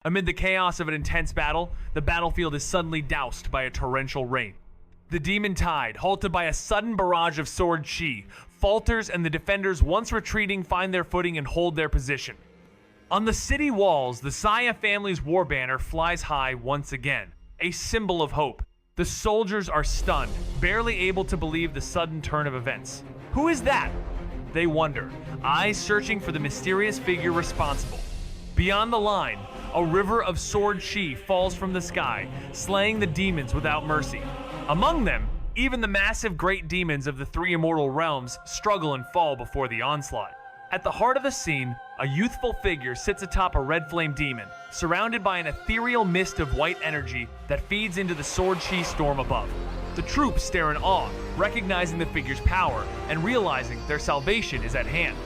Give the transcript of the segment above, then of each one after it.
Amid the chaos of an intense battle, the battlefield is suddenly doused by a torrential rain. The demon tide, halted by a sudden barrage of sword chi, falters and the defenders, once retreating, find their footing and hold their position. On the city walls, the Xianxia family's war banner flies high once again, a symbol of hope. The soldiers are stunned, barely able to believe the sudden turn of events. Who is that? They wonder, eyes searching for the mysterious figure responsible. Beyond the line, a river of sword chi falls from the sky, slaying the demons without mercy. Among them, even the massive great demons of the three immortal realms struggle and fall before the onslaught. At the heart of the scene, a youthful figure sits atop a red flame demon, surrounded by an ethereal mist of white energy that feeds into the sword chi storm above. The troops stare in awe, recognizing the figure's power and realizing their salvation is at hand.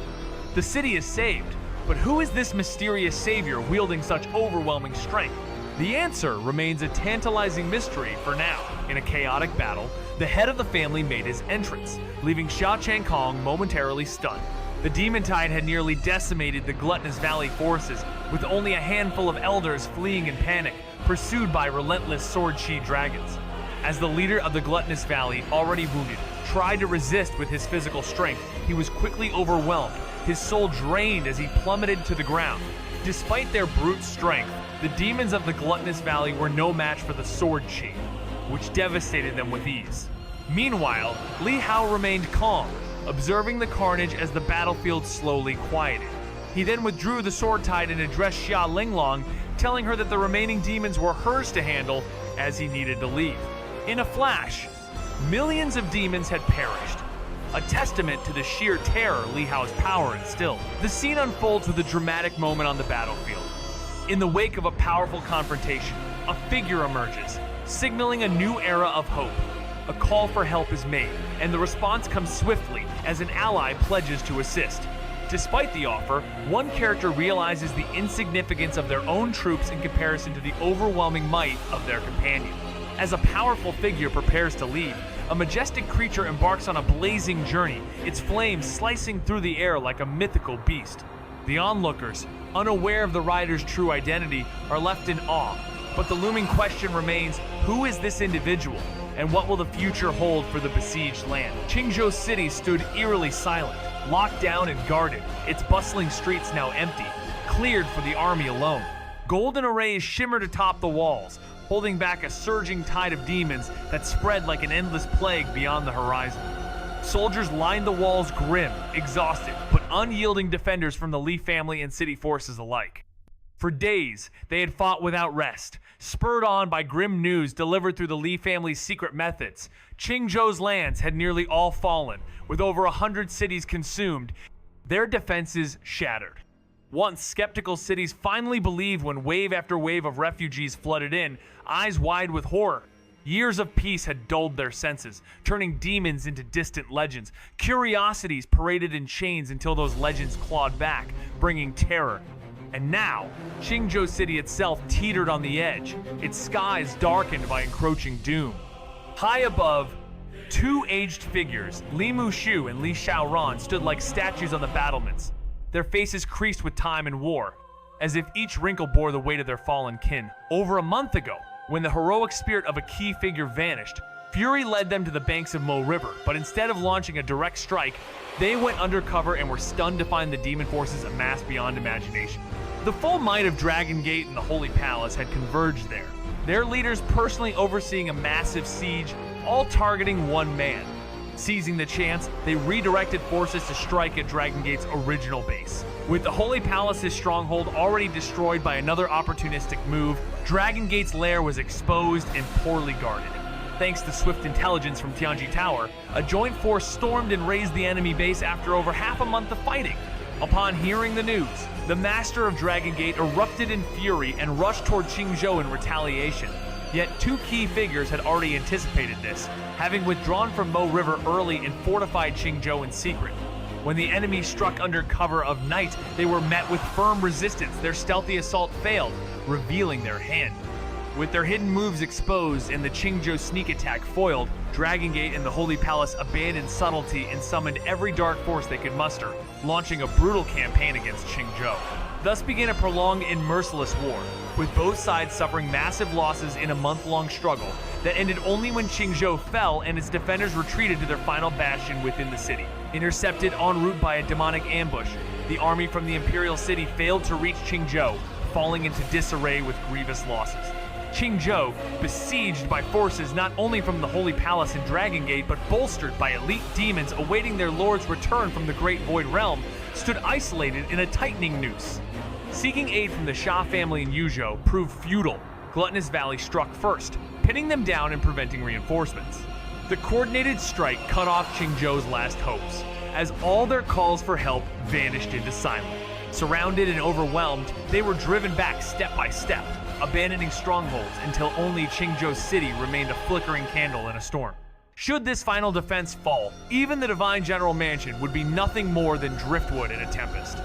The city is saved, but who is this mysterious savior wielding such overwhelming strength? The answer remains a tantalizing mystery for now. In a chaotic battle, the head of the family made his entrance, leaving Xianxia momentarily stunned. The demon tide had nearly decimated the gluttonous valley forces, with only a handful of elders fleeing in panic, pursued by relentless sword chi dragons. As the leader of the gluttonous valley, already wounded, tried to resist with his physical strength, he was quickly overwhelmed, his soul drained as he plummeted to the ground. Despite their brute strength, the demons of the gluttonous valley were no match for the sword chi, which devastated them with ease. Meanwhile, Li Hao remained calm, observing the carnage as the battlefield slowly quieted. He then withdrew the sword tide and addressed Xia Linglong, telling her that the remaining demons were hers to handle as he needed to leave. In a flash, millions of demons had perished, a testament to the sheer terror Li Hao's power instilled. The scene unfolds with a dramatic moment on the battlefield. In the wake of a powerful confrontation, a figure emerges, signaling a new era of hope. A call for help is made, and the response comes swiftly as an ally pledges to assist. Despite the offer, one character realizes the insignificance of their own troops in comparison to the overwhelming might of their companion. As a powerful figure prepares to leave, a majestic creature embarks on a blazing journey, its flames slicing through the air like a mythical beast. The onlookers, unaware of the rider's true identity, are left in awe, but the looming question remains, who is this individual? And what will the future hold for the besieged land? Qingzhou City stood eerily silent, locked down and guarded, its bustling streets now empty, cleared for the army alone. Golden arrays shimmered atop the walls, holding back a surging tide of demons that spread like an endless plague beyond the horizon. Soldiers lined the walls, grim, exhausted, but unyielding defenders from the Li family and city forces alike. For days, they had fought without rest, spurred on by grim news delivered through the Li family's secret methods. Qingzhou's lands had nearly all fallen, with over 100 cities consumed, their defenses shattered. Once skeptical cities finally believed when wave after wave of refugees flooded in, eyes wide with horror. Years of peace had dulled their senses, turning demons into distant legends. Curiosities paraded in chains until those legends clawed back, bringing terror. And now, Qingzhou City itself teetered on the edge, its skies darkened by encroaching doom. High above, two aged figures, Li Mushu and Li Xiaoran, stood like statues on the battlements, their faces creased with time and war, as if each wrinkle bore the weight of their fallen kin. Over a month ago, when the heroic spirit of a key figure vanished, fury led them to the banks of Mo River, but instead of launching a direct strike, they went undercover and were stunned to find the demon forces amassed beyond imagination. The full might of Dragon Gate and the Holy Palace had converged there, their leaders personally overseeing a massive siege, all targeting one man. Seizing the chance, they redirected forces to strike at Dragon Gate's original base. With the Holy Palace's stronghold already destroyed by another opportunistic move, Dragon Gate's lair was exposed and poorly guarded. Thanks to swift intelligence from Tianji Tower, a joint force stormed and razed the enemy base after over half a month of fighting. Upon hearing the news, the master of Dragon Gate erupted in fury and rushed toward Qingzhou in retaliation. Yet two key figures had already anticipated this, having withdrawn from Mo River early and fortified Qingzhou in secret. When the enemy struck under cover of night, they were met with firm resistance. Their stealthy assault failed, revealing their hand. With their hidden moves exposed and the Qingzhou sneak attack foiled, Dragon Gate and the Holy Palace abandoned subtlety and summoned every dark force they could muster, launching a brutal campaign against Qingzhou. Thus began a prolonged and merciless war, with both sides suffering massive losses in a month-long struggle that ended only when Qingzhou fell and its defenders retreated to their final bastion within the city. Intercepted en route by a demonic ambush, the army from the imperial city failed to reach Qingzhou, falling into disarray with grievous losses. Qingzhou, besieged by forces not only from the Holy Palace and Dragon Gate, but bolstered by elite demons awaiting their lord's return from the Great Void Realm, stood isolated in a tightening noose. Seeking aid from the Xia family in Yuzhou proved futile. Gluttonous Valley struck first, pinning them down and preventing reinforcements. The coordinated strike cut off Qingzhou's last hopes, as all their calls for help vanished into silence. Surrounded and overwhelmed, they were driven back step by step, abandoning strongholds until only Qingzhou City remained a flickering candle in a storm. Should this final defense fall, even the Divine General Mansion would be nothing more than driftwood in a tempest.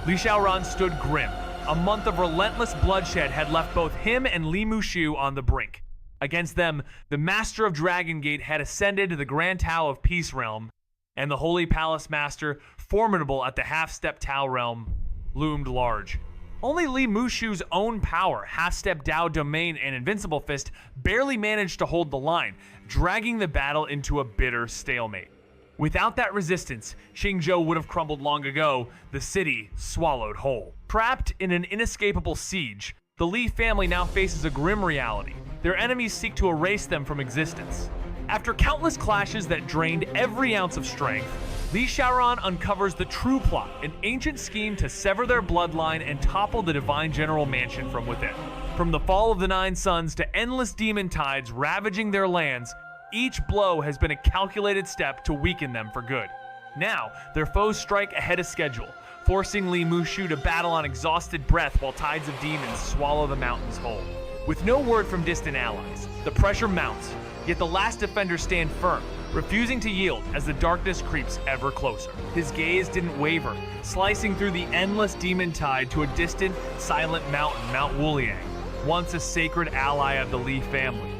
Li Xiaoran stood grim. A month of relentless bloodshed had left both him and Li Mushu on the brink. Against them, the Master of Dragon Gate had ascended to the Grand Tao of Peace Realm, and the Holy Palace Master, formidable at the Half-Step Tao Realm, loomed large. Only Li Mushu's own power, Half-Step Tao Domain and Invincible Fist, barely managed to hold the line, dragging the battle into a bitter stalemate. Without that resistance, Qingzhou would have crumbled long ago, the city swallowed whole. Trapped in an inescapable siege, the Li family now faces a grim reality. Their enemies seek to erase them from existence. After countless clashes that drained every ounce of strength, Li Xiaoran uncovers the true plot, an ancient scheme to sever their bloodline and topple the Divine General Mansion from within. From the fall of the Nine Suns to endless demon tides ravaging their lands, each blow has been a calculated step to weaken them for good. Now, their foes strike ahead of schedule, forcing Li Mushu to battle on exhausted breath while tides of demons swallow the mountains whole. With no word from distant allies, the pressure mounts, yet the last defenders stand firm, refusing to yield as the darkness creeps ever closer. His gaze didn't waver, slicing through the endless demon tide to a distant, silent mountain, Mount Wuliang, once a sacred ally of the Li family.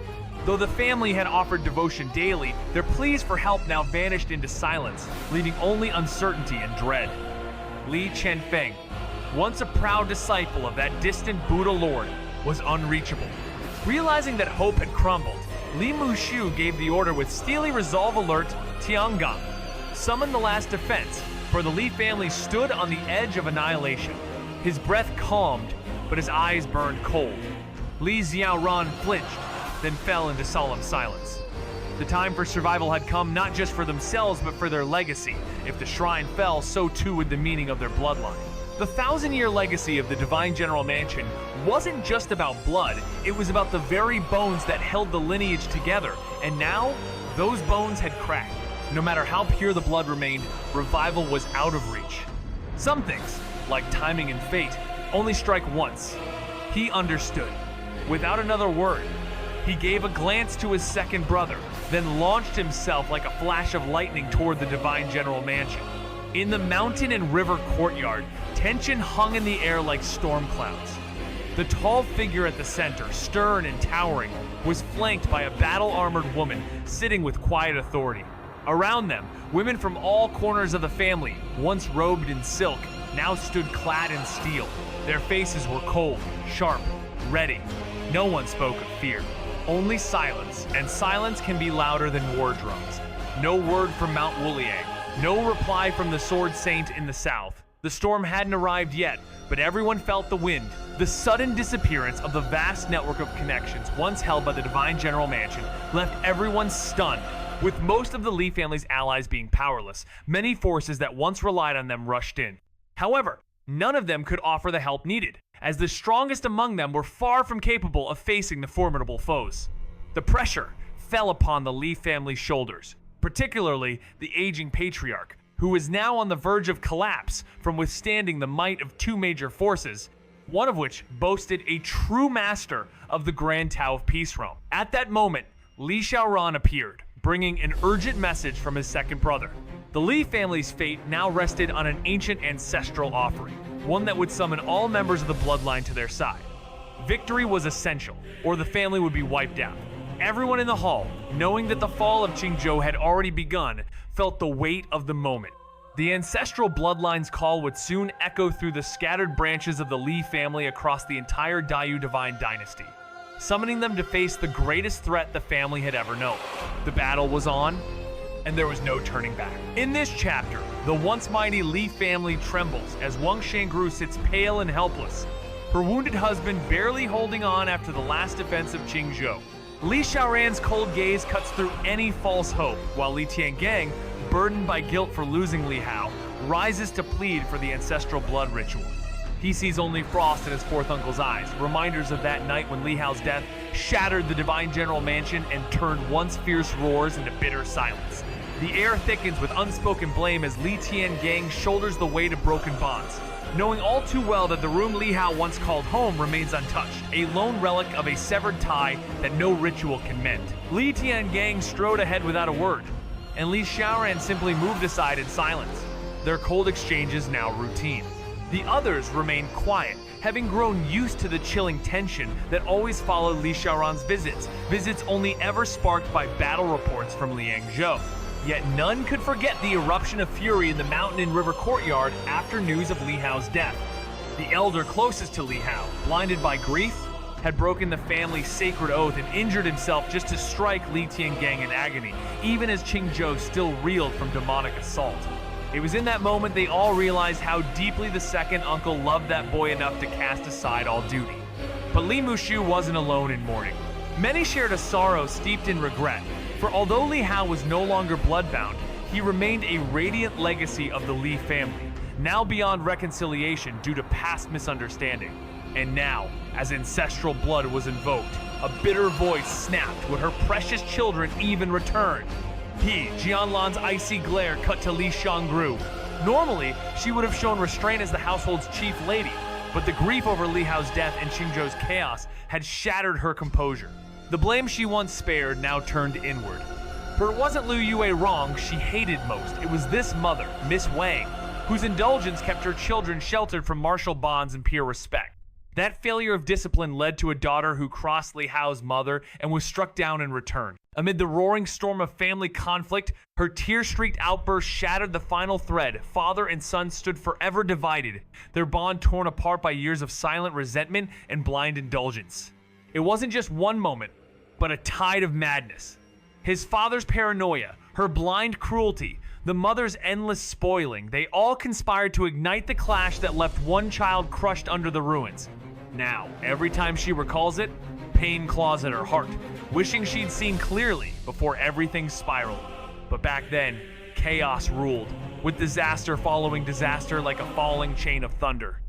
Though the family had offered devotion daily, their pleas for help now vanished into silence, leaving only uncertainty and dread. Li Chenfeng, once a proud disciple of that distant Buddha Lord, was unreachable. Realizing that hope had crumbled, Li Mushu gave the order with steely resolve alert, Tiangong. Summon the last defense, for the Li family stood on the edge of annihilation. His breath calmed, but his eyes burned cold. Li Xiaoran flinched, then fell into solemn silence. The time for survival had come not just for themselves, but for their legacy. If the shrine fell, so too would the meaning of their bloodline. The 1,000-year legacy of the Divine General Mansion wasn't just about blood, it was about the very bones that held the lineage together, and now, those bones had cracked. No matter how pure the blood remained, revival was out of reach. Some things, like timing and fate, only strike once. He understood. Without another word, he gave a glance to his second brother, then launched himself like a flash of lightning toward the Divine General Mansion. In the mountain and river courtyard, tension hung in the air like storm clouds. The tall figure at the center, stern and towering, was flanked by a battle-armored woman sitting with quiet authority. Around them, women from all corners of the family, once robed in silk, now stood clad in steel. Their faces were cold, sharp, ready. No one spoke of fear. Only silence, and silence can be louder than war drums. No word from Mount Wuliang, no reply from the Sword Saint in the south. The storm hadn't arrived yet, but everyone felt the wind. The sudden disappearance of the vast network of connections once held by the Divine General Mansion left everyone stunned. With most of the Li family's allies being powerless, many forces that once relied on them rushed in. However, none of them could offer the help needed, as the strongest among them were far from capable of facing the formidable foes. The pressure fell upon the Li family's shoulders, particularly the aging patriarch, who was now on the verge of collapse from withstanding the might of two major forces, one of which boasted a true master of the Grand Tao of Peace Realm. At that moment, Li Xiaoran appeared, bringing an urgent message from his second brother. The Li family's fate now rested on an ancient ancestral offering, one that would summon all members of the bloodline to their side. Victory was essential, or the family would be wiped out. Everyone in the hall, knowing that the fall of Qingzhou had already begun, felt the weight of the moment. The ancestral bloodline's call would soon echo through the scattered branches of the Li family across the entire Dayu divine dynasty, summoning them to face the greatest threat the family had ever known. The battle was on, and there was no turning back. In this chapter, the once mighty Li family trembles as Wang Xiangru sits pale and helpless, her wounded husband barely holding on after the last defense of Qingzhou. Li Xiaoran's cold gaze cuts through any false hope, while Li Tiangang, burdened by guilt for losing Li Hao, rises to plead for the ancestral blood ritual. He sees only frost in his fourth uncle's eyes, reminders of that night when Li Hao's death shattered the Divine General Mansion and turned once fierce roars into bitter silence. The air thickens with unspoken blame as Li Tiangang shoulders the weight of broken bonds, knowing all too well that the room Li Hao once called home remains untouched, a lone relic of a severed tie that no ritual can mend. Li Tiangang strode ahead without a word, and Li Xiaoran simply moved aside in silence, their cold exchanges now routine. The others remained quiet, having grown used to the chilling tension that always followed Li Xiaoran's visits only ever sparked by battle reports from Liangzhou. Yet none could forget the eruption of fury in the mountain and river courtyard after news of Li Hao's death. The elder closest to Li Hao, blinded by grief, had broken the family's sacred oath and injured himself just to strike Li Tiangang in agony, even as Qingzhou still reeled from demonic assault. It was in that moment they all realized how deeply the second uncle loved that boy enough to cast aside all duty. But Li Mushu wasn't alone in mourning. Many shared a sorrow steeped in regret, for although Li Hao was no longer bloodbound, he remained a radiant legacy of the Li family, now beyond reconciliation due to past misunderstanding. And now, as ancestral blood was invoked, a bitter voice snapped would her precious children even return. He, Jianlan's icy glare cut to Li Xiangru. Normally, she would have shown restraint as the household's chief lady, but the grief over Li Hao's death and Qingzhou's chaos had shattered her composure. The blame she once spared now turned inward. For it wasn't Lu Yue wrong she hated most, it was this mother, Miss Wang, whose indulgence kept her children sheltered from martial bonds and peer respect. That failure of discipline led to a daughter who crossed Li Hao's mother and was struck down in return. Amid the roaring storm of family conflict, her tear-streaked outburst shattered the final thread. Father and son stood forever divided, their bond torn apart by years of silent resentment and blind indulgence. It wasn't just one moment, but a tide of madness. His father's paranoia, her blind cruelty, the mother's endless spoiling, they all conspired to ignite the clash that left one child crushed under the ruins. Now, every time she recalls it, pain claws at her heart, wishing she'd seen clearly before everything spiraled. But back then, chaos ruled, with disaster following disaster like a falling chain of thunder.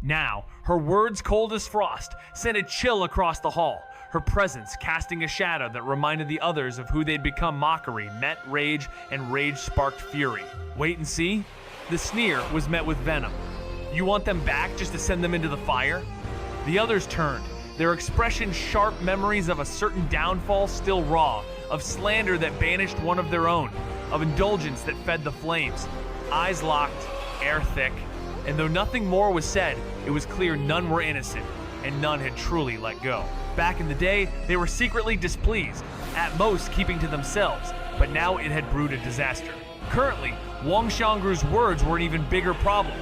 Now, her words cold as frost sent a chill across the hall, her presence casting a shadow that reminded the others of who they'd become. Mockery met rage, and rage sparked fury. Wait and see? The sneer was met with venom. You want them back just to send them into the fire? The others turned, their expressions sharp memories of a certain downfall still raw, of slander that banished one of their own, of indulgence that fed the flames. Eyes locked, air thick, and though nothing more was said, it was clear none were innocent, and none had truly let go. Back in the day, they were secretly displeased, at most keeping to themselves, but now it had brewed a disaster. Currently, Wang Xiangru's words were an even bigger problem.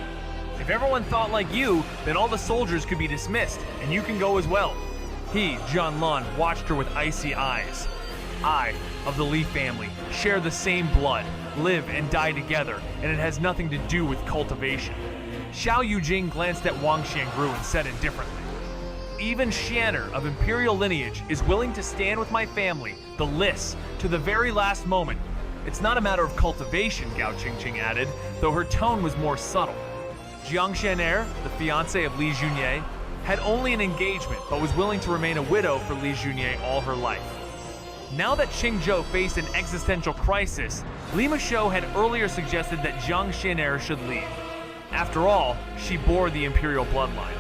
If everyone thought like you, then all the soldiers could be dismissed, and you can go as well. He, Jianlan, watched her with icy eyes. I, of the Li family, share the same blood, live and die together, and it has nothing to do with cultivation. Xiao Yujing glanced at Wang Xiangru and said indifferently, even Xianer of imperial lineage is willing to stand with my family, the Lis, to the very last moment. It's not a matter of cultivation, Gao Qingqing added, though her tone was more subtle. Xianxia, the fiancé of Li Junye, had only an engagement but was willing to remain a widow for Li Junye all her life. Now that Qingzhou faced an existential crisis, Li Mushu had earlier suggested that Jiang Xianer should leave. After all, she bore the imperial bloodline.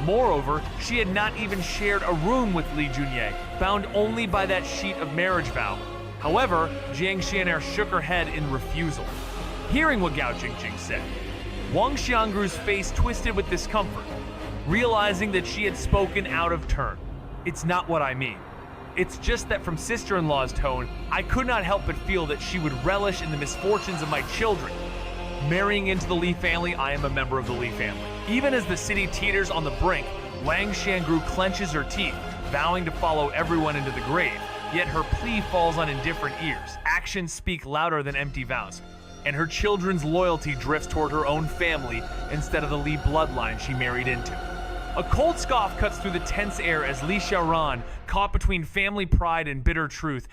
Moreover, she had not even shared a room with Li Junye, bound only by that sheet of marriage vow. However, Jiang Xianer shook her head in refusal. Hearing what Gao Qingqing said, Wang Xiangru's face twisted with discomfort, realizing that she had spoken out of turn. It's not what I mean. It's just that from sister-in-law's tone, I could not help but feel that she would relish in the misfortunes of my children. Marrying into the Li family, I am a member of the Li family. Even as the city teeters on the brink, Wang Xiangru clenches her teeth, vowing to follow everyone into the grave. Yet her plea falls on indifferent ears. Actions speak louder than empty vows, and her children's loyalty drifts toward her own family instead of the Li bloodline she married into. A cold scoff cuts through the tense air as Li Xiaoran, caught between family pride and bitter truth,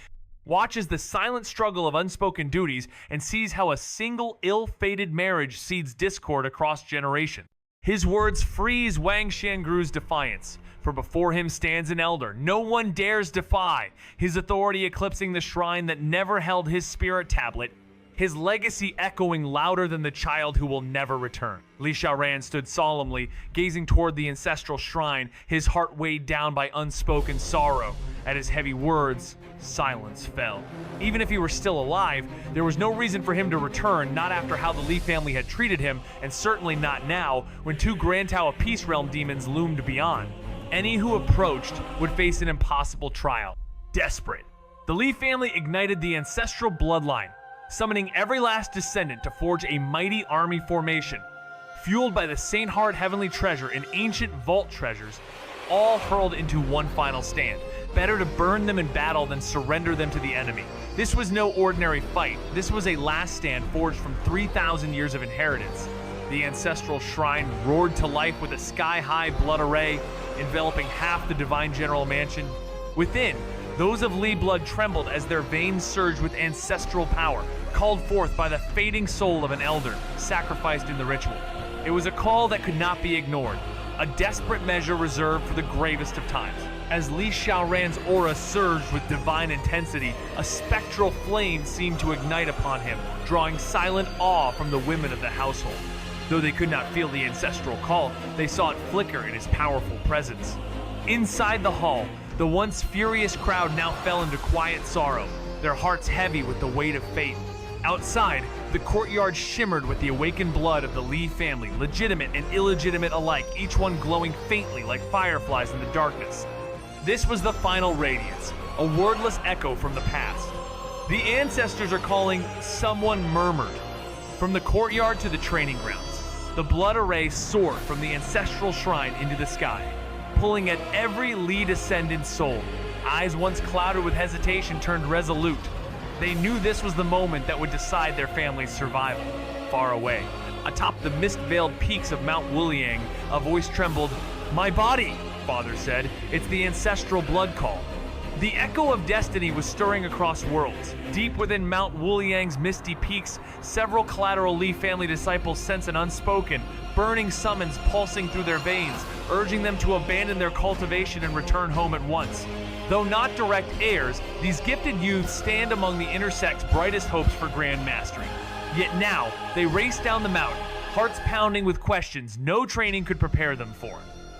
watches the silent struggle of unspoken duties and sees how a single ill-fated marriage seeds discord across generations. His words freeze Wang Xiangru's defiance, for before him stands an elder no one dares defy, his authority eclipsing the shrine that never held his spirit tablet, his legacy echoing louder than the child who will never return. Li Xiaoran stood solemnly, gazing toward the ancestral shrine, his heart weighed down by unspoken sorrow. At his heavy words, silence fell. Even if he were still alive, there was no reason for him to return, not after how the Li family had treated him, and certainly not now, when two Grand Tao of Peace Realm demons loomed beyond. Any who approached would face an impossible trial. Desperate, the Li family ignited the ancestral bloodline, summoning every last descendant to forge a mighty army formation. Fueled by the Saint Heart Heavenly Treasure and ancient vault treasures, all hurled into one final stand. Better to burn them in battle than surrender them to the enemy. This was no ordinary fight. This was a last stand forged from 3,000 years of inheritance. The ancestral shrine roared to life with a sky-high blood array, enveloping half the Divine General Mansion. Within, those of Li blood trembled as their veins surged with ancestral power, called forth by the fading soul of an elder, sacrificed in the ritual. It was a call that could not be ignored, a desperate measure reserved for the gravest of times. As Li Xiaoran's aura surged with divine intensity, a spectral flame seemed to ignite upon him, drawing silent awe from the women of the household. Though they could not feel the ancestral call, they saw it flicker in his powerful presence. Inside the hall, the once furious crowd now fell into quiet sorrow, their hearts heavy with the weight of fate. Outside, the courtyard shimmered with the awakened blood of the Li family, legitimate and illegitimate alike, each one glowing faintly like fireflies in the darkness. This was the final radiance, a wordless echo from the past. The ancestors are calling, someone murmured. From the courtyard to the training grounds, the blood array soared from the ancestral shrine into the sky, pulling at every Li descendant's soul. Eyes once clouded with hesitation turned resolute. They knew this was the moment that would decide their family's survival. Far away, atop the mist-veiled peaks of Mount Wuliang, a voice trembled. "My body," Father said. "It's the ancestral blood call." The echo of destiny was stirring across worlds. Deep within Mount Wuliang's misty peaks, several collateral Li family disciples sense an unspoken, burning summons pulsing through their veins, urging them to abandon their cultivation and return home at once. Though not direct heirs, these gifted youths stand among the inner sect's brightest hopes for grand mastery. Yet now, they race down the mountain, hearts pounding with questions no training could prepare them for.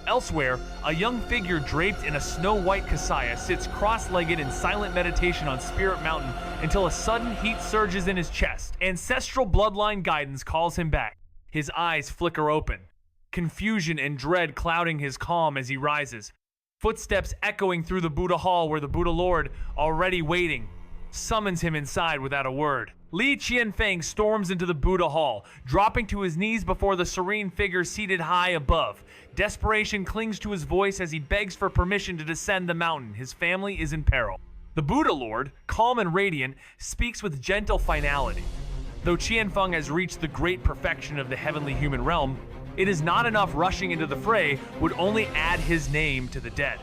Elsewhere, a young figure draped in a snow-white kasaya sits cross-legged in silent meditation on Spirit Mountain until a sudden heat surges in his chest. Ancestral bloodline guidance calls him back. His eyes flicker open, confusion and dread clouding his calm as he rises. Footsteps echoing through the Buddha hall where the Buddha Lord, already waiting, summons him inside without a word. Li Qianfeng storms into the Buddha hall, dropping to his knees before the serene figure seated high above. Desperation clings to his voice as he begs for permission to descend the mountain. His family is in peril. The Buddha Lord, calm and radiant, speaks with gentle finality. Though Qianfeng has reached the great perfection of the heavenly human realm, it is not enough rushing into the fray would only add his name to the dead.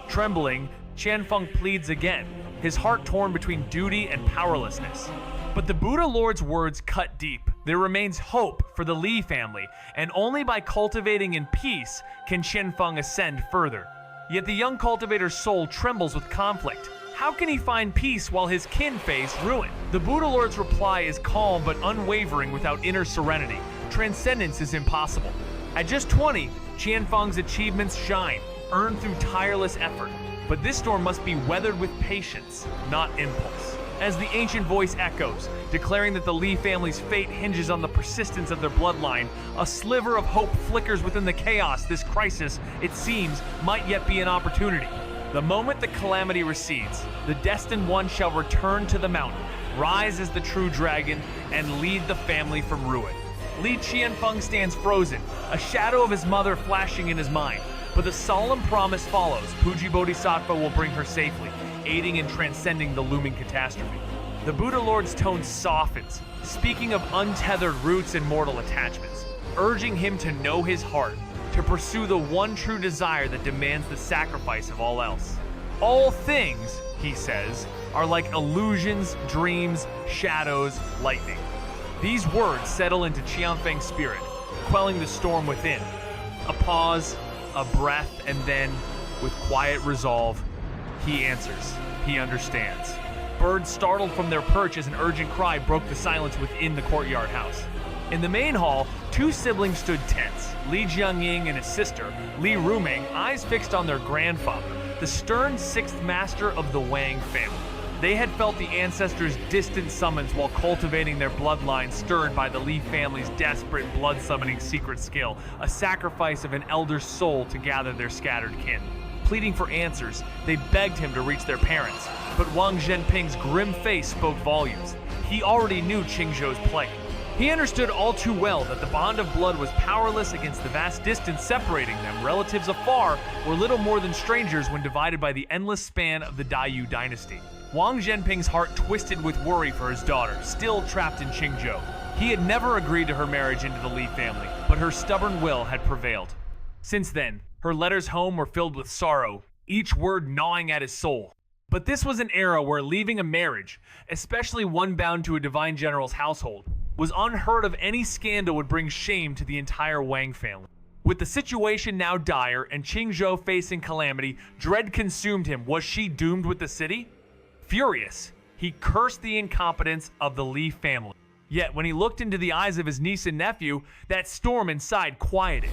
Trembling, Qianfeng pleads again, his heart torn between duty and powerlessness. But the Buddha Lord's words cut deep. There remains hope for the Li family, and only by cultivating in peace can Qianfeng ascend further. Yet the young cultivator's soul trembles with conflict. How can he find peace while his kin face ruin? The Buddha Lord's reply is calm but unwavering without inner serenity. Transcendence is impossible. At just 20, Qianfeng's achievements shine, earned through tireless effort. But this storm must be weathered with patience, not impulse. As the ancient voice echoes, declaring that the Li family's fate hinges on the persistence of their bloodline, a sliver of hope flickers within the chaos. This crisis, it seems, might yet be an opportunity. The moment the calamity recedes, the destined one shall return to the mountain, rise as the true dragon, and lead the family from ruin. Li Qianfeng stands frozen, a shadow of his mother flashing in his mind. But the solemn promise follows. Puji Bodhisattva will bring her safely, aiding in transcending the looming catastrophe. The Buddha Lord's tone softens, speaking of untethered roots and mortal attachments, urging him to know his heart, to pursue the one true desire that demands the sacrifice of all else. All things, he says, are like illusions, dreams, shadows, lightning. These words settle into Qianfeng's spirit, quelling the storm within. A pause, a breath, and then, with quiet resolve, he answers. He understands. Birds startled from their perch as an urgent cry broke the silence within the courtyard house. In the main hall, two siblings stood tense. Li Jiangying and his sister, Li Ruming, eyes fixed on their grandfather, the stern sixth master of the Wang family. They had felt the ancestors' distant summons while cultivating their bloodline, stirred by the Li family's desperate blood-summoning secret skill, a sacrifice of an elder's soul to gather their scattered kin. Pleading for answers, they begged him to reach their parents, but Wang Zhenping's grim face spoke volumes. He already knew Qingzhou's plight. He understood all too well that the bond of blood was powerless against the vast distance separating them. Relatives afar were little more than strangers when divided by the endless span of the Daiyu dynasty. Wang Zhenping's heart twisted with worry for his daughter, still trapped in Qingzhou. He had never agreed to her marriage into the Li family, but her stubborn will had prevailed. Since then, her letters home were filled with sorrow, each word gnawing at his soul. But this was an era where leaving a marriage, especially one bound to a divine general's household, was unheard of. Any scandal would bring shame to the entire Wang family. With the situation now dire and Qingzhou facing calamity, dread consumed him. Was she doomed with the city? Furious, he cursed the incompetence of the Li family. Yet when he looked into the eyes of his niece and nephew, that storm inside quieted.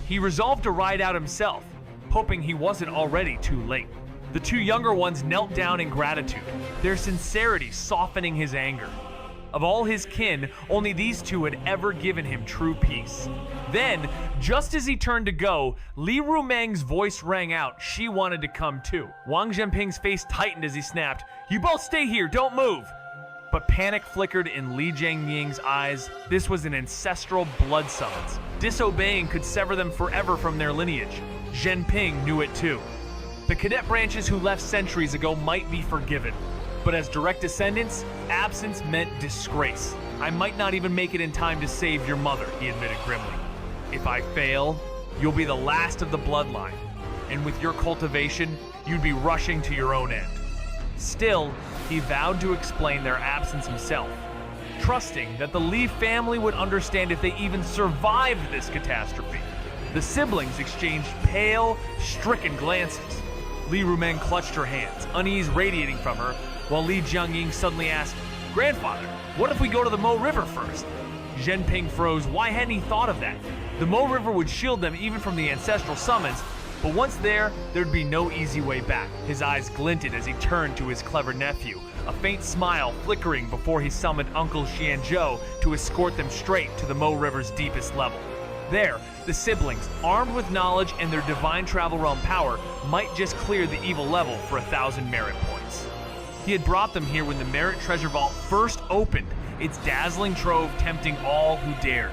He resolved to ride out himself, hoping he wasn't already too late. The two younger ones knelt down in gratitude, their sincerity softening his anger. Of all his kin, only these two had ever given him true peace. Then, just as he turned to go, Li Rumeng's voice rang out. She wanted to come too. Wang Zhenping's face tightened as he snapped, "You both stay here, don't move!" But panic flickered in Li Jiangying's eyes. This was an ancestral blood summons. Disobeying could sever them forever from their lineage. Zhenping knew it too. The cadet branches who left centuries ago might be forgiven, but as direct descendants, absence meant disgrace. "I might not even make it in time to save your mother," he admitted grimly. "If I fail, you'll be the last of the bloodline, and with your cultivation, you'd be rushing to your own end." Still, he vowed to explain their absence himself, trusting that the Li family would understand if they even survived this catastrophe. The siblings exchanged pale, stricken glances. Li Rumeng clutched her hands, unease radiating from her, while Li Jiangying suddenly asked, "Grandfather, what if we go to the Mo River first?" Zhenping froze. Why hadn't he thought of that? The Mo River would shield them even from the ancestral summons, but once there, there'd be no easy way back. His eyes glinted as he turned to his clever nephew, a faint smile flickering before he summoned Uncle Xianzhou to escort them straight to the Mo River's deepest level. There, the siblings, armed with knowledge and their divine travel realm power, might just clear the evil level for 1,000 merit points. He had brought them here when the Merit Treasure Vault first opened, its dazzling trove tempting all who dared.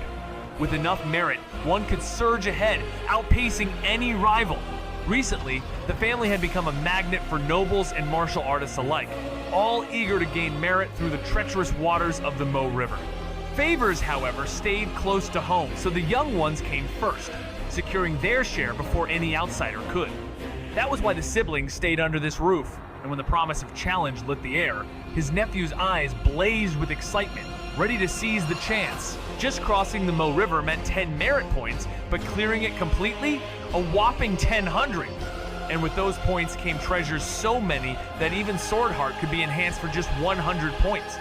With enough merit, one could surge ahead, outpacing any rival. Recently, the family had become a magnet for nobles and martial artists alike, all eager to gain merit through the treacherous waters of the Mo River. Favors, however, stayed close to home, so the young ones came first, securing their share before any outsider could. That was why the siblings stayed under this roof, and when the promise of challenge lit the air, his nephew's eyes blazed with excitement, ready to seize the chance. Just crossing the Mo River meant 10 merit points, but clearing it completely? A whopping 1,000. And with those points came treasures so many that even Sword Heart could be enhanced for just 100 points.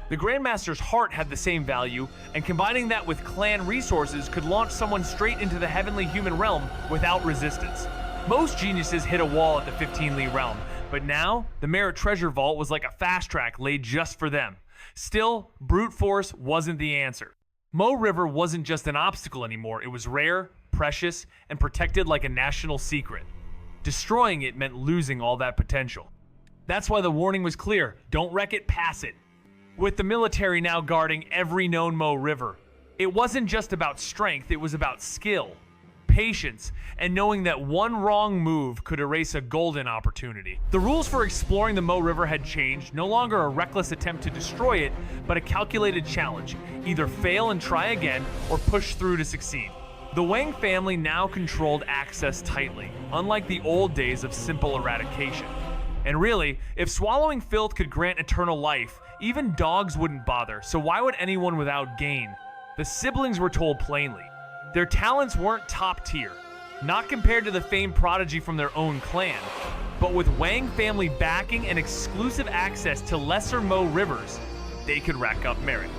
The Grandmaster's heart had the same value, and combining that with clan resources could launch someone straight into the heavenly human realm without resistance. Most geniuses hit a wall at the 15 Li realm, but now the Merit Treasure Vault was like a fast track laid just for them. Still, brute force wasn't the answer. Mo River wasn't just an obstacle anymore, it was rare, precious, and protected like a national secret. Destroying it meant losing all that potential. That's why the warning was clear: don't wreck it, pass it. With the military now guarding every known Mo river, it wasn't just about strength, it was about skill, patience, and knowing that one wrong move could erase a golden opportunity. The rules for exploring the Mo River had changed, no longer a reckless attempt to destroy it, but a calculated challenge. Either fail and try again, or push through to succeed. The Wang family now controlled access tightly, unlike the old days of simple eradication. And really, if swallowing filth could grant eternal life, even dogs wouldn't bother, so why would anyone without gain? The siblings were told plainly. Their talents weren't top tier, not compared to the famed prodigy from their own clan, but with Wang family backing and exclusive access to lesser Mo rivers, they could rack up merit.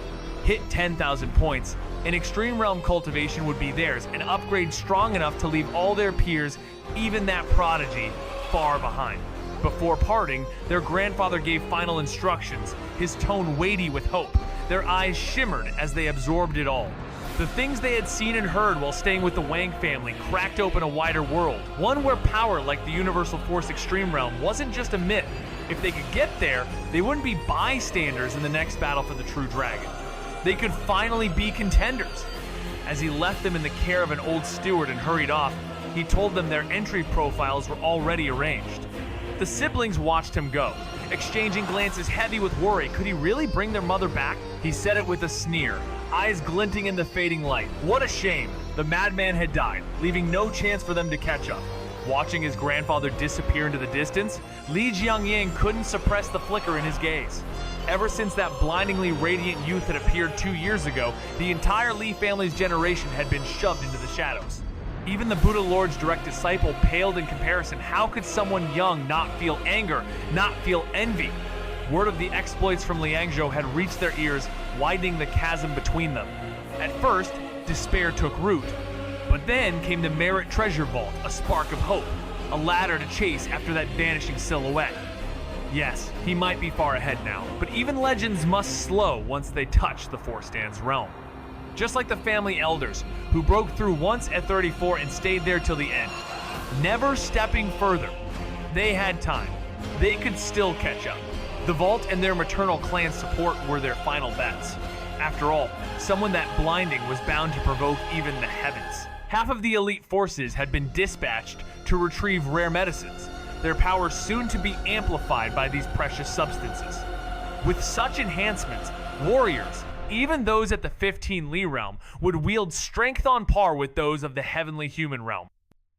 Hit 10,000 points, and Extreme Realm Cultivation would be theirs, an upgrade strong enough to leave all their peers, even that prodigy, far behind. Before parting, their grandfather gave final instructions, his tone weighty with hope. Their eyes shimmered as they absorbed it all. The things they had seen and heard while staying with the Wang family cracked open a wider world, one where power like the Universal Force Extreme Realm wasn't just a myth. If they could get there, they wouldn't be bystanders in the next battle for the True Dragon. They could finally be contenders. As he left them in the care of an old steward and hurried off, he told them their entry profiles were already arranged. The siblings watched him go, exchanging glances heavy with worry. Could he really bring their mother back? He said it with a sneer, eyes glinting in the fading light. What a shame! The madman had died, leaving no chance for them to catch up. Watching his grandfather disappear into the distance, Li Jiangyang couldn't suppress the flicker in his gaze. Ever since that blindingly radiant youth had appeared 2 years ago, the entire Li family's generation had been shoved into the shadows. Even the Buddha Lord's direct disciple paled in comparison. How could someone young not feel anger, not feel envy? Word of the exploits from Liangzhou had reached their ears, widening the chasm between them. At first, despair took root, but then came the Merit Treasure Vault, a spark of hope, a ladder to chase after that vanishing silhouette. Yes, he might be far ahead now, but even legends must slow once they touch the Four Stands realm. Just like the family elders, who broke through once at 34 and stayed there till the end, never stepping further. They had time. They could still catch up. The Vault and their maternal clan support were their final bets. After all, someone that blinding was bound to provoke even the heavens. Half of the elite forces had been dispatched to retrieve rare medicines, their powers soon to be amplified by these precious substances. With such enhancements, warriors, even those at the 15 Li realm, would wield strength on par with those of the heavenly human realm.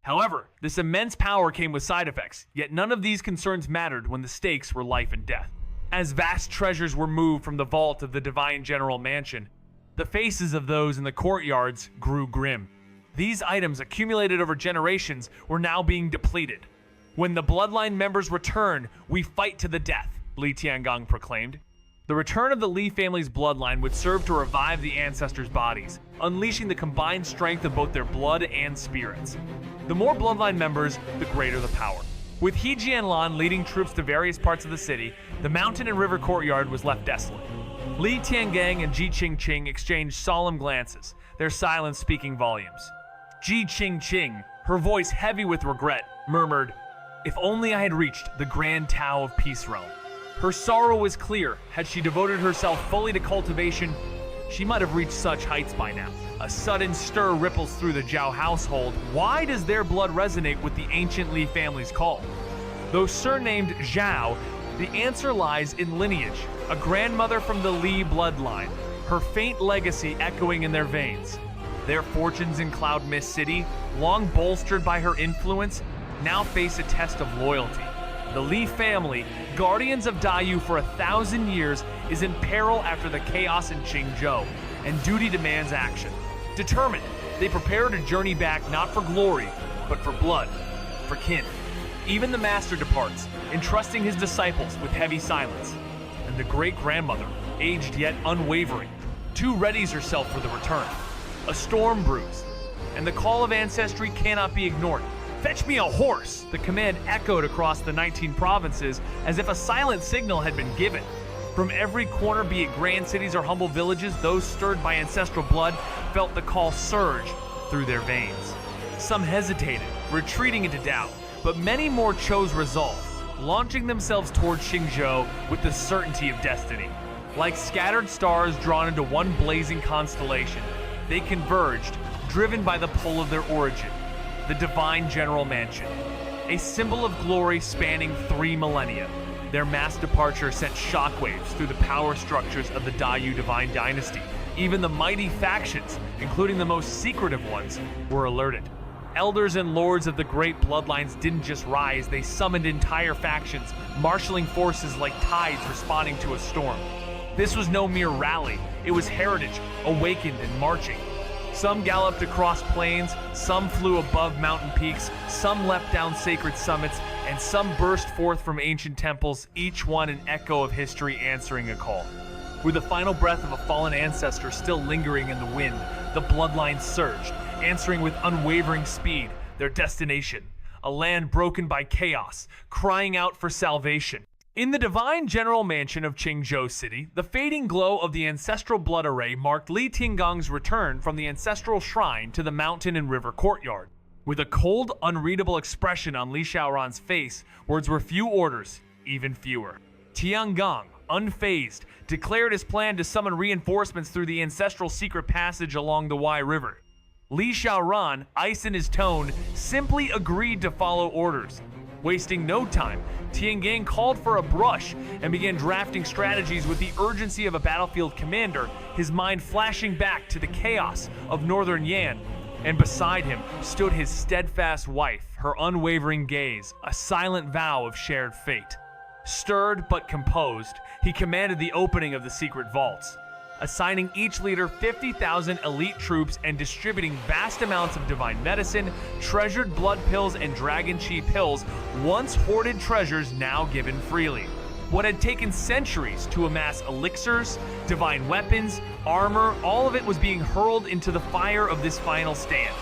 However, this immense power came with side effects, yet none of these concerns mattered when the stakes were life and death. As vast treasures were moved from the vault of the Divine General Mansion, the faces of those in the courtyards grew grim. These items, accumulated over generations, were now being depleted. When the bloodline members return, we fight to the death, Li Tiangang proclaimed. The return of the Li family's bloodline would serve to revive the ancestors' bodies, unleashing the combined strength of both their blood and spirits. The more bloodline members, the greater the power. With He Jianlan leading troops to various parts of the city, the mountain and river courtyard was left desolate. Li Tiangang and Ji Qingqing exchanged solemn glances, their silence speaking volumes. Ji Qingqing, her voice heavy with regret, murmured, "If only I had reached the Grand Tao of Peace Realm." Her sorrow was clear. Had she devoted herself fully to cultivation, she might have reached such heights by now. A sudden stir ripples through the Zhao household. Why does their blood resonate with the ancient Li family's call? Though surnamed Zhao, the answer lies in lineage, a grandmother from the Li bloodline, her faint legacy echoing in their veins. Their fortunes in Cloud Mist City, long bolstered by her influence, now face a test of loyalty. The Li family, guardians of Dayu for 1,000 years, is in peril after the chaos in Qingzhou, and duty demands action. Determined, they prepare to journey back not for glory, but for blood, for kin. Even the master departs, entrusting his disciples with heavy silence. And the great-grandmother, aged yet unwavering, too readies herself for the return. A storm brews, and the call of ancestry cannot be ignored. "Fetch me a horse!" The command echoed across the 19 provinces as if a silent signal had been given. From every corner, be it grand cities or humble villages, those stirred by ancestral blood felt the call surge through their veins. Some hesitated, retreating into doubt, but many more chose resolve, launching themselves toward Xingzhou with the certainty of destiny. Like scattered stars drawn into one blazing constellation, they converged, driven by the pull of their origin, the Divine General Mansion, a symbol of glory spanning 3 millennia. Their mass departure sent shockwaves through the power structures of the Dayu Divine Dynasty. Even the mighty factions, including the most secretive ones, were alerted. Elders and lords of the great bloodlines didn't just rise, they summoned entire factions, marshaling forces like tides responding to a storm. This was no mere rally, it was heritage, awakened and marching. Some galloped across plains, some flew above mountain peaks, some leapt down sacred summits, and some burst forth from ancient temples, each one an echo of history answering a call. With the final breath of a fallen ancestor still lingering in the wind, the bloodline surged, answering with unwavering speed their destination, a land broken by chaos, crying out for salvation. In the Divine General Mansion of Qingzhou City, the fading glow of the ancestral blood array marked Li Tiangong's return from the ancestral shrine to the mountain and river courtyard. With a cold, unreadable expression on Li Xiaoran's face, words were few orders, even fewer. Tiangong, unfazed, declared his plan to summon reinforcements through the ancestral secret passage along the Wai River. Li Xiaoran, ice in his tone, simply agreed to follow orders. Wasting no time, Tiangong called for a brush and began drafting strategies with the urgency of a battlefield commander, his mind flashing back to the chaos of northern Yan. And beside him stood his steadfast wife, her unwavering gaze, a silent vow of shared fate. Stirred but composed, he commanded the opening of the secret vaults, assigning each leader 50,000 elite troops and distributing vast amounts of divine medicine, treasured blood pills, and dragon chi pills, once hoarded treasures now given freely. What had taken centuries to amass elixirs, divine weapons, armor, all of it was being hurled into the fire of this final stand.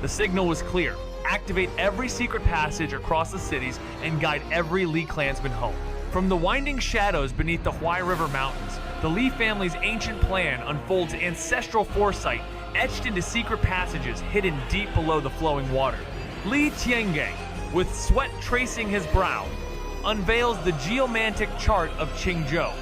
The signal was clear. Activate every secret passage across the cities and guide every Li clansman home. From the winding shadows beneath the Huai River Mountains, the Li family's ancient plan unfolds ancestral foresight etched into secret passages hidden deep below the flowing water. Li Tiangong, with sweat tracing his brow, unveils the geomantic chart of Qingzhou,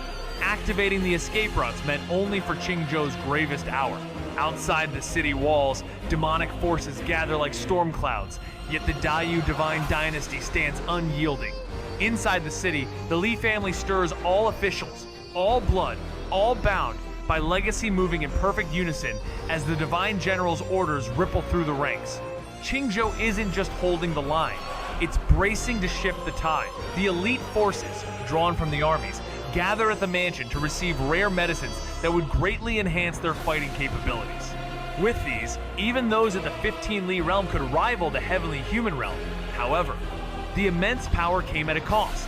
activating the escape routes meant only for Qingzhou's gravest hour. Outside the city walls, demonic forces gather like storm clouds, yet the Dayu Divine Dynasty stands unyielding. Inside the city, the Li family stirs all officials, all blood, all bound by legacy moving in perfect unison as the Divine General's orders ripple through the ranks. Qingzhou isn't just holding the line, it's bracing to shift the tide. The elite forces, drawn from the armies, gather at the mansion to receive rare medicines that would greatly enhance their fighting capabilities. With these, even those at the 15 Li realm could rival the heavenly human realm. However, the immense power came at a cost.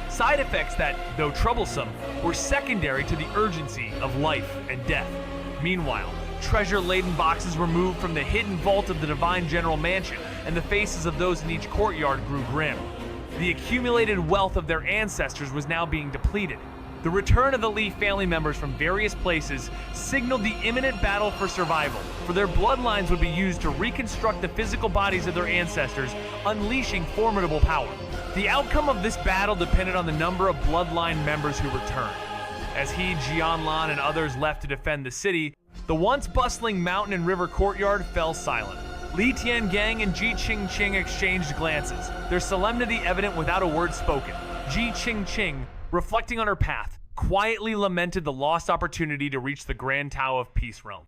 Side effects that, though troublesome, were secondary to the urgency of life and death. Meanwhile, treasure-laden boxes were moved from the hidden vault of the Divine General Mansion, and the faces of those in each courtyard grew grim. The accumulated wealth of their ancestors was now being depleted. The return of the Li family members from various places signaled the imminent battle for survival, for their bloodlines would be used to reconstruct the physical bodies of their ancestors, unleashing formidable power. The outcome of this battle depended on the number of bloodline members who returned. As he, Jianlan, and others left to defend the city, the once bustling mountain and river courtyard fell silent. Li Tiangong and Ji Qingqing exchanged glances, their solemnity evident without a word spoken. Ji Qingqing, reflecting on her path, quietly lamented the lost opportunity to reach the Grand Tao of Peace Realm.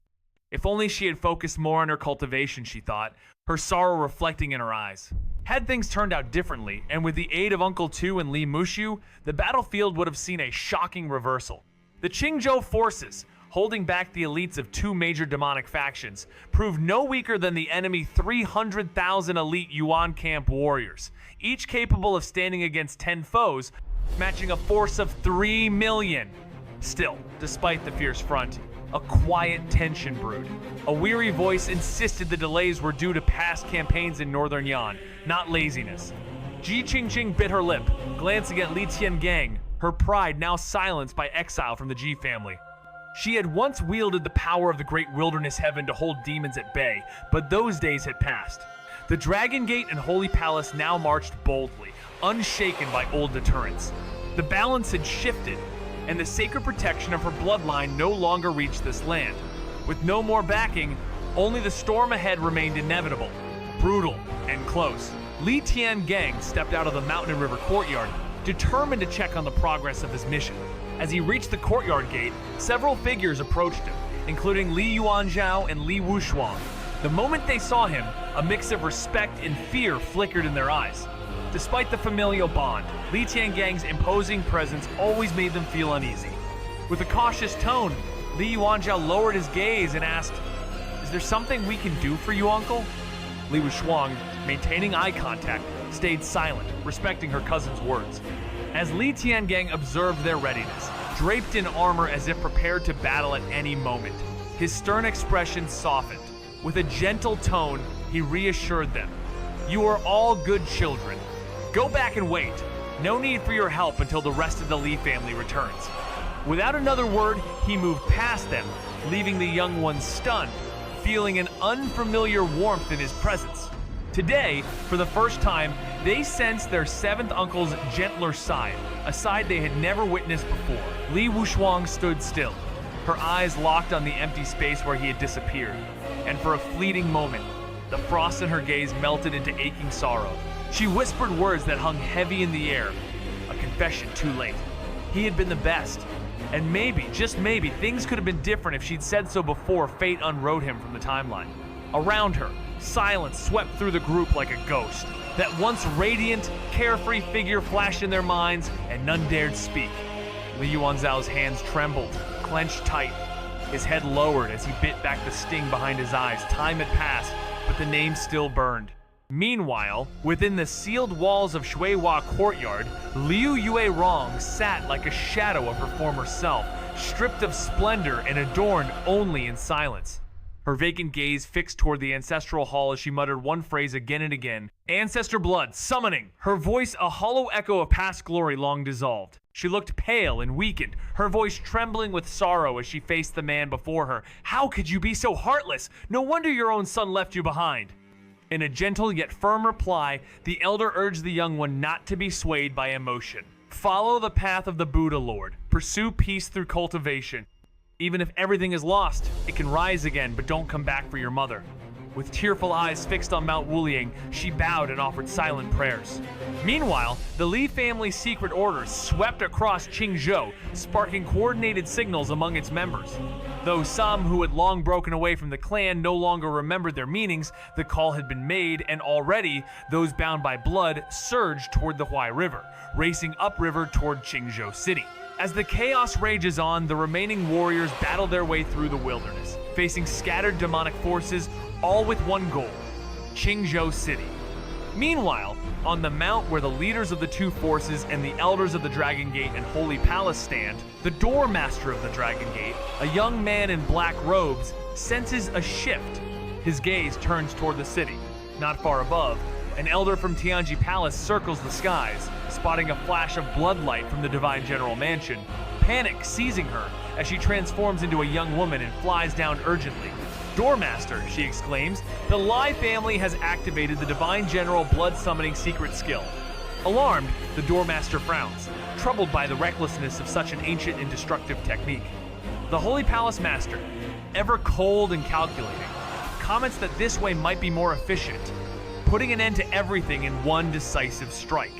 If only she had focused more on her cultivation, she thought, her sorrow reflecting in her eyes. Had things turned out differently, and with the aid of Uncle Tu and Li Mushu, the battlefield would have seen a shocking reversal. The Qingzhou forces, holding back the elites of 2 major demonic factions, proved no weaker than the enemy 300,000 elite Yuan camp warriors, each capable of standing against 10 foes, matching a force of 3 million. Still, despite the fierce front, a quiet tension brewed. A weary voice insisted the delays were due to past campaigns in northern Yan, not laziness. Ji Qingqing bit her lip, glancing at Li Tiangong, her pride now silenced by exile from the Ji family. She had once wielded the power of the great wilderness heaven to hold demons at bay, but those days had passed. The Dragon Gate and Holy Palace now marched boldly, unshaken by old deterrents. The balance had shifted, and the sacred protection of her bloodline no longer reached this land. With no more backing, only the storm ahead remained inevitable, brutal, and close. Li Tiangang stepped out of the mountain and river courtyard, determined to check on the progress of his mission. As he reached the courtyard gate, several figures approached him, including Li Yuanzhao and Li Wushuang. The moment they saw him, a mix of respect and fear flickered in their eyes. Despite the familial bond, Li Tiangang's imposing presence always made them feel uneasy. With a cautious tone, Li Yuanzhao lowered his gaze and asked, "Is there something we can do for you, uncle?" Li Wushuang, maintaining eye contact, stayed silent, respecting her cousin's words. As Li Tiangang observed their readiness, draped in armor as if prepared to battle at any moment, his stern expression softened. With a gentle tone, he reassured them, "You are all good children. Go back and wait. No need for your help until the rest of the Li family returns." Without another word, he moved past them, leaving the young ones stunned, feeling an unfamiliar warmth in his presence. Today, for the first time, they sensed their seventh uncle's gentler side, a side they had never witnessed before. Li Wushuang stood still, her eyes locked on the empty space where he had disappeared. And for a fleeting moment, the frost in her gaze melted into aching sorrow. She whispered words that hung heavy in the air, a confession too late. He had been the best, and maybe, just maybe, things could have been different if she'd said so before fate unwrote him from the timeline. Around her, silence swept through the group like a ghost. That once radiant, carefree figure flashed in their minds, and none dared speak. Li Yuanzhao's hands trembled, clenched tight. His head lowered as he bit back the sting behind his eyes. Time had passed, but the name still burned. Meanwhile, within the sealed walls of Shuihua Courtyard, Liu Yuerong sat like a shadow of her former self, stripped of splendor and adorned only in silence. Her vacant gaze fixed toward the ancestral hall as she muttered one phrase again and again. "Ancestor blood, summoning!" Her voice a hollow echo of past glory long dissolved. She looked pale and weakened, her voice trembling with sorrow as she faced the man before her. "How could you be so heartless? No wonder your own son left you behind." In a gentle yet firm reply, the elder urged the young one not to be swayed by emotion. "Follow the path of the Buddha Lord. Pursue peace through cultivation. Even if everything is lost, it can rise again, but don't come back for your mother." With tearful eyes fixed on Mount Wuliang, she bowed and offered silent prayers. Meanwhile, the Li family's secret orders swept across Qingzhou, sparking coordinated signals among its members. Though some who had long broken away from the clan no longer remembered their meanings, the call had been made, and already those bound by blood surged toward the Huai River, racing upriver toward Qingzhou City. As the chaos rages on, the remaining warriors battle their way through the wilderness, facing scattered demonic forces, all with one goal: Qingzhou City. Meanwhile, on the mount where the leaders of the two forces and the elders of the Dragon Gate and Holy Palace stand, the door master of the Dragon Gate, a young man in black robes, senses a shift. His gaze turns toward the city. Not far above, an elder from Tianji Palace circles the skies, spotting a flash of bloodlight from the Divine General Mansion, panic seizing her as she transforms into a young woman and flies down urgently. "Doormaster," she exclaims, "the Lai family has activated the Divine General blood summoning secret skill." Alarmed, the Doormaster frowns, troubled by the recklessness of such an ancient and destructive technique. The Holy Palace Master, ever cold and calculating, comments that this way might be more efficient, putting an end to everything in one decisive strike.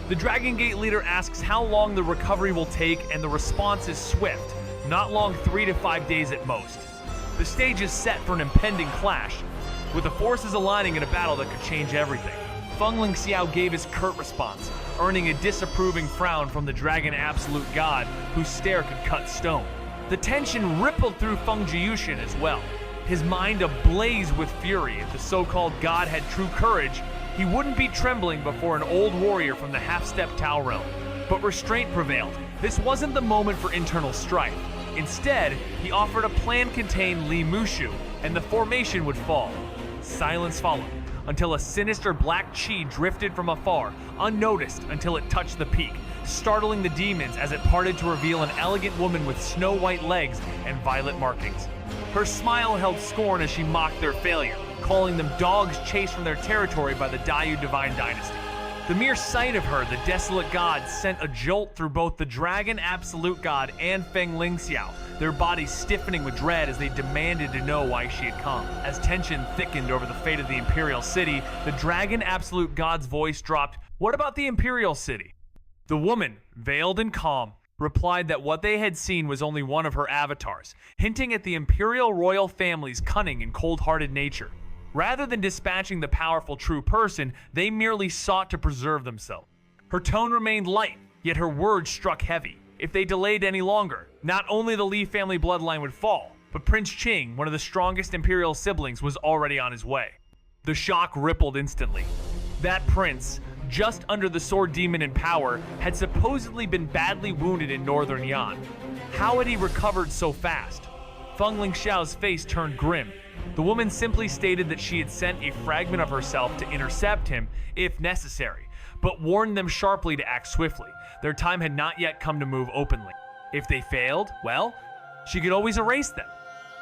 The Dragon Gate leader asks how long the recovery will take, and the response is swift, not long, 3 to 5 days at most. The stage is set for an impending clash, with the forces aligning in a battle that could change everything. Feng Lingxiao gave his curt response, earning a disapproving frown from the Dragon Absolute God, whose stare could cut stone. The tension rippled through Feng Jiyushin as well. His mind ablaze with fury. If the so-called god had true courage, he wouldn't be trembling before an old warrior from the half-step Tao realm. But restraint prevailed. This wasn't the moment for internal strife. Instead, he offered a plan contain Li Mushu, and the formation would fall. Silence followed, until a sinister black chi drifted from afar, unnoticed until it touched the peak, startling the demons as it parted to reveal an elegant woman with snow-white legs and violet markings. Her smile held scorn as she mocked their failure. calling them dogs chased from their territory by the Dayu divine dynasty. The mere sight of her, the desolate god, sent a jolt through both the dragon absolute god and Feng Lingxiao, their bodies stiffening with dread as they demanded to know why she had come. As tension thickened over the fate of the Imperial City, the dragon absolute god's voice dropped, "What about the Imperial City?" The woman, veiled and calm, replied that what they had seen was only one of her avatars, hinting at the imperial royal family's cunning and cold-hearted nature. Rather than dispatching the powerful true person, they merely sought to preserve themselves. Her tone remained light, yet her words struck heavy. If they delayed any longer, not only the Li family bloodline would fall, but Prince Qing, one of the strongest imperial siblings, was already on his way. The shock rippled instantly. That prince, just under the sword demon in power, had supposedly been badly wounded in northern Yan. How had he recovered so fast? Feng Lingxiao's face turned grim. The woman simply stated that she had sent a fragment of herself to intercept him, if necessary, but warned them sharply to act swiftly. Their time had not yet come to move openly. If they failed, well, she could always erase them.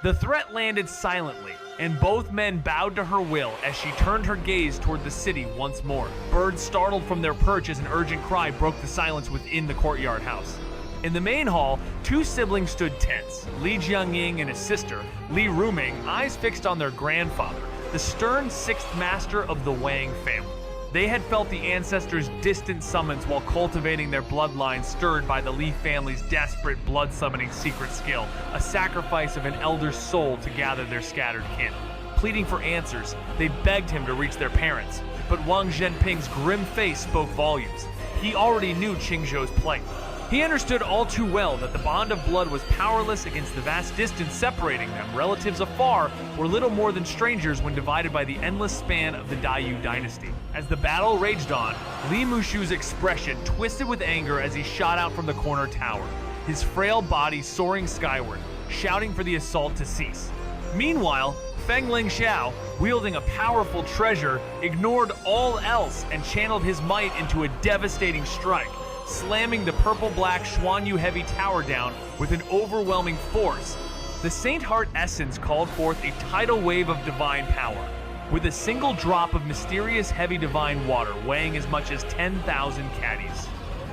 The threat landed silently, and both men bowed to her will as she turned her gaze toward the city once more. Birds startled from their perch as an urgent cry broke the silence within the courtyard house. In the main hall, two siblings stood tense. Li Jiangying and his sister, Li Ruming, eyes fixed on their grandfather, the stern sixth master of the Wang family. They had felt the ancestors' distant summons while cultivating their bloodline stirred by the Li family's desperate blood-summoning secret skill, a sacrifice of an elder's soul to gather their scattered kin. Pleading for answers, they begged him to reach their parents, but Wang Zhenping's grim face spoke volumes. He already knew Qingzhou's plight. He understood all too well that the bond of blood was powerless against the vast distance separating them. Relatives afar were little more than strangers when divided by the endless span of the Dayu dynasty. As the battle raged on, Li Mushu's expression twisted with anger as he shot out from the corner tower, his frail body soaring skyward, shouting for the assault to cease. Meanwhile, Feng Lingxiao, wielding a powerful treasure, ignored all else and channeled his might into a devastating strike, slamming the purple-black Xuanyu heavy tower down with an overwhelming force. The Saint Heart essence called forth a tidal wave of divine power, with a single drop of mysterious heavy divine water weighing as much as 10,000 caddies.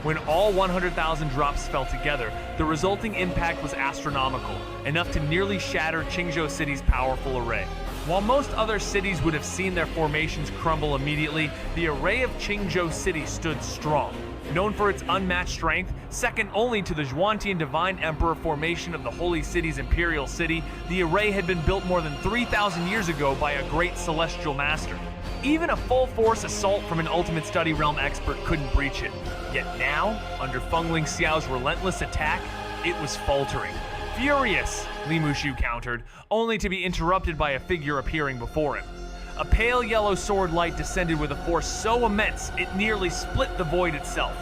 When all 100,000 drops fell together, the resulting impact was astronomical, enough to nearly shatter Qingzhou City's powerful array. While most other cities would have seen their formations crumble immediately, the array of Qingzhou City stood strong. Known for its unmatched strength, second only to the Zhuantian Divine Emperor formation of the Holy City's Imperial City, the array had been built more than 3,000 years ago by a great celestial master. Even a full-force assault from an Ultimate Study Realm expert couldn't breach it. Yet now, under Feng Lingxiao's relentless attack, it was faltering. Furious, Li Mushu countered, only to be interrupted by a figure appearing before him. A pale yellow sword light descended with a force so immense it nearly split the void itself.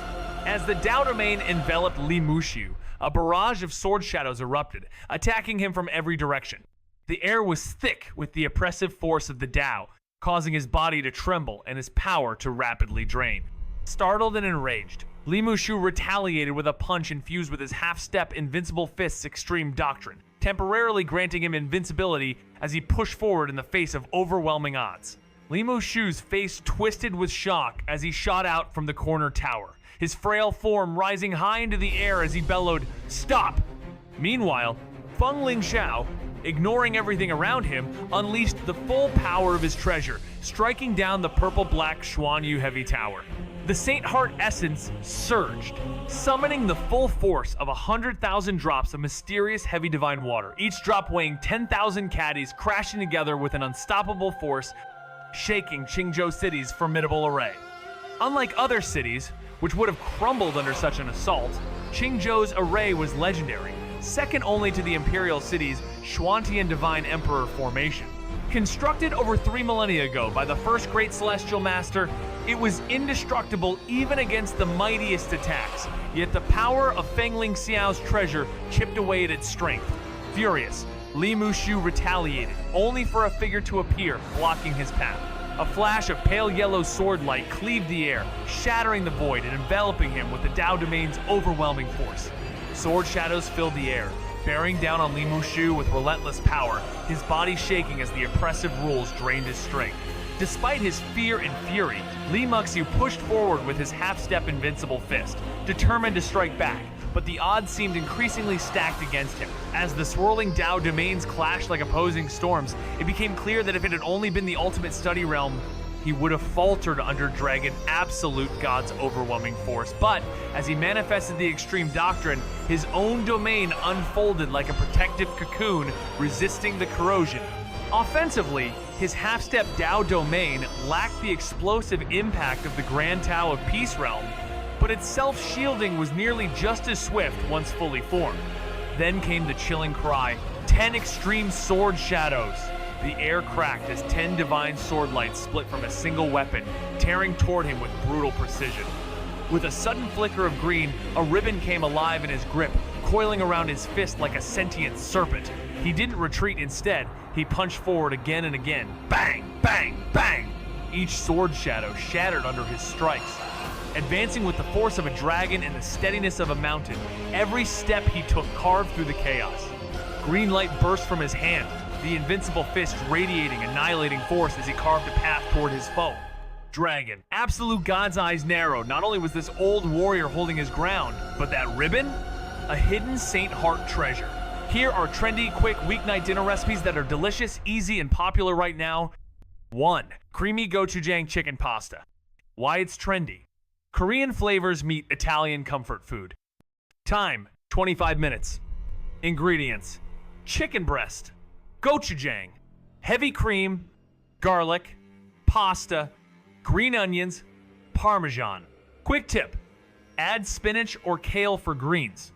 As the Dao domain enveloped Li Mushu, a barrage of sword shadows erupted, attacking him from every direction. The air was thick with the oppressive force of the Dao, causing his body to tremble and his power to rapidly drain. Startled and enraged, Li Mushu retaliated with a punch infused with his half-step Invincible Fist's extreme doctrine, temporarily granting him invincibility as he pushed forward in the face of overwhelming odds. Li Mushu's face twisted with shock as he shot out from the corner tower, his frail form rising high into the air as he bellowed, "Stop!" Meanwhile, Feng Lingxiao, ignoring everything around him, unleashed the full power of his treasure, striking down the purple-black Xuanyu heavy tower. The Saint Heart essence surged, summoning the full force of 100,000 drops of mysterious heavy divine water, each drop weighing 10,000 caddies, crashing together with an unstoppable force, shaking Qingzhou City's formidable array. Unlike other cities, which would have crumbled under such an assault, Qingzhou's array was legendary, second only to the Imperial City's Zhuantian Divine Emperor formation. Constructed over 3 millennia ago by the first great celestial master, it was indestructible even against the mightiest attacks, yet the power of Feng Lingxiao's treasure chipped away at its strength. Furious, Li Mushu retaliated, only for a figure to appear, blocking his path. A flash of pale yellow sword light cleaved the air, shattering the void and enveloping him with the Dao Domain's overwhelming force. Sword shadows filled the air, bearing down on Li Mushu with relentless power, his body shaking as the oppressive rules drained his strength. Despite his fear and fury, Li Muxiu pushed forward with his half-step invincible fist, determined to strike back, but the odds seemed increasingly stacked against him. As the swirling Dao domains clashed like opposing storms, it became clear that if it had only been the ultimate study realm, he would have faltered under Dragon Absolute God's overwhelming force. But as he manifested the extreme doctrine, his own domain unfolded like a protective cocoon, resisting the corrosion. Offensively, his half-step Dao domain lacked the explosive impact of the Grand Tao of Peace Realm, but its self-shielding was nearly just as swift once fully formed. Then came the chilling cry, 10 extreme sword shadows. The air cracked as 10 divine sword lights split from a single weapon, tearing toward him with brutal precision. With a sudden flicker of green, a ribbon came alive in his grip, coiling around his fist like a sentient serpent. He didn't retreat. Instead, he punched forward again and again. Bang, bang, bang! Each sword shadow shattered under his strikes. Advancing with the force of a dragon and the steadiness of a mountain, every step he took carved through the chaos. Green light burst from his hand, the invincible fist radiating annihilating force as he carved a path toward his foe. Dragon. Absolute God's eyes narrowed. Not only was this old warrior holding his ground, but that ribbon? A hidden Saint Heart treasure. Here are trendy, quick weeknight dinner recipes that are delicious, easy, and popular right now. 1. Creamy gochujang chicken pasta. Why it's trendy. Korean flavors meet Italian comfort food. Time, 25 minutes. Ingredients. Chicken breast, gochujang, heavy cream, garlic, pasta, green onions, parmesan. Quick tip, add spinach or kale for greens.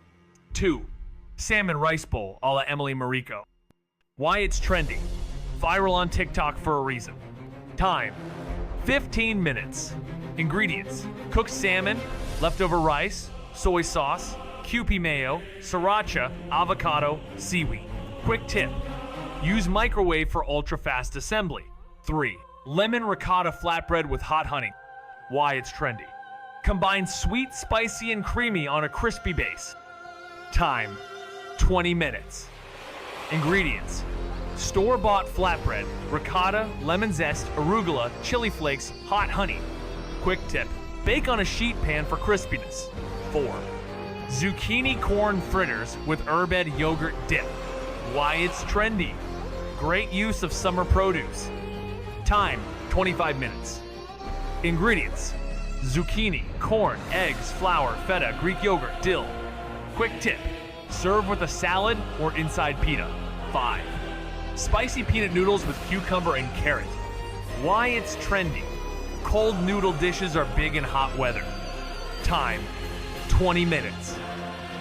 2. Salmon rice bowl a la Emily Mariko. Why it's trendy. Viral on TikTok for a reason. Time, 15 minutes. Ingredients, cooked salmon, leftover rice, soy sauce, Kewpie mayo, sriracha, avocado, seaweed. Quick tip, use microwave for ultra-fast assembly. 3. Lemon ricotta flatbread with hot honey. Why it's trendy. Combine sweet, spicy, and creamy on a crispy base. Time, 20 minutes. Ingredients, store-bought flatbread, ricotta, lemon zest, arugula, chili flakes, hot honey. Quick tip, bake on a sheet pan for crispiness. 4. Zucchini corn fritters with herbed yogurt dip. Why it's trendy. Great use of summer produce. Time, 25 minutes. Ingredients, zucchini, corn, eggs, flour, feta, Greek yogurt, dill. Quick tip, serve with a salad or inside pita. 5. Spicy peanut noodles with cucumber and carrot. Why it's trendy. Cold noodle dishes are big in hot weather. Time, 20 minutes.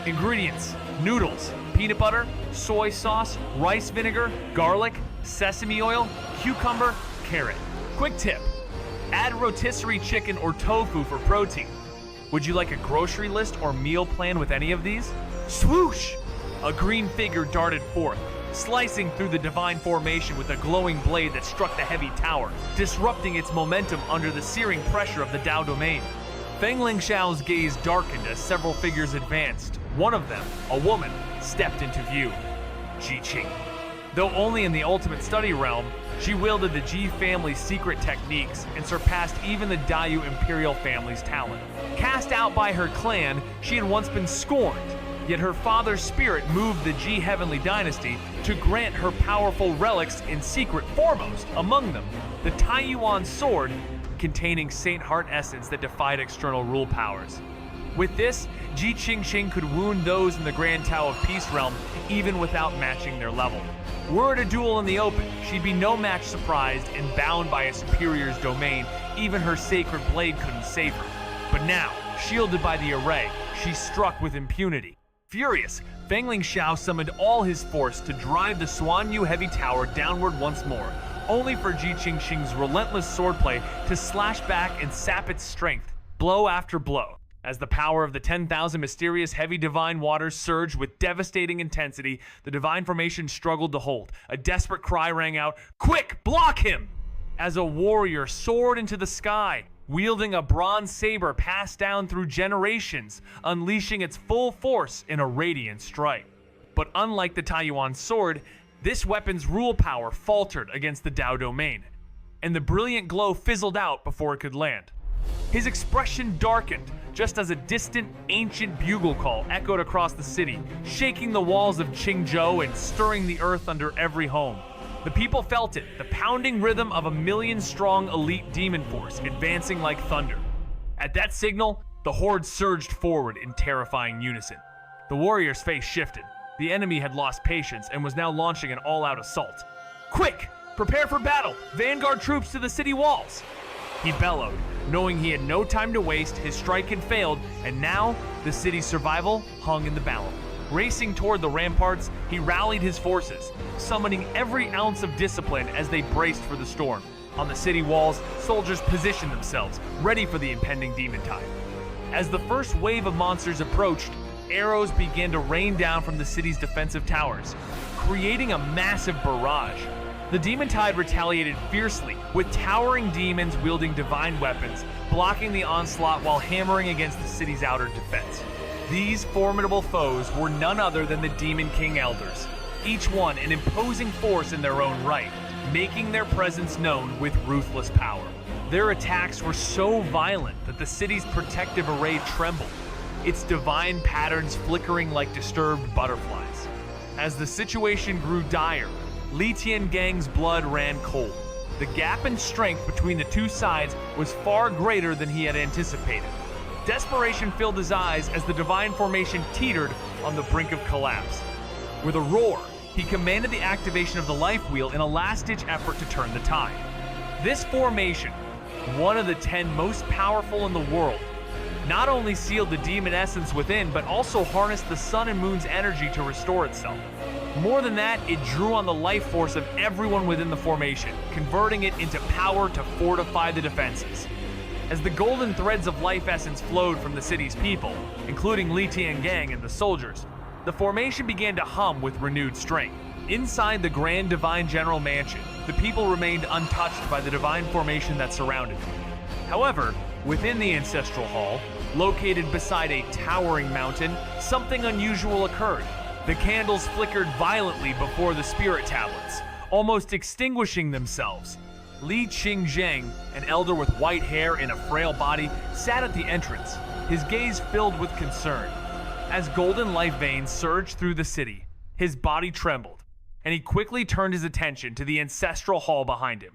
Ingredients, noodles, peanut butter, soy sauce, rice vinegar, garlic, sesame oil, cucumber, carrot. Quick tip, add rotisserie chicken or tofu for protein. Would you like a grocery list or meal plan with any of these? Swoosh! A green figure darted forth, slicing through the divine formation with a glowing blade that struck the heavy tower, disrupting its momentum under the searing pressure of the Dao domain. Feng Lingxiao's gaze darkened as several figures advanced. One of them, a woman, stepped into view. Ji Qing. Though only in the ultimate study realm, she wielded the Ji family's secret techniques and surpassed even the Dayu imperial family's talent. Cast out by her clan, she had once been scorned, yet her father's spirit moved the Ji heavenly dynasty to grant her powerful relics in secret, foremost among them the Taiyuan sword containing Saint Heart essence that defied external rule powers. With this, Ji Qingqing could wound those in the Grand Tao of Peace Realm even without matching their level. Were it a duel in the open, she'd be no match surprised and bound by a superior's domain. Even her sacred blade couldn't save her. But now, shielded by the array, she struck with impunity. Furious, Feng Lingxiao summoned all his force to drive the Suan Yu heavy tower downward once more, only for Ji Qingqing's relentless swordplay to slash back and sap its strength, blow after blow. As the power of the 10,000 mysterious heavy divine waters surged with devastating intensity, the divine formation struggled to hold. A desperate cry rang out, "Quick, block him!" As a warrior soared into the sky, wielding a bronze saber passed down through generations, unleashing its full force in a radiant strike. But unlike the Taiyuan sword, this weapon's rule power faltered against the Dao domain, and the brilliant glow fizzled out before it could land. His expression darkened just as a distant, ancient bugle call echoed across the city, shaking the walls of Qingzhou and stirring the earth under every home. The people felt it, the pounding rhythm of a million-strong elite demon force advancing like thunder. At that signal, the horde surged forward in terrifying unison. The warrior's face shifted. The enemy had lost patience and was now launching an all-out assault. "Quick! Prepare for battle! Vanguard troops to the city walls!" He bellowed, knowing he had no time to waste. His strike had failed, and now the city's survival hung in the balance. Racing toward the ramparts, he rallied his forces, summoning every ounce of discipline as they braced for the storm. On the city walls, soldiers positioned themselves, ready for the impending demon tide. As the first wave of monsters approached, arrows began to rain down from the city's defensive towers, creating a massive barrage. The demon tide retaliated fiercely, with towering demons wielding divine weapons, blocking the onslaught while hammering against the city's outer defense. These formidable foes were none other than the Demon King Elders, each one an imposing force in their own right, making their presence known with ruthless power. Their attacks were so violent that the city's protective array trembled, its divine patterns flickering like disturbed butterflies. As the situation grew dire, Li Tiangang's blood ran cold. The gap in strength between the two sides was far greater than he had anticipated. Desperation filled his eyes as the divine formation teetered on the brink of collapse. With a roar, he commanded the activation of the life wheel in a last-ditch effort to turn the tide. This formation, one of the 10 most powerful in the world, not only sealed the demon essence within, but also harnessed the sun and moon's energy to restore itself. More than that, it drew on the life force of everyone within the formation, converting it into power to fortify the defenses. As the golden threads of life essence flowed from the city's people, including Li Tiangang and the soldiers, the formation began to hum with renewed strength. Inside the Grand Divine General Mansion, the people remained untouched by the divine formation that surrounded them. However, within the Ancestral Hall, located beside a towering mountain, something unusual occurred. The candles flickered violently before the spirit tablets, almost extinguishing themselves. Li Qingzheng, an elder with white hair and a frail body, sat at the entrance, his gaze filled with concern. As golden life veins surged through the city, his body trembled, and he quickly turned his attention to the Ancestral Hall behind him.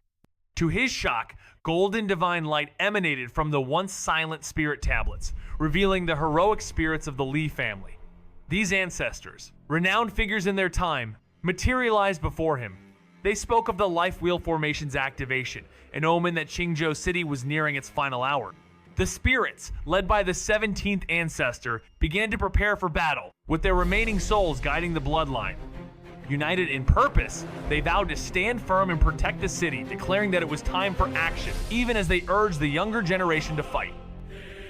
To his shock, golden divine light emanated from the once silent spirit tablets, revealing the heroic spirits of the Li family. These ancestors, renowned figures in their time, materialized before him. They spoke of the life wheel formation's activation, an omen that Qingzhou City was nearing its final hour. The spirits, led by the 17th ancestor, began to prepare for battle, with their remaining souls guiding the bloodline. United in purpose, they vowed to stand firm and protect the city, declaring that it was time for action, even as they urged the younger generation to fight.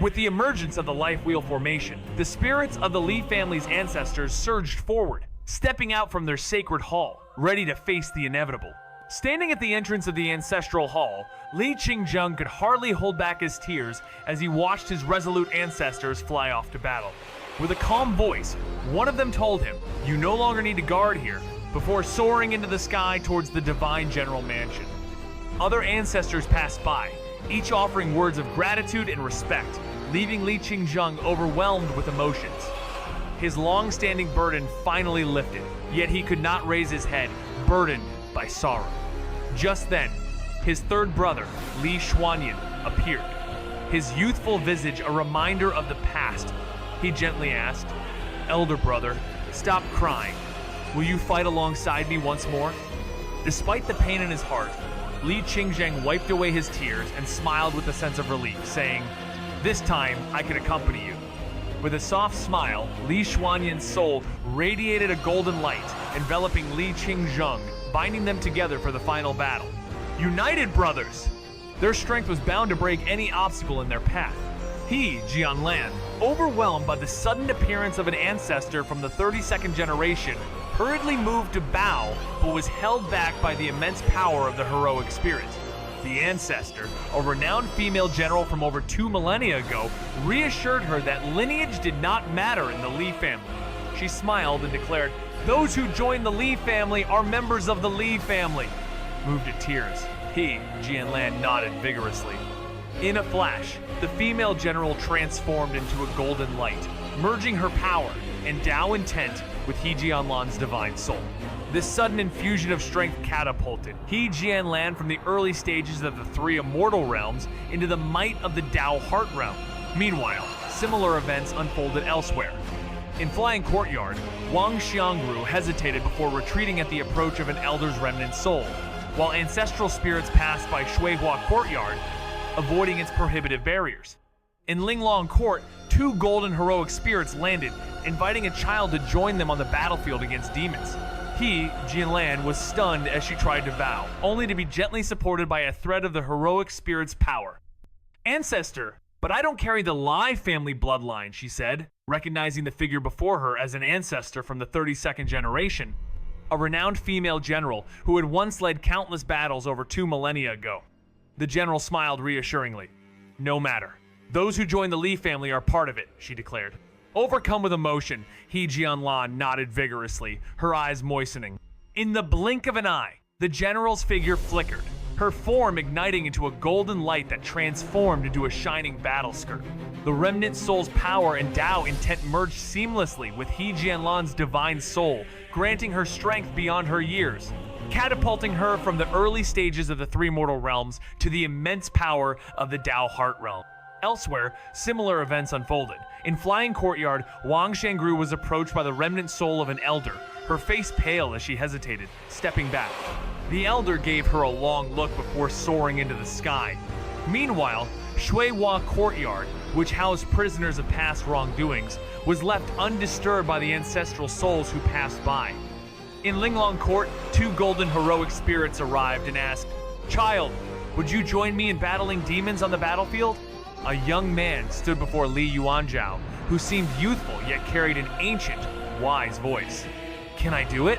With the emergence of the life wheel formation, the spirits of the Li family's ancestors surged forward, stepping out from their sacred hall, ready to face the inevitable. Standing at the entrance of the Ancestral Hall, Li Qingzheng could hardly hold back his tears as he watched his resolute ancestors fly off to battle. With a calm voice, one of them told him, "You no longer need to guard here," before soaring into the sky towards the Divine General Mansion. Other ancestors passed by, each offering words of gratitude and respect, leaving Li Qingzheng overwhelmed with emotions. His long-standing burden finally lifted, yet he could not raise his head, burdened by sorrow. Just then, his third brother, Li Xuanyan, appeared, his youthful visage a reminder of the past. He gently asked, "Elder brother, stop crying. Will you fight alongside me once more?" Despite the pain in his heart, Li Qingzheng wiped away his tears and smiled with a sense of relief, saying, "This time I can accompany you." With a soft smile, Li Xuanyan's soul radiated a golden light, enveloping Li Qingzheng, binding them together for the final battle. United brothers! Their strength was bound to break any obstacle in their path. He, Jianlan, overwhelmed by the sudden appearance of an ancestor from the 32nd generation, hurriedly moved to bow, but was held back by the immense power of the heroic spirit. The ancestor, a renowned female general from over 2 millennia ago, reassured her that lineage did not matter in the Li family. She smiled and declared, "Those who join the Li family are members of the Li family." Moved to tears, he, Jianlan, nodded vigorously. In a flash, the female general transformed into a golden light, merging her power and Dao intent with He Jianlan's divine soul. This sudden infusion of strength catapulted He Jianlan from the early stages of the three immortal realms into the might of the Dao heart realm. Meanwhile, similar events unfolded elsewhere. In Flying Courtyard, Wang Xiangru hesitated before retreating at the approach of an elder's remnant soul, while ancestral spirits passed by Shuihua Courtyard, avoiding its prohibitive barriers. In Linglong Court, two golden heroic spirits landed, inviting a child to join them on the battlefield against demons. He, Jianlan, was stunned as she tried to vow, only to be gently supported by a thread of the heroic spirit's power. "Ancestor, but I don't carry the Lai family bloodline," she said, recognizing the figure before her as an ancestor from the 32nd generation, a renowned female general who had once led countless battles over 2 millennia ago. The general smiled reassuringly. "No matter. Those who join the Li family are part of it," she declared. Overcome with emotion, He Jianlan nodded vigorously, her eyes moistening. In the blink of an eye, the general's figure flickered, her form igniting into a golden light that transformed into a shining battle skirt. The remnant soul's power and Dao intent merged seamlessly with He Jianlan's divine soul, granting her strength beyond her years, catapulting her from the early stages of the three mortal realms to the immense power of the Dao heart realm. Elsewhere, similar events unfolded. In Flying Courtyard, Wang Xiangru was approached by the remnant soul of an elder, her face pale as she hesitated, stepping back. The elder gave her a long look before soaring into the sky. Meanwhile, Shuihua Courtyard, which housed prisoners of past wrongdoings, was left undisturbed by the ancestral souls who passed by. In Linglong Court, two golden heroic spirits arrived and asked, "Child, would you join me in battling demons on the battlefield?" A young man stood before Li Yuanzhao, who seemed youthful yet carried an ancient, wise voice. "Can I do it?"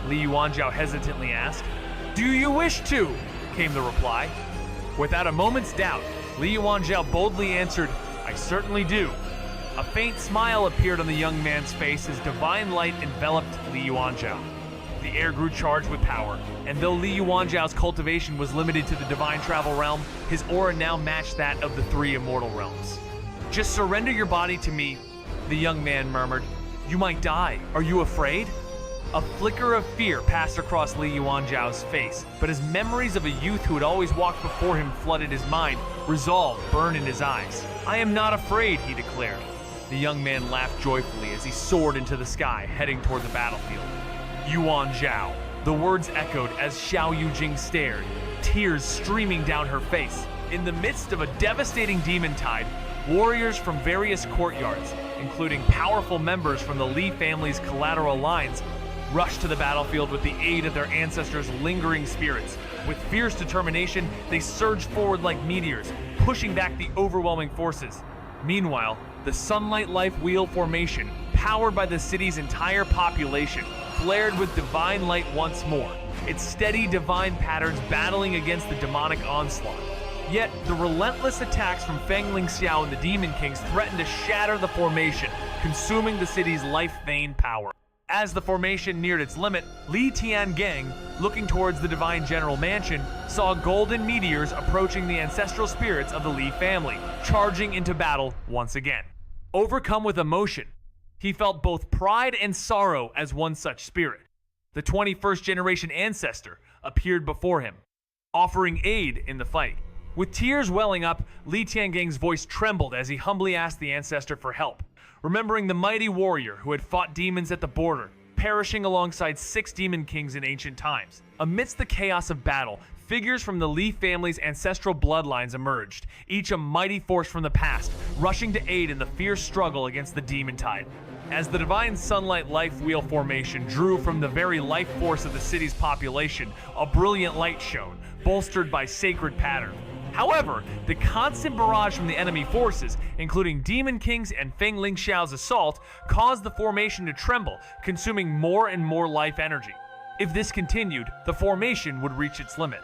Li Yuanzhao hesitantly asked. "Do you wish to?" came the reply. Without a moment's doubt, Li Yuanzhao boldly answered, "I certainly do." A faint smile appeared on the young man's face as divine light enveloped Li Yuanzhao. The air grew charged with power, and though Li Yuanzhao's cultivation was limited to the divine travel realm, his aura now matched that of the three immortal realms. "Just surrender your body to me," the young man murmured. "You might die. Are you afraid?" A flicker of fear passed across Li Yuanzhao's face, but as memories of a youth who had always walked before him flooded his mind, resolve burned in his eyes. "I am not afraid," he declared. The young man laughed joyfully as he soared into the sky, heading toward the battlefield. "Yuanzhao." The words echoed as Xiao Yujing stared, tears streaming down her face. In the midst of a devastating demon tide, warriors from various courtyards, including powerful members from the Li family's collateral lines, rushed to the battlefield with the aid of their ancestors' lingering spirits. With fierce determination, they surged forward like meteors, pushing back the overwhelming forces. Meanwhile, the Sunlight Life Wheel formation, powered by the city's entire population, flared with divine light once more, its steady divine patterns battling against the demonic onslaught. Yet, the relentless attacks from Fengling Xiao and the Demon Kings threatened to shatter the formation, consuming the city's life vein power. As the formation neared its limit, Li Tiangang, looking towards the Divine General Mansion, saw golden meteors approaching the ancestral spirits of the Li family, charging into battle once again. Overcome with emotion, he felt both pride and sorrow as one such spirit. The 21st generation ancestor appeared before him, offering aid in the fight. With tears welling up, Li Tiangang's voice trembled as he humbly asked the ancestor for help, remembering the mighty warrior who had fought demons at the border, perishing alongside 6 demon kings in ancient times. Amidst the chaos of battle, figures from the Li family's ancestral bloodlines emerged, each a mighty force from the past, rushing to aid in the fierce struggle against the demon tide. As the Divine Sunlight Life Wheel formation drew from the very life force of the city's population, a brilliant light shone, bolstered by sacred pattern. However, the constant barrage from the enemy forces, including Demon Kings and Fengling Xiao's assault, caused the formation to tremble, consuming more and more life energy. If this continued, the formation would reach its limit.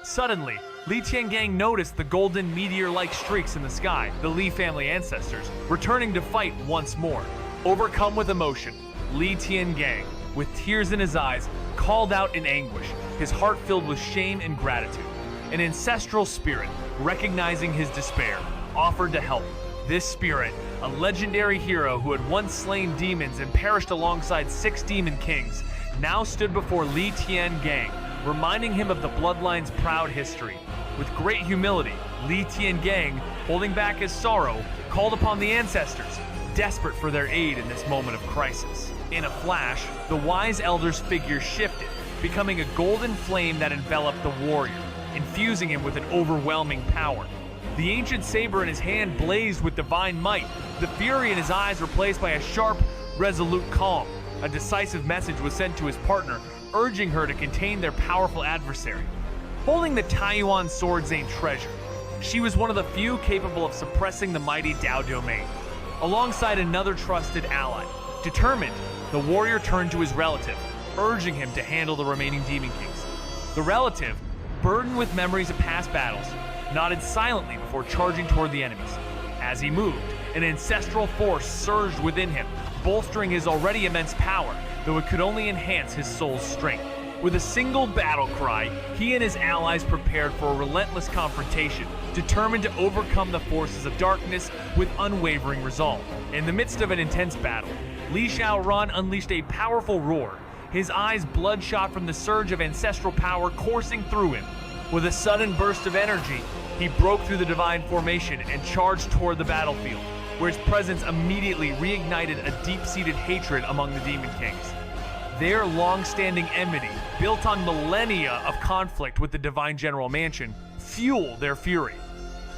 Suddenly, Li Tiangang noticed the golden meteor-like streaks in the sky, the Li family ancestors, returning to fight once more. Overcome with emotion, Li Tiangang, with tears in his eyes, called out in anguish, his heart filled with shame and gratitude. An ancestral spirit, recognizing his despair, offered to help. This spirit, a legendary hero who had once slain demons and perished alongside 6 demon kings, now stood before Li Tiangang, reminding him of the bloodline's proud history. With great humility, Li Tiangang, holding back his sorrow, called upon the ancestors, desperate for their aid in this moment of crisis. In a flash, the wise elder's figure shifted, becoming a golden flame that enveloped the warrior, infusing him with an overwhelming power. The ancient saber in his hand blazed with divine might, the fury in his eyes replaced by a sharp, resolute calm. A decisive message was sent to his partner, urging her to contain their powerful adversary. Holding the Taiyuan sword's ancient treasure, she was one of the few capable of suppressing the mighty Dao domain. Alongside another trusted ally, determined, the warrior turned to his relative, urging him to handle the remaining demon kings. The relative, burdened with memories of past battles, nodded silently before charging toward the enemies. As he moved, an ancestral force surged within him, bolstering his already immense power, though it could only enhance his soul's strength. With a single battle cry, he and his allies prepared for a relentless confrontation, determined to overcome the forces of darkness with unwavering resolve. In the midst of an intense battle, Li Xiaoran unleashed a powerful roar, his eyes bloodshot from the surge of ancestral power coursing through him. With a sudden burst of energy, he broke through the divine formation and charged toward the battlefield, where his presence immediately reignited a deep-seated hatred among the Demon Kings. Their long-standing enmity, built on millennia of conflict with the Divine General Mansion, fueled their fury.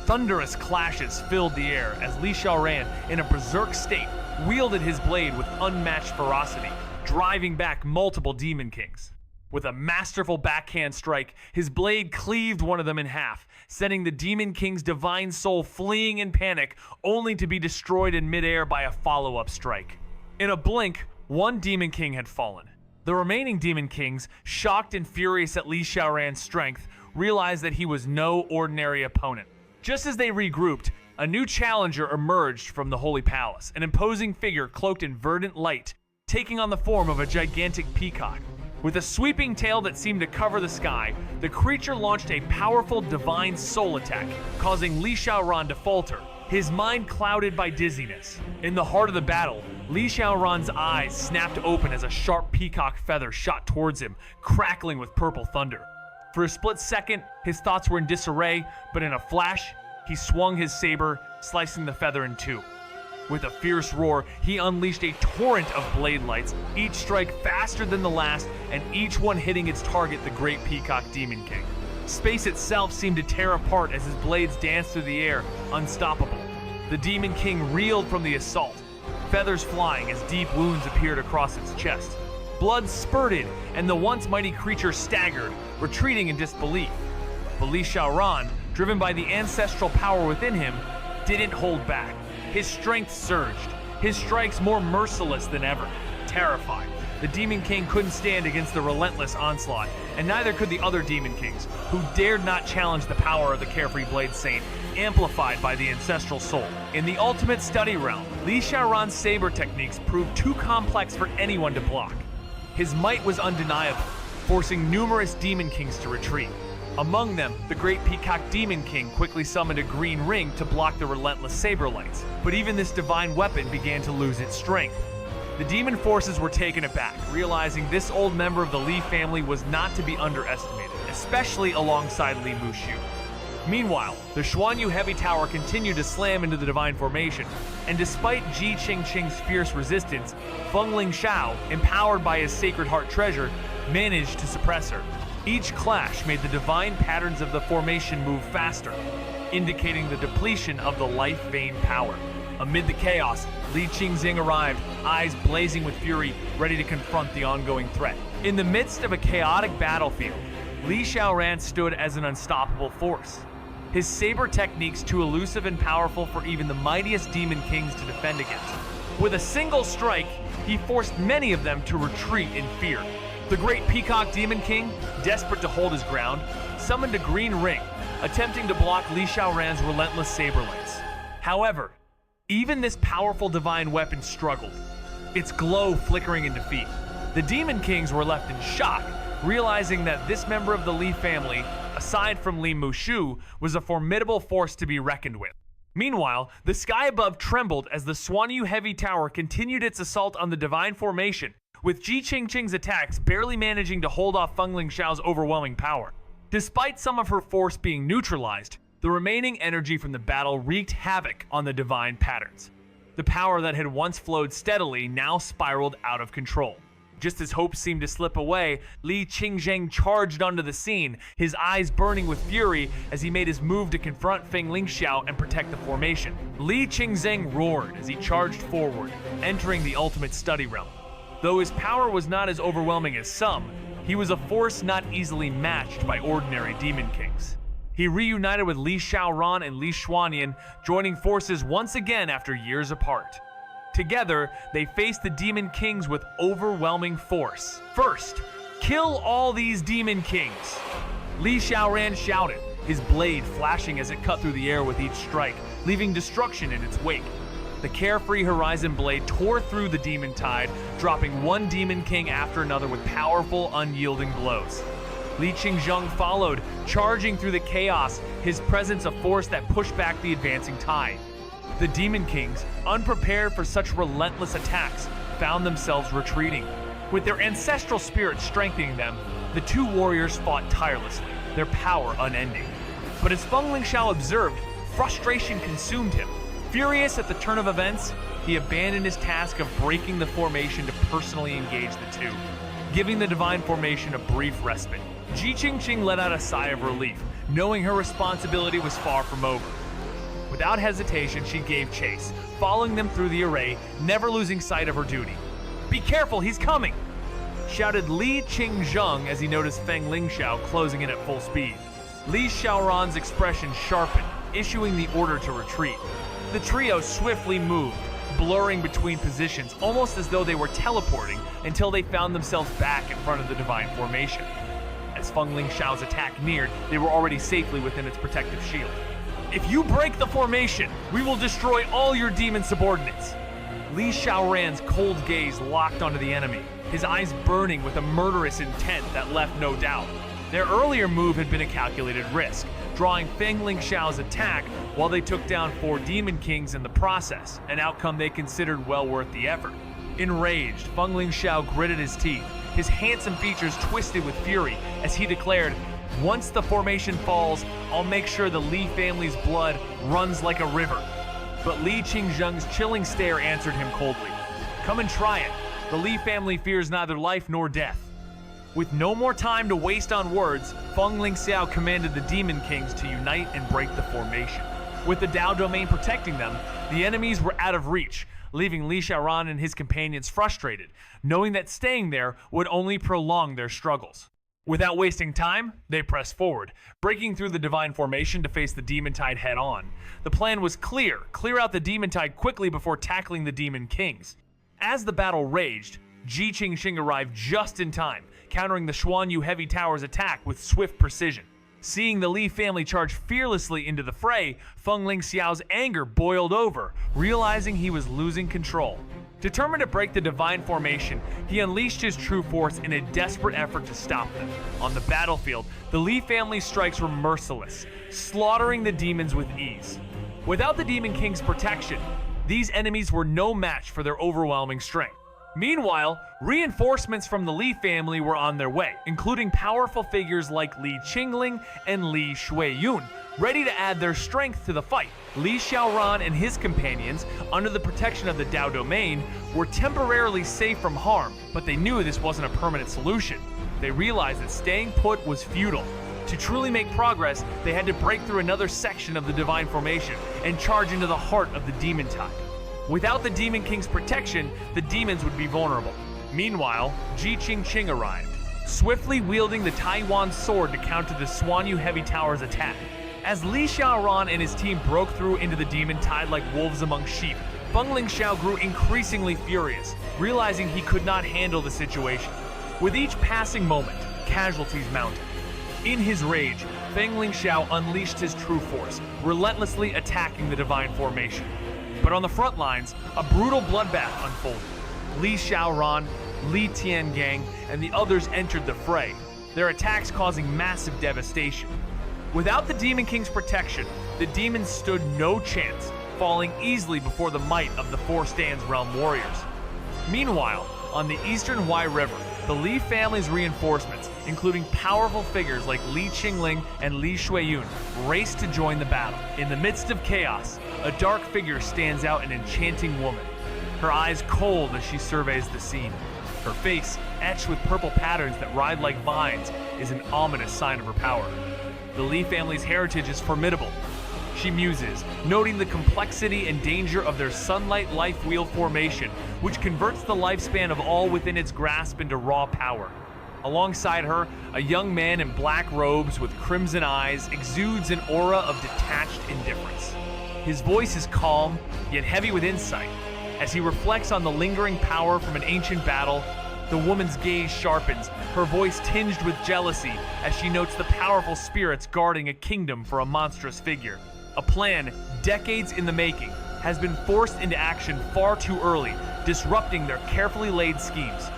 Thunderous clashes filled the air as Li Xiaoran, in a berserk state, wielded his blade with unmatched ferocity, driving back multiple Demon Kings. With a masterful backhand strike, his blade cleaved one of them in half, sending the Demon King's divine soul fleeing in panic, only to be destroyed in midair by a follow-up strike. In a blink, one Demon King had fallen. The remaining Demon Kings, shocked and furious at Li Xiaoran's strength, realized that he was no ordinary opponent. Just as they regrouped, a new challenger emerged from the Holy Palace, an imposing figure cloaked in verdant light, taking on the form of a gigantic peacock. With a sweeping tail that seemed to cover the sky, the creature launched a powerful divine soul attack, causing Li Xiaoran to falter, his mind clouded by dizziness. In the heart of the battle, Li Xiaoran's eyes snapped open as a sharp peacock feather shot towards him, crackling with purple thunder. For a split second, his thoughts were in disarray, but in a flash, he swung his saber, slicing the feather in two. With a fierce roar, he unleashed a torrent of blade lights, each strike faster than the last, and each one hitting its target, the great Peacock Demon King. Space itself seemed to tear apart as his blades danced through the air, unstoppable. The Demon King reeled from the assault, feathers flying as deep wounds appeared across its chest. Blood spurted, and the once mighty creature staggered, retreating in disbelief. But Li Xiaoran, driven by the ancestral power within him, didn't hold back. His strength surged, his strikes more merciless than ever. Terrified, the Demon King couldn't stand against the relentless onslaught, and neither could the other Demon Kings, who dared not challenge the power of the carefree Blade Saint, amplified by the ancestral soul. In the ultimate study realm, Li Xiaoran's saber techniques proved too complex for anyone to block. His might was undeniable, forcing numerous Demon Kings to retreat. Among them, the great Peacock Demon King quickly summoned a green ring to block the relentless saber lights, but even this divine weapon began to lose its strength. The demon forces were taken aback, realizing this old member of the Li family was not to be underestimated, especially alongside Li Mushu. Meanwhile, the Xuanyu Heavy Tower continued to slam into the divine formation, and despite Ji Qingqing's fierce resistance, Feng Lingshao, empowered by his Sacred Heart treasure, managed to suppress her. Each clash made the divine patterns of the formation move faster, indicating the depletion of the life vein power. Amid the chaos, Li Qingxing arrived, eyes blazing with fury, ready to confront the ongoing threat. In the midst of a chaotic battlefield, Li Xiaoran stood as an unstoppable force. His saber techniques too elusive and powerful for even the mightiest Demon Kings to defend against. With a single strike, he forced many of them to retreat in fear. The great Peacock Demon King, desperate to hold his ground, summoned a green ring, attempting to block Li Xiaoran's relentless saber lights. However, Even this powerful divine weapon struggled, its glow flickering in defeat. The Demon Kings were left in shock, realizing that this member of the Li family, aside from Li Mushu, was a formidable force to be reckoned with. Meanwhile, the sky above trembled as the Xuanyu Heavy Tower continued its assault on the divine formation, with Ji Qingqing's attacks barely managing to hold off Feng Lingxiao's overwhelming power. Despite some of her force being neutralized, the remaining energy from the battle wreaked havoc on the divine patterns. The power that had once flowed steadily now spiraled out of control. Just as hope seemed to slip away, Li Qingzheng charged onto the scene, his eyes burning with fury as he made his move to confront Feng Lingxiao and protect the formation. Li Qingzheng roared as he charged forward, entering the ultimate study realm. Though his power was not as overwhelming as some, he was a force not easily matched by ordinary Demon Kings. He reunited with Li Xiaoran and Li Xuanyan, joining forces once again after years apart. Together, they faced the Demon Kings with overwhelming force. First, kill all these Demon Kings! Li Xiaoran shouted, his blade flashing as it cut through the air with each strike, leaving destruction in its wake. The carefree Horizon Blade tore through the Demon Tide, dropping one Demon King after another with powerful, unyielding blows. Li Qingzheng followed, charging through the chaos, his presence a force that pushed back the advancing tide. The Demon Kings, unprepared for such relentless attacks, found themselves retreating. With their ancestral spirit strengthening them, the two warriors fought tirelessly, their power unending. But as Feng Lingxiao observed, frustration consumed him. Furious at the turn of events, he abandoned his task of breaking the formation to personally engage the two, giving the divine formation a brief respite. Ji Qingqing let out a sigh of relief, knowing her responsibility was far from over. Without hesitation, she gave chase, following them through the array, never losing sight of her duty. "Be careful, he's coming!" shouted Li Qingzheng as he noticed Feng Lingxiao closing in at full speed. Li Xiaoran's expression sharpened, issuing the order to retreat. The trio swiftly moved, blurring between positions almost as though they were teleporting until they found themselves back in front of the divine formation. As Feng Lingxiao's attack neared, they were already safely within its protective shield. "If you break the formation, we will destroy all your demon subordinates." Li Xiaoran's cold gaze locked onto the enemy, his eyes burning with a murderous intent that left no doubt. Their earlier move had been a calculated risk, drawing Feng Lingxiao's attack while they took down 4 Demon Kings in the process, an outcome they considered well worth the effort. Enraged, Feng Lingxiao gritted his teeth, his handsome features twisted with fury as he declared, "Once the formation falls, I'll make sure the Li family's blood runs like a river." But Li Qingzheng's chilling stare answered him coldly. "Come and try it. The Li family fears neither life nor death." With no more time to waste on words, Feng Lingxiao commanded the Demon Kings to unite and break the formation. With the Dao domain protecting them, the enemies were out of reach, leaving Li Xiaoran and his companions frustrated, knowing that staying there would only prolong their struggles. Without wasting time, they pressed forward, breaking through the divine formation to face the Demon Tide head-on. The plan was clear out the Demon Tide quickly before tackling the Demon Kings. As the battle raged, Ji Qingqing arrived just in time, countering the Xuanyu Heavy Tower's attack with swift precision. Seeing the Li family charge fearlessly into the fray, Feng Lingxiao's anger boiled over, realizing he was losing control. Determined to break the divine formation, he unleashed his true force in a desperate effort to stop them. On the battlefield, the Li family's strikes were merciless, slaughtering the demons with ease. Without the Demon King's protection, these enemies were no match for their overwhelming strength. Meanwhile, reinforcements from the Li family were on their way, including powerful figures like Li Qingling and Li Shuiyun, ready to add their strength to the fight. Li Xiaoran and his companions, under the protection of the Dao domain, were temporarily safe from harm, but they knew this wasn't a permanent solution. They realized that staying put was futile. To truly make progress, they had to break through another section of the divine formation and charge into the heart of the Demon Tide. Without the Demon King's protection, the demons would be vulnerable. Meanwhile, Ji Qingqing arrived, swiftly wielding the Taiwan sword to counter the Xuanyu Heavy Tower's attack. As Li Xiaoran and his team broke through into the Demon Tide like wolves among sheep, Feng Lingxiao grew increasingly furious, realizing he could not handle the situation. With each passing moment, casualties mounted. In his rage, Feng Lingxiao unleashed his true force, relentlessly attacking the divine formation. But on the front lines, a brutal bloodbath unfolded. Li Xiaoran, Li Tiangang, and the others entered the fray, their attacks causing massive devastation. Without the Demon King's protection, the demons stood no chance, falling easily before the might of the Four Stands Realm warriors. Meanwhile, on the eastern Huai River, the Li family's reinforcements, including powerful figures like Li Qingling and Li Shuiyun, raced to join the battle. In the midst of chaos, a dark figure stands out, an enchanting woman, her eyes cold as she surveys the scene. Her face, etched with purple patterns that ride like vines, is an ominous sign of her power. The Li family's heritage is formidable. She muses, noting the complexity and danger of their sunlight life wheel formation, which converts the lifespan of all within its grasp into raw power. Alongside her, a young man in black robes with crimson eyes exudes an aura of detached indifference. His voice is calm, yet heavy with insight. As he reflects on the lingering power from an ancient battle, the woman's gaze sharpens, her voice tinged with jealousy as she notes the powerful spirits guarding a kingdom for a monstrous figure. A plan, decades in the making, has been forced into action far too early, disrupting their carefully laid schemes.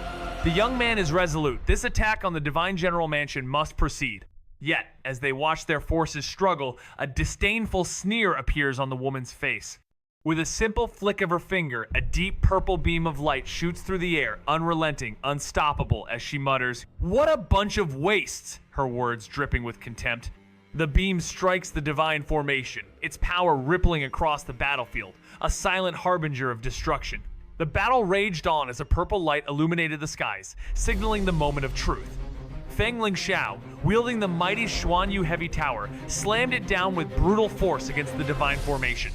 The young man is resolute. This attack on the Divine General Mansion must proceed. Yet, as they watch their forces struggle, a disdainful sneer appears on the woman's face. With a simple flick of her finger, a deep purple beam of light shoots through the air, unrelenting, unstoppable, as she mutters, "What a bunch of wastes!" her words dripping with contempt. The beam strikes the divine formation, its power rippling across the battlefield, a silent harbinger of destruction. The battle raged on as a purple light illuminated the skies, signaling the moment of truth. Feng Lingxiao, wielding the mighty Xuanyu heavy tower, slammed it down with brutal force against the divine formation.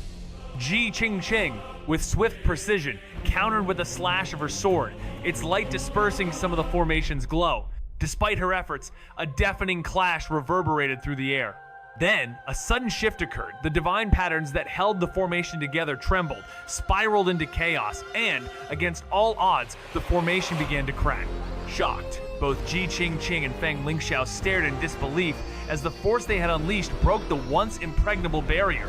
Ji Qingqing, with swift precision, countered with a slash of her sword, its light dispersing some of the formation's glow. Despite her efforts, a deafening clash reverberated through the air. Then, a sudden shift occurred. The divine patterns that held the formation together trembled, spiraled into chaos, and, against all odds, the formation began to crack. Shocked, both Ji Qingqing and Feng Lingxiao stared in disbelief as the force they had unleashed broke the once impregnable barrier.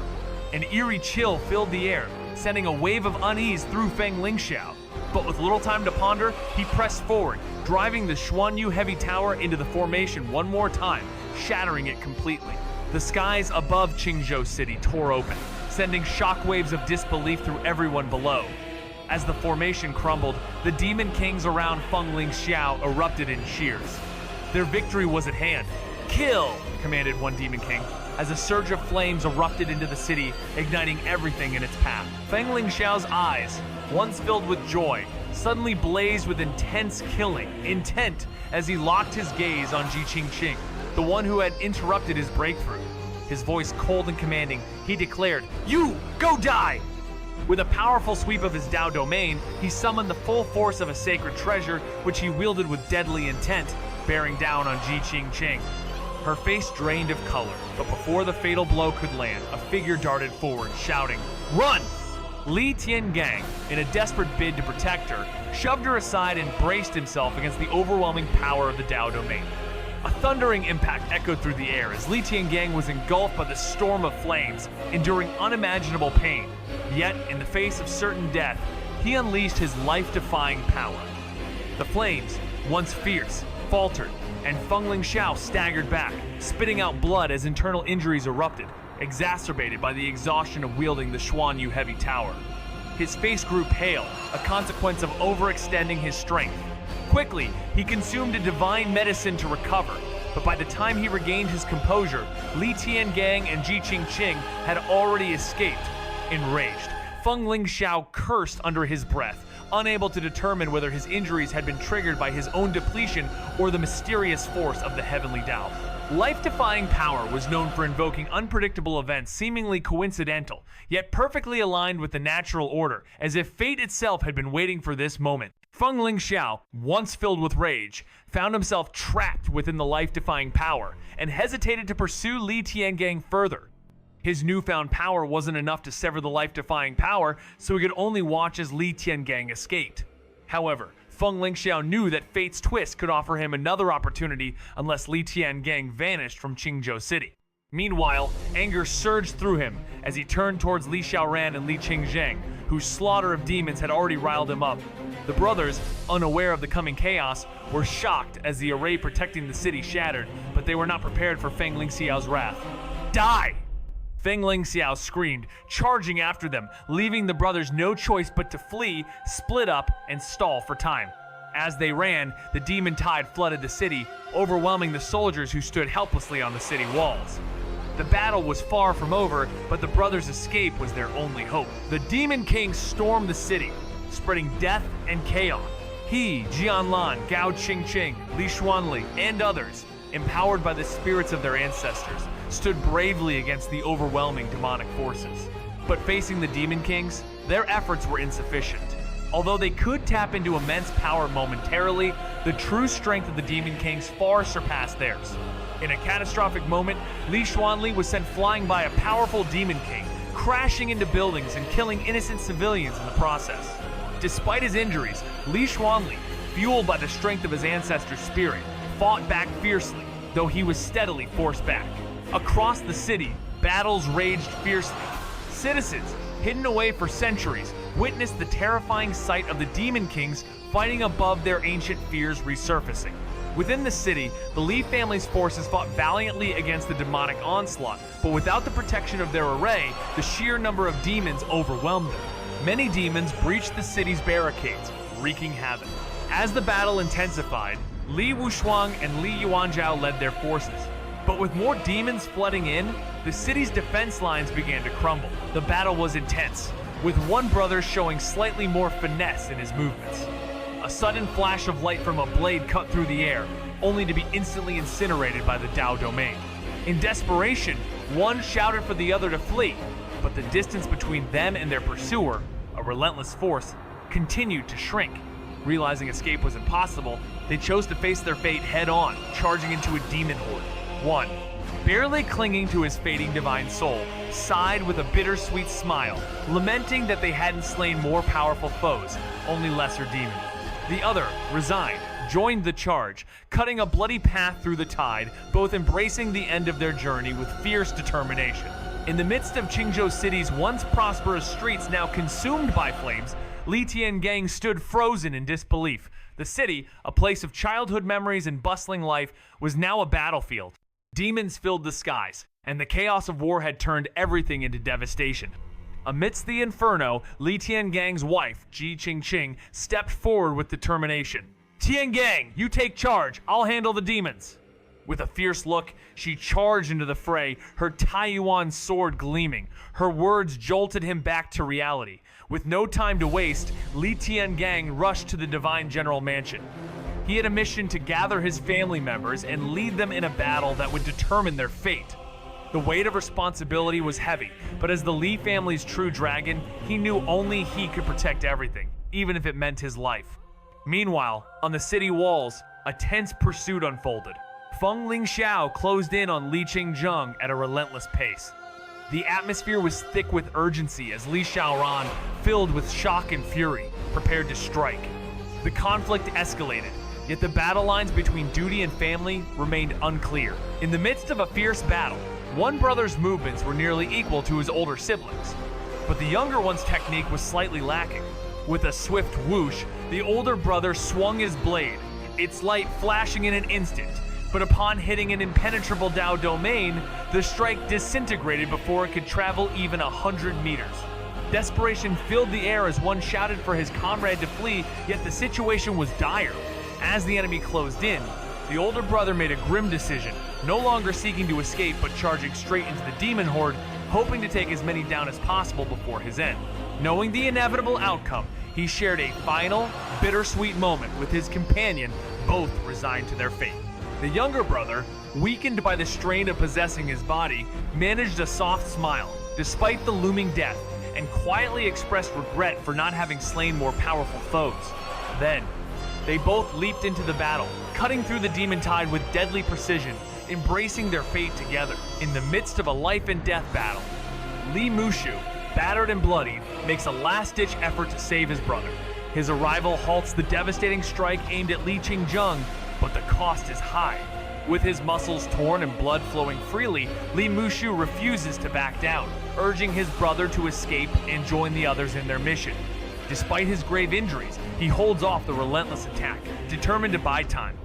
An eerie chill filled the air, sending a wave of unease through Feng Lingxiao. But with little time to ponder, he pressed forward, driving the Xuanyu heavy tower into the formation one more time, shattering it completely. The skies above Qingzhou City tore open, sending shockwaves of disbelief through everyone below. As the formation crumbled, the demon kings around Feng Lingxiao erupted in cheers. Their victory was at hand. "Kill!" commanded one demon king, as a surge of flames erupted into the city, igniting everything in its path. Feng Lingxiao's eyes, once filled with joy, suddenly blazed with intense killing intent as he locked his gaze on Ji Qingqing, the one who had interrupted his breakthrough. His voice cold and commanding, he declared, "You, go die!" With a powerful sweep of his Dao domain, he summoned the full force of a sacred treasure, which he wielded with deadly intent, bearing down on Ji Qingqing. Her face drained of color, but before the fatal blow could land, a figure darted forward, shouting, "Run!" Li Tiangang, in a desperate bid to protect her, shoved her aside and braced himself against the overwhelming power of the Dao domain. A thundering impact echoed through the air as Li Tiangang was engulfed by the storm of flames, enduring unimaginable pain. Yet, in the face of certain death, he unleashed his life-defying power. The flames, once fierce, faltered, and Feng Lingxiao staggered back, spitting out blood as internal injuries erupted, exacerbated by the exhaustion of wielding the Xuanyu heavy tower. His face grew pale, a consequence of overextending his strength. Quickly, he consumed a divine medicine to recover, but by the time he regained his composure, Li Tiangang and Ji Qingqing had already escaped. Enraged, Feng Lingxiao cursed under his breath, unable to determine whether his injuries had been triggered by his own depletion or the mysterious force of the heavenly Dao. Life-defying power was known for invoking unpredictable events seemingly coincidental, yet perfectly aligned with the natural order, as if fate itself had been waiting for this moment. Feng Lingxiao, once filled with rage, found himself trapped within the life-defying power, and hesitated to pursue Li Tiangang further. His newfound power wasn't enough to sever the life-defying power, so he could only watch as Li Tiangang escaped. However, Feng Lingxiao knew that fate's twist could offer him another opportunity unless Li Tiangang vanished from Qingzhou City. Meanwhile, anger surged through him as he turned towards Li Xiaoran and Li Qingzheng, whose slaughter of demons had already riled him up. The brothers, unaware of the coming chaos, were shocked as the array protecting the city shattered, but they were not prepared for Feng Lingxiao's wrath. Die! Feng Lingxiao screamed, charging after them, leaving the brothers no choice but to flee, split up, and stall for time. As they ran, the demon tide flooded the city, overwhelming the soldiers who stood helplessly on the city walls. The battle was far from over, but the brothers' escape was their only hope. The Demon King stormed the city, spreading death and chaos. He, Jianlan, Gao Qingqing, Li Xuanli, and others, empowered by the spirits of their ancestors, stood bravely against the overwhelming demonic forces. But facing the Demon Kings, their efforts were insufficient. Although they could tap into immense power momentarily, the true strength of the Demon Kings far surpassed theirs. In a catastrophic moment, Li Xuanli was sent flying by a powerful Demon King, crashing into buildings and killing innocent civilians in the process. Despite his injuries, Li Xuanli, fueled by the strength of his ancestor's spirit, fought back fiercely, though he was steadily forced back. Across the city, battles raged fiercely. Citizens, hidden away for centuries, witnessed the terrifying sight of the Demon Kings fighting above their ancient fears resurfacing. Within the city, the Li family's forces fought valiantly against the demonic onslaught, but without the protection of their array, the sheer number of demons overwhelmed them. Many demons breached the city's barricades, wreaking havoc. As the battle intensified, Li Wushuang and Li Yuanzhao led their forces. But with more demons flooding in, the city's defense lines began to crumble. The battle was intense, with one brother showing slightly more finesse in his movements. A sudden flash of light from a blade cut through the air, only to be instantly incinerated by the Dao domain. In desperation, one shouted for the other to flee, but the distance between them and their pursuer, a relentless force, continued to shrink. Realizing escape was impossible, they chose to face their fate head-on, charging into a demon horde. One, barely clinging to his fading divine soul, sighed with a bittersweet smile, lamenting that they hadn't slain more powerful foes, only lesser demons. The other, resigned, joined the charge, cutting a bloody path through the tide, both embracing the end of their journey with fierce determination. In the midst of Qingzhou City's once prosperous streets now consumed by flames, Li Tiangang stood frozen in disbelief. The city, a place of childhood memories and bustling life, was now a battlefield. Demons filled the skies, and the chaos of war had turned everything into devastation. Amidst the inferno, Li Tiangang's wife, Ji Qingqing, stepped forward with determination. "Tiangang, you take charge. I'll handle the demons." With a fierce look, she charged into the fray, her Taiyuan sword gleaming. Her words jolted him back to reality. With no time to waste, Li Tiangang rushed to the Divine General Mansion. He had a mission to gather his family members and lead them in a battle that would determine their fate. The weight of responsibility was heavy, but as the Li family's true dragon, he knew only he could protect everything, even if it meant his life. Meanwhile, on the city walls, a tense pursuit unfolded. Feng Lingxiao closed in on Li Qingzheng at a relentless pace. The atmosphere was thick with urgency as Li Xiaoran, filled with shock and fury, prepared to strike. The conflict escalated, yet the battle lines between duty and family remained unclear. In the midst of a fierce battle, one brother's movements were nearly equal to his older siblings, but the younger one's technique was slightly lacking. With a swift whoosh, the older brother swung his blade, its light flashing in an instant, but upon hitting an impenetrable Dao domain, the strike disintegrated before it could travel even 100 meters. Desperation filled the air as one shouted for his comrade to flee, yet the situation was dire. As the enemy closed in, the older brother made a grim decision, no longer seeking to escape but charging straight into the demon horde, hoping to take as many down as possible before his end. Knowing the inevitable outcome, he shared a final, bittersweet moment with his companion, both resigned to their fate. The younger brother, weakened by the strain of possessing his body, managed a soft smile, despite the looming death, and quietly expressed regret for not having slain more powerful foes. Then, they both leaped into the battle, cutting through the demon tide with deadly precision, embracing their fate together. In the midst of a life and death battle, Li Mushu, battered and bloodied, makes a last-ditch effort to save his brother. His arrival halts the devastating strike aimed at Li Qingzheng, but the cost is high. With his muscles torn and blood flowing freely, Li Mushu refuses to back down, urging his brother to escape and join the others in their mission. Despite his grave injuries, he holds off the relentless attack, determined to buy time.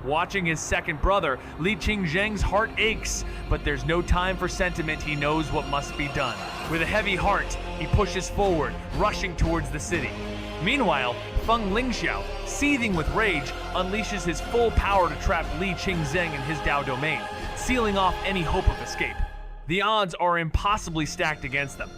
Watching his second brother, Li Qingzheng's heart aches, but there's no time for sentiment. He knows what must be done. With a heavy heart, he pushes forward, rushing towards the city. Meanwhile, Feng Lingxiao, seething with rage, unleashes his full power to trap Li Qingzheng in his Dao domain, sealing off any hope of escape. The odds are impossibly stacked against them.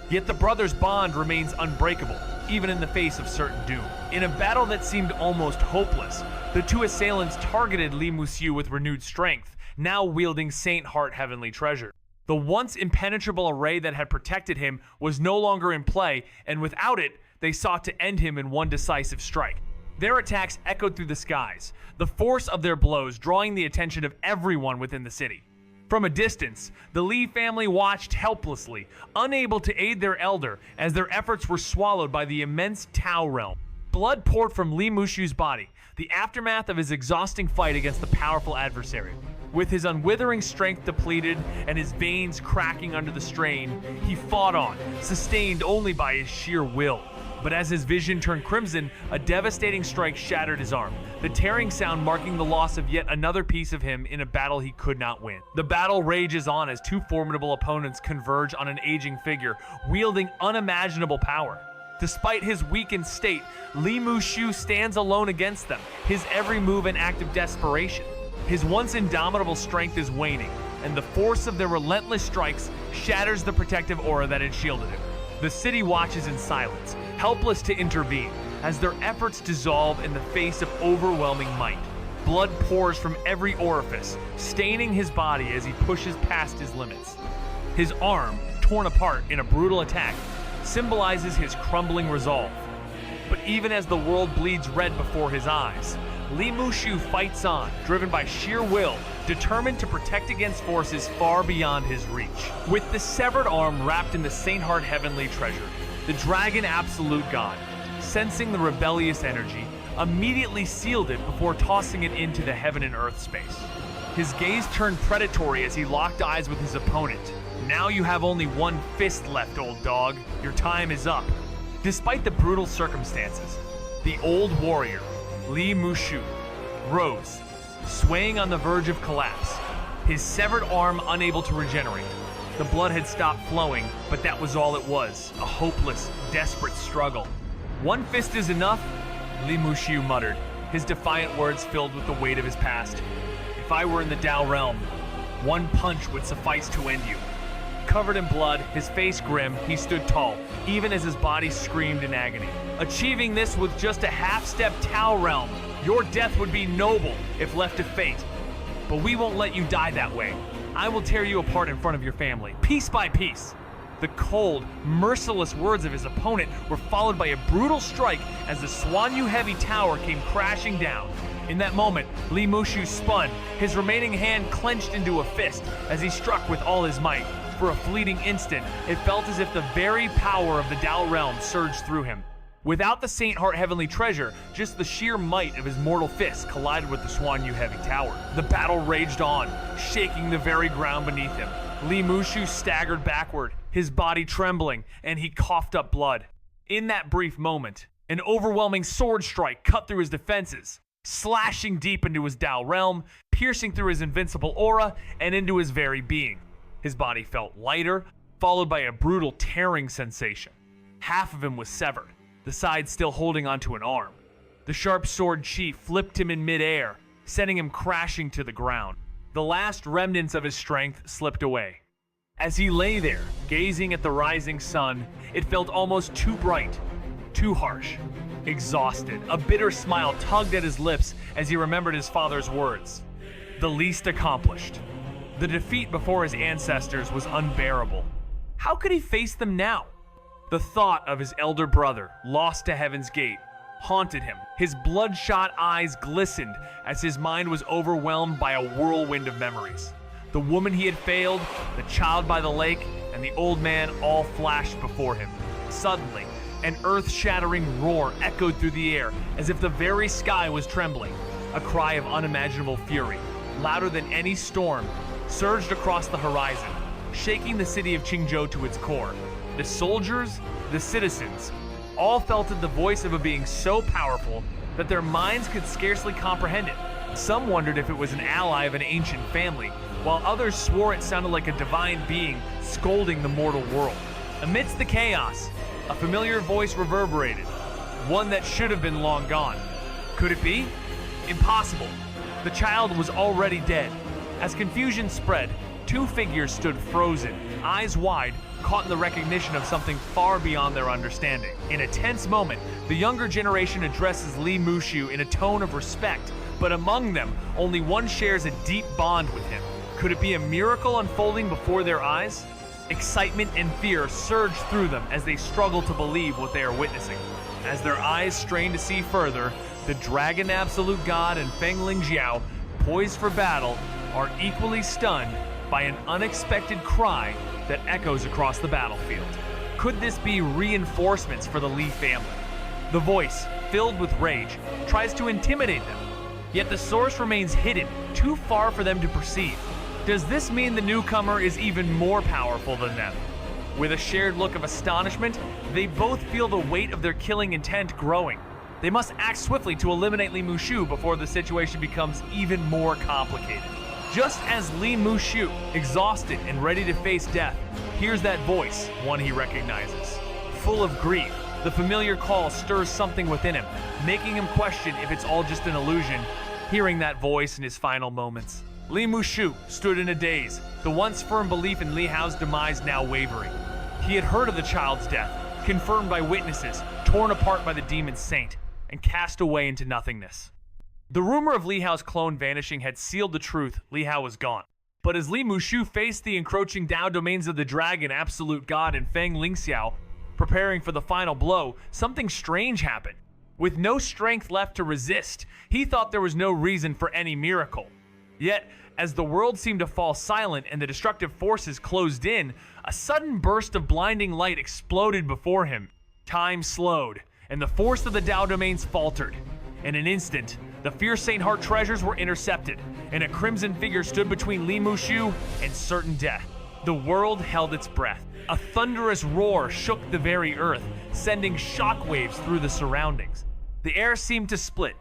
Yet the brothers' bond remains unbreakable, even in the face of certain doom. In a battle that seemed almost hopeless, the two assailants targeted Li Mushu with renewed strength, now wielding Saint Heart Heavenly Treasure. The once impenetrable array that had protected him was no longer in play, and without it, they sought to end him in one decisive strike. Their attacks echoed through the skies, the force of their blows drawing the attention of everyone within the city. From a distance, the Li family watched helplessly, unable to aid their elder as their efforts were swallowed by the immense Tao realm. Blood poured from Li Mushu's body, the aftermath of his exhausting fight against the powerful adversary. With his unwithering strength depleted and his veins cracking under the strain, he fought on, sustained only by his sheer will. But as his vision turned crimson, a devastating strike shattered his arm, the tearing sound marking the loss of yet another piece of him in a battle he could not win. The battle rages on as two formidable opponents converge on an aging figure, wielding unimaginable power. Despite his weakened state, Li Mushu stands alone against them, his every move an act of desperation. His once indomitable strength is waning, and the force of their relentless strikes shatters the protective aura that had shielded him. The city watches in silence, helpless to intervene, as their efforts dissolve in the face of overwhelming might. Blood pours from every orifice, staining his body as he pushes past his limits. His arm, torn apart in a brutal attack, symbolizes his crumbling resolve. But even as the world bleeds red before his eyes, Li Mushu fights on, driven by sheer will, determined to protect against forces far beyond his reach. With the severed arm wrapped in the Saint Heart Heavenly Treasure, the Dragon Absolute God, sensing the rebellious energy, immediately sealed it before tossing it into the heaven and earth space. His gaze turned predatory as he locked eyes with his opponent. Now you have only one fist left, old dog. Your time is up. Despite the brutal circumstances, the old warrior, Li Mushu, rose, swaying on the verge of collapse, his severed arm unable to regenerate. The blood had stopped flowing, but that was all it was, a hopeless, desperate struggle. One fist is enough, Li Mushu muttered, his defiant words filled with the weight of his past. If I were in the Dao realm, one punch would suffice to end you. Covered in blood, his face grim, he stood tall, even as his body screamed in agony. Achieving this with just a half-step Tao realm, your death would be noble if left to fate. But we won't let you die that way. I will tear you apart in front of your family, piece by piece. The cold, merciless words of his opponent were followed by a brutal strike as the Xuanyu Heavy Tower came crashing down. In that moment, Li Mushu spun, his remaining hand clenched into a fist as he struck with all his might. For a fleeting instant, it felt as if the very power of the Dao realm surged through him. Without the Saint Heart Heavenly Treasure, just the sheer might of his mortal fist collided with the Xuanyu Heavy Tower. The battle raged on, shaking the very ground beneath him. Li Mushu staggered backward, his body trembling, and he coughed up blood. In that brief moment, an overwhelming sword strike cut through his defenses, slashing deep into his Dao realm, piercing through his invincible aura and into his very being. His body felt lighter, followed by a brutal tearing sensation. Half of him was severed, the side still holding onto an arm. The sharp sword chi flipped him in midair, sending him crashing to the ground. The last remnants of his strength slipped away. As he lay there, gazing at the rising sun, it felt almost too bright, too harsh. Exhausted, a bitter smile tugged at his lips as he remembered his father's words. The least accomplished. The defeat before his ancestors was unbearable. How could he face them now? The thought of his elder brother, lost to Heaven's Gate, haunted him. His bloodshot eyes glistened as his mind was overwhelmed by a whirlwind of memories. The woman he had failed, the child by the lake, and the old man all flashed before him. Suddenly, an earth-shattering roar echoed through the air as if the very sky was trembling. A cry of unimaginable fury. louder than any storm, surged across the horizon, shaking the city of Qingzhou to its core. The soldiers, the citizens, all felt it the voice of a being so powerful that their minds could scarcely comprehend it. Some wondered if it was an ally of an ancient family, while others swore it sounded like a divine being scolding the mortal world. Amidst the chaos, a familiar voice reverberated, one that should have been long gone. Could it be? Impossible. The child was already dead. As confusion spread, two figures stood frozen, eyes wide, caught in the recognition of something far beyond their understanding. In a tense moment, the younger generation addresses Li Mushu in a tone of respect, but among them, only one shares a deep bond with him. Could it be a miracle unfolding before their eyes? Excitement and fear surge through them as they struggle to believe what they are witnessing. As their eyes strain to see further, the Dragon Absolute God and Feng Lingxiao, poised for battle, are equally stunned by an unexpected cry that echoes across the battlefield. Could this be reinforcements for the Li family? The voice, filled with rage, tries to intimidate them, yet the source remains hidden, too far for them to perceive. Does this mean the newcomer is even more powerful than them? With a shared look of astonishment, they both feel the weight of their killing intent growing. They must act swiftly to eliminate Li Mushu before the situation becomes even more complicated. Just as Li Mushu, exhausted and ready to face death, hears that voice, one he recognizes. Full of grief, the familiar call stirs something within him, making him question if it's all just an illusion, hearing that voice in his final moments. Li Mushu stood in a daze, the once firm belief in Li Hao's demise now wavering. He had heard of the child's death, confirmed by witnesses, torn apart by the demon saint, and cast away into nothingness. The rumor of Li Hao's clone vanishing had sealed the truth. Li Hao was gone. But as Li Mushu faced the encroaching Dao domains of the Dragon Absolute God and Feng Lingxiao, preparing for the final blow, something strange happened. With no strength left to resist, he thought there was no reason for any miracle. Yet, as the world seemed to fall silent and the destructive forces closed in, a sudden burst of blinding light exploded before him. Time slowed, and the force of the Dao domains faltered. In an instant, the fierce Saint Heart treasures were intercepted, and a crimson figure stood between Li Mushu and certain death. The world held its breath. A thunderous roar shook the very earth, sending shockwaves through the surroundings. The air seemed to split,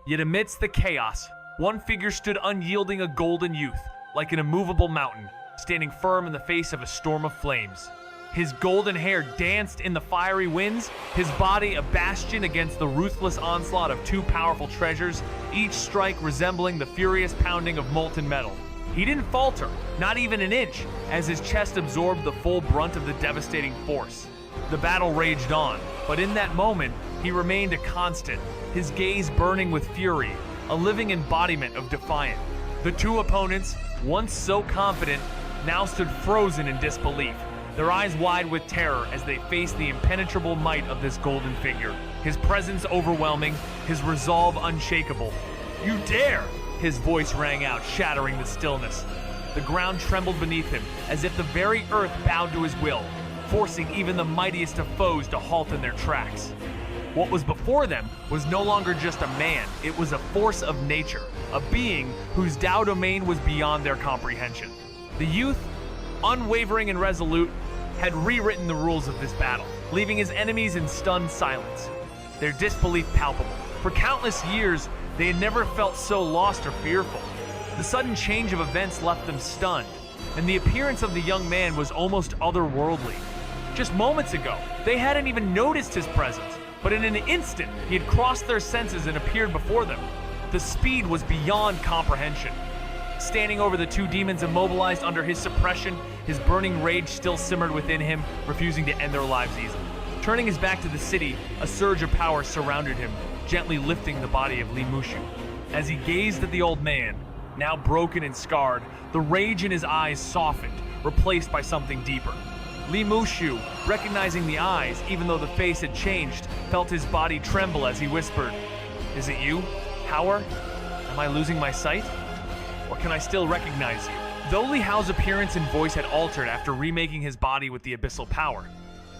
yet amidst the chaos, one figure stood unyielding, a golden youth, like an immovable mountain, standing firm in the face of a storm of flames. His golden hair danced in the fiery winds, his body a bastion against the ruthless onslaught of two powerful treasures, each strike resembling the furious pounding of molten metal. He didn't falter, not even an inch, as his chest absorbed the full brunt of the devastating force. The battle raged on, but in that moment, he remained a constant, his gaze burning with fury, a living embodiment of defiance. The two opponents, once so confident, now stood frozen in disbelief, their eyes wide with terror as they faced the impenetrable might of this golden figure, his presence overwhelming, his resolve unshakable. "You dare!" His voice rang out, shattering the stillness. The ground trembled beneath him, as if the very earth bowed to his will, forcing even the mightiest of foes to halt in their tracks. What was before them was no longer just a man, it was a force of nature, a being whose Dao domain was beyond their comprehension. The youth, unwavering and resolute, had rewritten the rules of this battle, leaving his enemies in stunned silence, their disbelief palpable. For countless years, they had never felt so lost or fearful. The sudden change of events left them stunned, and the appearance of the young man was almost otherworldly. Just moments ago, they hadn't even noticed his presence, but in an instant, he had crossed their senses and appeared before them. The speed was beyond comprehension. Standing over the two demons immobilized under his suppression, his burning rage still simmered within him, refusing to end their lives easily. Turning his back to the city, a surge of power surrounded him, gently lifting the body of Li Mushu. As he gazed at the old man, now broken and scarred, the rage in his eyes softened, replaced by something deeper. Li Mushu, recognizing the eyes, even though the face had changed, felt his body tremble as he whispered, "Is it you, Power? Am I losing my sight? Or can I still recognize you?" Though Li Hao's appearance and voice had altered after remaking his body with the abyssal power,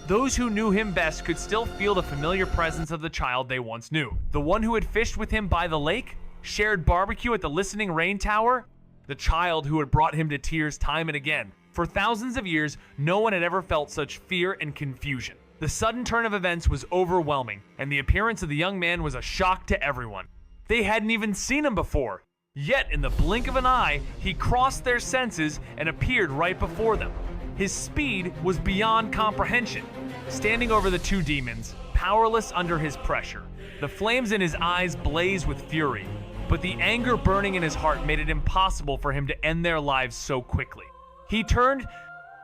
those who knew him best could still feel the familiar presence of the child they once knew. The one who had fished with him by the lake, shared barbecue at the Listening Rain Tower, the child who had brought him to tears time and again. For thousands of years, no one had ever felt such fear and confusion. The sudden turn of events was overwhelming, and the appearance of the young man was a shock to everyone. They hadn't even seen him before. Yet, in the blink of an eye, he crossed their senses and appeared right before them. His speed was beyond comprehension. Standing over the two demons, powerless under his pressure, the flames in his eyes blazed with fury, but the anger burning in his heart made it impossible for him to end their lives so quickly. He turned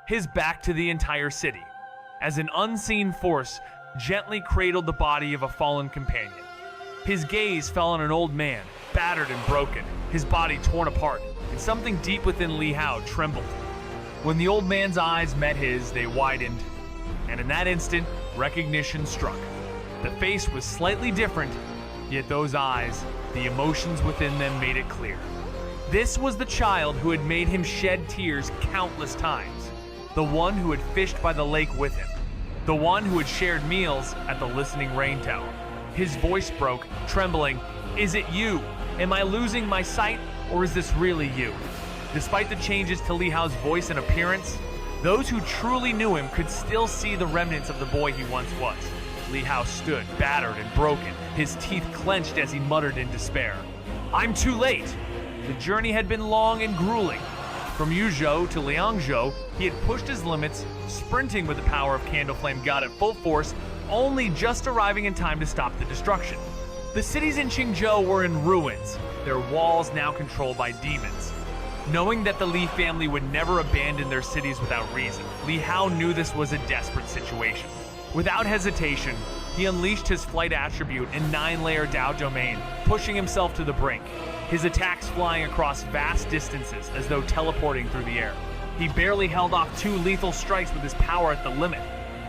his back to the entire city, as an unseen force gently cradled the body of a fallen companion. His gaze fell on an old man, battered and broken, his body torn apart, and something deep within Li Hao trembled. When the old man's eyes met his, they widened, and in that instant, recognition struck. The face was slightly different, yet those eyes, the emotions within them made it clear. This was the child who had made him shed tears countless times, the one who had fished by the lake with him, the one who had shared meals at the listening rain tower. His voice broke, trembling. "Is it you? Am I losing my sight, or is this really you?" Despite the changes to Li Hao's voice and appearance, those who truly knew him could still see the remnants of the boy he once was. Li Hao stood, battered and broken, his teeth clenched as he muttered in despair. "I'm too late!" The journey had been long and grueling. From Yuzhou to Liangzhou, he had pushed his limits, sprinting with the power of Candle Flame God at full force, only just arriving in time to stop the destruction. The cities in Qingzhou were in ruins, their walls now controlled by demons. Knowing that the Li family would never abandon their cities without reason, Li Hao knew this was a desperate situation. Without hesitation, he unleashed his flight attribute and 9-layer Dao domain, pushing himself to the brink, his attacks flying across vast distances as though teleporting through the air. He barely held off 2 lethal strikes with his power at the limit.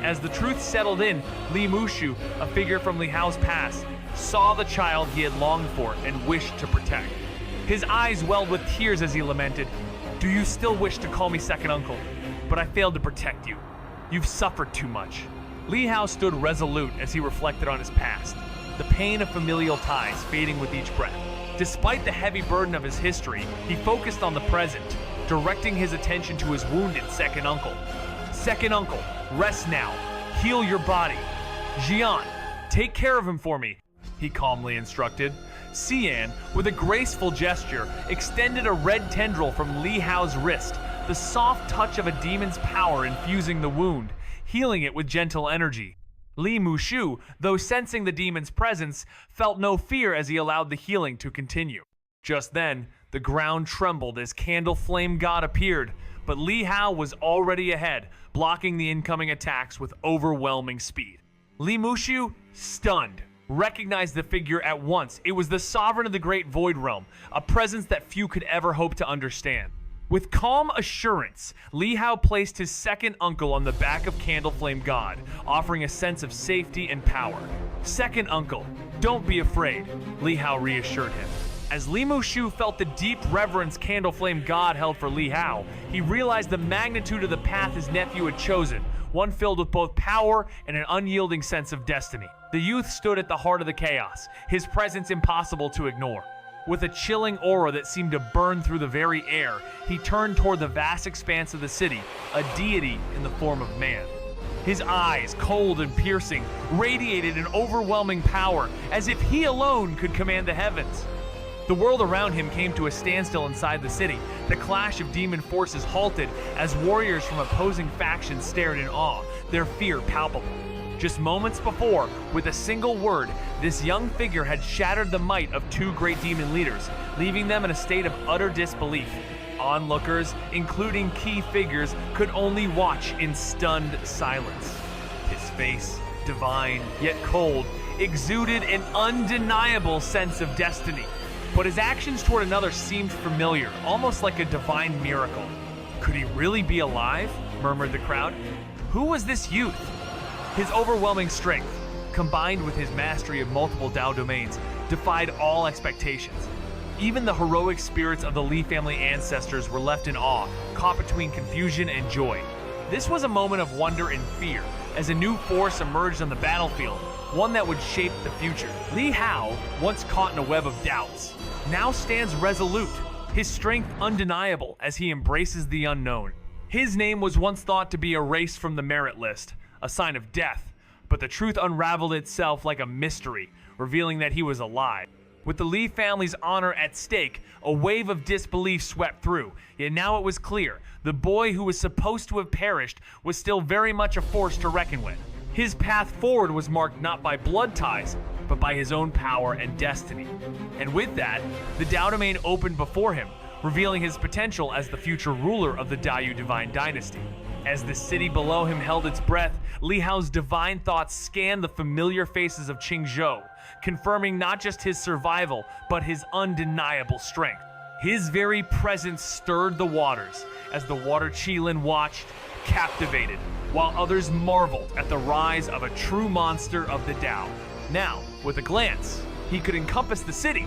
As the truth settled in, Li Mushu, a figure from Li Hao's past, saw the child he had longed for and wished to protect. His eyes welled with tears as he lamented, "Do you still wish to call me second uncle? But I failed to protect you. You've suffered too much." Li Hao stood resolute as he reflected on his past, the pain of familial ties fading with each breath. Despite the heavy burden of his history, he focused on the present, directing his attention to his wounded second uncle. "Second uncle, rest now. Heal your body. Xian, take care of him for me," he calmly instructed. Xian, with a graceful gesture, extended a red tendril from Li Hao's wrist, the soft touch of a demon's power infusing the wound, healing it with gentle energy. Li Mushu, though sensing the demon's presence, felt no fear as he allowed the healing to continue. Just then, the ground trembled as Candle Flame God appeared, but Li Hao was already ahead, blocking the incoming attacks with overwhelming speed. Li Mushu, stunned, recognized the figure at once. It was the sovereign of the Great Void Realm, a presence that few could ever hope to understand. With calm assurance, Li Hao placed his second uncle on the back of Candle Flame God, offering a sense of safety and power. "Second uncle, don't be afraid," Li Hao reassured him. As Li Mushu felt the deep reverence Candle Flame God held for Li Hao, he realized the magnitude of the path his nephew had chosen, one filled with both power and an unyielding sense of destiny. The youth stood at the heart of the chaos, his presence impossible to ignore. With a chilling aura that seemed to burn through the very air, he turned toward the vast expanse of the city, a deity in the form of man. His eyes, cold and piercing, radiated an overwhelming power, as if he alone could command the heavens. The world around him came to a standstill inside the city. The clash of demon forces halted as warriors from opposing factions stared in awe, their fear palpable. Just moments before, with a single word, this young figure had shattered the might of 2 great demon leaders, leaving them in a state of utter disbelief. Onlookers, including key figures, could only watch in stunned silence. His face, divine yet cold, exuded an undeniable sense of destiny. But his actions toward another seemed familiar, almost like a divine miracle. "Could he really be alive?" murmured the crowd. Who was this youth? His overwhelming strength, combined with his mastery of multiple Dao domains, defied all expectations. Even the heroic spirits of the Li family ancestors were left in awe, caught between confusion and joy. This was a moment of wonder and fear, as a new force emerged on the battlefield, one that would shape the future. Li Hao, once caught in a web of doubts, now stands resolute, his strength undeniable as he embraces the unknown. His name was once thought to be erased from the merit list, a sign of death, but the truth unraveled itself like a mystery, revealing that he was alive. With the Li family's honor at stake, a wave of disbelief swept through, yet now it was clear the boy who was supposed to have perished was still very much a force to reckon with. His path forward was marked not by blood ties, but by his own power and destiny. And with that, the Dao domain opened before him, revealing his potential as the future ruler of the Daiyu divine dynasty. As the city below him held its breath, Li Hao's divine thoughts scanned the familiar faces of Qingzhou, confirming not just his survival, but his undeniable strength. His very presence stirred the waters, as the water Qilin watched, captivated, while others marveled at the rise of a true monster of the Dao. Now, with a glance, he could encompass the city,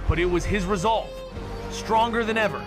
but it was his resolve, stronger than ever,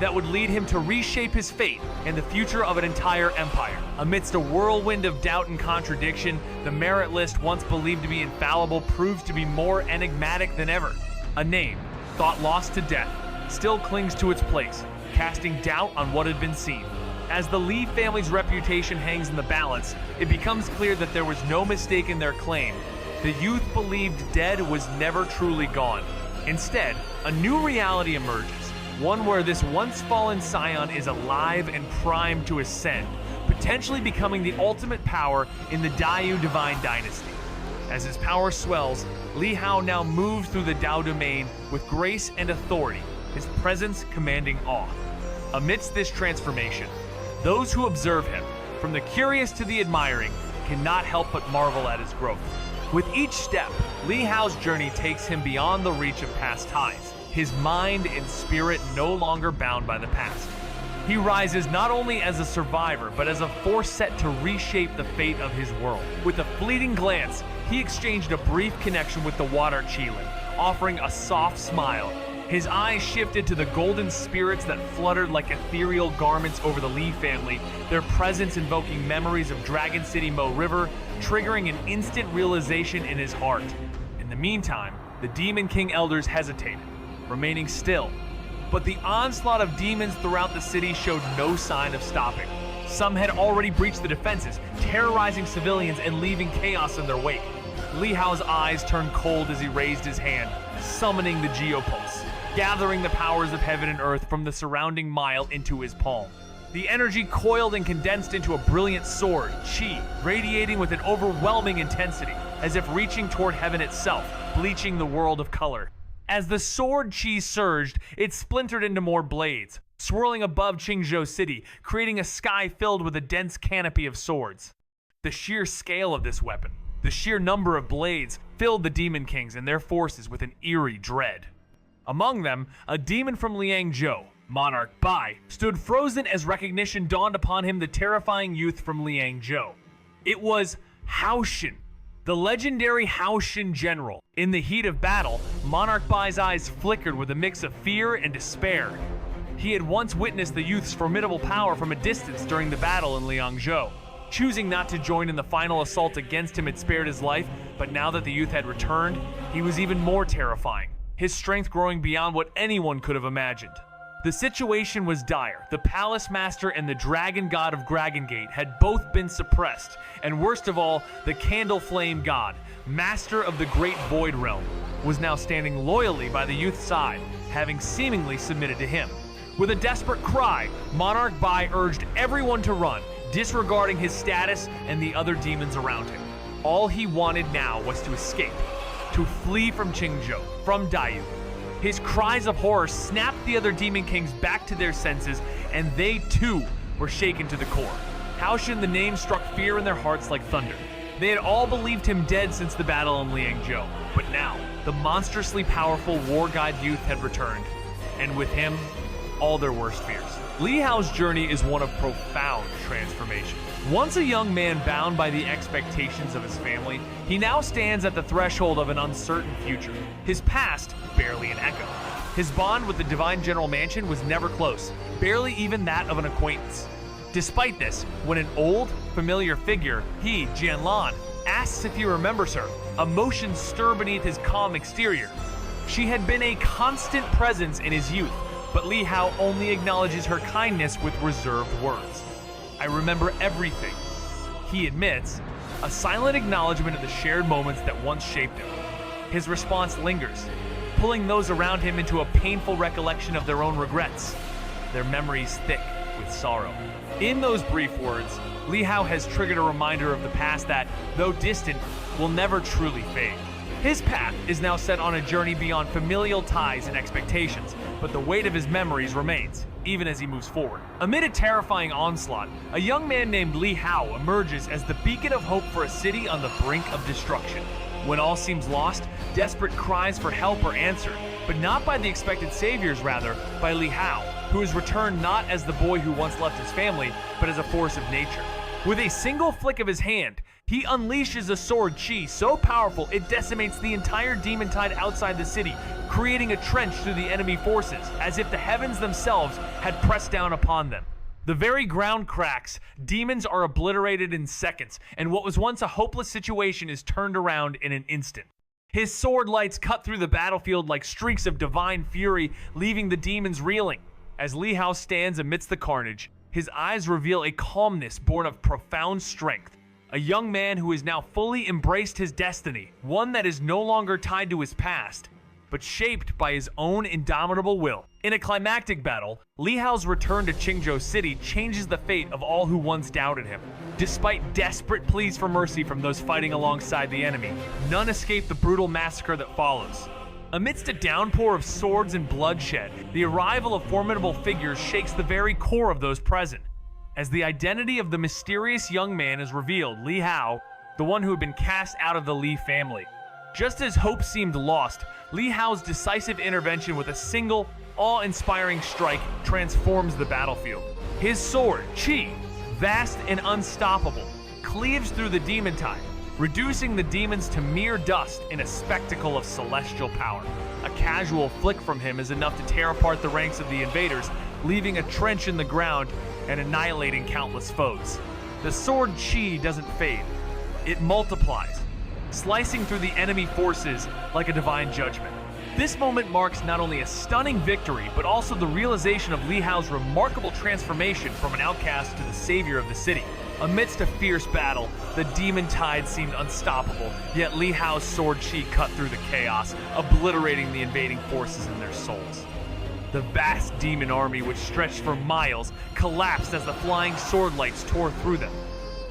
that would lead him to reshape his fate and the future of an entire empire. Amidst a whirlwind of doubt and contradiction, the merit list, once believed to be infallible, proves to be more enigmatic than ever. A name, thought lost to death, still clings to its place, casting doubt on what had been seen. As the Li family's reputation hangs in the balance, it becomes clear that there was no mistake in their claim. The youth believed dead was never truly gone. Instead, a new reality emerges, one where this once fallen scion is alive and primed to ascend, potentially becoming the ultimate power in the Daiyu divine dynasty. As his power swells, Li Hao now moves through the Dao domain with grace and authority, his presence commanding awe. Amidst this transformation, those who observe him, from the curious to the admiring, cannot help but marvel at his growth. With each step, Li Hao's journey takes him beyond the reach of past ties, his mind and spirit no longer bound by the past. He rises not only as a survivor, but as a force set to reshape the fate of his world. With a fleeting glance, he exchanged a brief connection with the water Qilin, offering a soft smile. His eyes shifted to the golden spirits that fluttered like ethereal garments over the Li family, their presence invoking memories of Dragon City Mo River, triggering an instant realization in his heart. In the meantime, the Demon King elders hesitated, remaining still. But the onslaught of demons throughout the city showed no sign of stopping. Some had already breached the defenses, terrorizing civilians and leaving chaos in their wake. Li Hao's eyes turned cold as he raised his hand, summoning the Geopulse, gathering the powers of heaven and earth from the surrounding mile into his palm. The energy coiled and condensed into a brilliant sword, Qi, radiating with an overwhelming intensity, as if reaching toward heaven itself, bleaching the world of color. As the sword Qi surged, it splintered into more blades, swirling above Qingzhou City, creating a sky filled with a dense canopy of swords. The sheer scale of this weapon, the sheer number of blades, filled the Demon Kings and their forces with an eerie dread. Among them, a demon from Liangzhou, Monarch Bai, stood frozen as recognition dawned upon him, the terrifying youth from Liangzhou. It was Haoshin, the legendary Haoshin general. In the heat of battle, Monarch Bai's eyes flickered with a mix of fear and despair. He had once witnessed the youth's formidable power from a distance during the battle in Liangzhou. Choosing not to join in the final assault against him had spared his life, but now that the youth had returned, he was even more terrifying, his strength growing beyond what anyone could have imagined. The situation was dire. The Palace Master and the Dragon God of Dragongate had both been suppressed, and worst of all, the Candle Flame God, Master of the Great Void Realm, was now standing loyally by the youth's side, having seemingly submitted to him. With a desperate cry, Monarch Bai urged everyone to run, disregarding his status and the other demons around him. All he wanted now was to escape, to flee from Qingzhou, from Daiyu. His cries of horror snapped the other Demon Kings back to their senses, and they too were shaken to the core. Haoshin, the name, struck fear in their hearts like thunder. They had all believed him dead since the battle in Liangzhou, but now, the monstrously powerful war god youth had returned, and with him, all their worst fears. Li Hao's journey is one of profound transformation. Once a young man bound by the expectations of his family, he now stands at the threshold of an uncertain future. His past, barely an echo. His bond with the Divine General Mansion was never close, barely even that of an acquaintance. Despite this, when an old, familiar figure, he, Jianlan, asks if he remembers her, emotions stir beneath his calm exterior. She had been a constant presence in his youth, but Li Hao only acknowledges her kindness with reserved words. "I remember everything," he admits, a silent acknowledgement of the shared moments that once shaped him. His response lingers, pulling those around him into a painful recollection of their own regrets, their memories thick with sorrow. In those brief words, Li Hao has triggered a reminder of the past that, though distant, will never truly fade. His path is now set on a journey beyond familial ties and expectations, but the weight of his memories remains, even as he moves forward. Amid a terrifying onslaught, a young man named Li Hao emerges as the beacon of hope for a city on the brink of destruction. When all seems lost, desperate cries for help are answered, but not by the expected saviors, rather by Li Hao, who is returned not as the boy who once left his family, but as a force of nature. With a single flick of his hand, he unleashes a sword chi so powerful it decimates the entire demon tide outside the city, creating a trench through the enemy forces, as if the heavens themselves had pressed down upon them. The very ground cracks, demons are obliterated in seconds, and what was once a hopeless situation is turned around in an instant. His sword lights cut through the battlefield like streaks of divine fury, leaving the demons reeling. As Li Hao stands amidst the carnage, his eyes reveal a calmness born of profound strength. A young man who has now fully embraced his destiny, one that is no longer tied to his past, but shaped by his own indomitable will. In a climactic battle, Li Hao's return to Qingzhou City changes the fate of all who once doubted him. Despite desperate pleas for mercy from those fighting alongside the enemy, none escape the brutal massacre that follows. Amidst a downpour of swords and bloodshed, the arrival of formidable figures shakes the very core of those present. As the identity of the mysterious young man is revealed, Li Hao, the one who had been cast out of the Li family. Just as hope seemed lost, Li Hao's decisive intervention with a single, awe-inspiring strike transforms the battlefield. His sword, Qi, vast and unstoppable, cleaves through the demon tide, reducing the demons to mere dust in a spectacle of celestial power. A casual flick from him is enough to tear apart the ranks of the invaders, leaving a trench in the ground and annihilating countless foes. The sword Qi doesn't fade. It multiplies, slicing through the enemy forces like a divine judgment. This moment marks not only a stunning victory, but also the realization of Li Hao's remarkable transformation from an outcast to the savior of the city. Amidst a fierce battle, the demon tide seemed unstoppable, yet Li Hao's sword Qi cut through the chaos, obliterating the invading forces in their souls. The vast demon army, which stretched for miles, collapsed as the flying sword lights tore through them.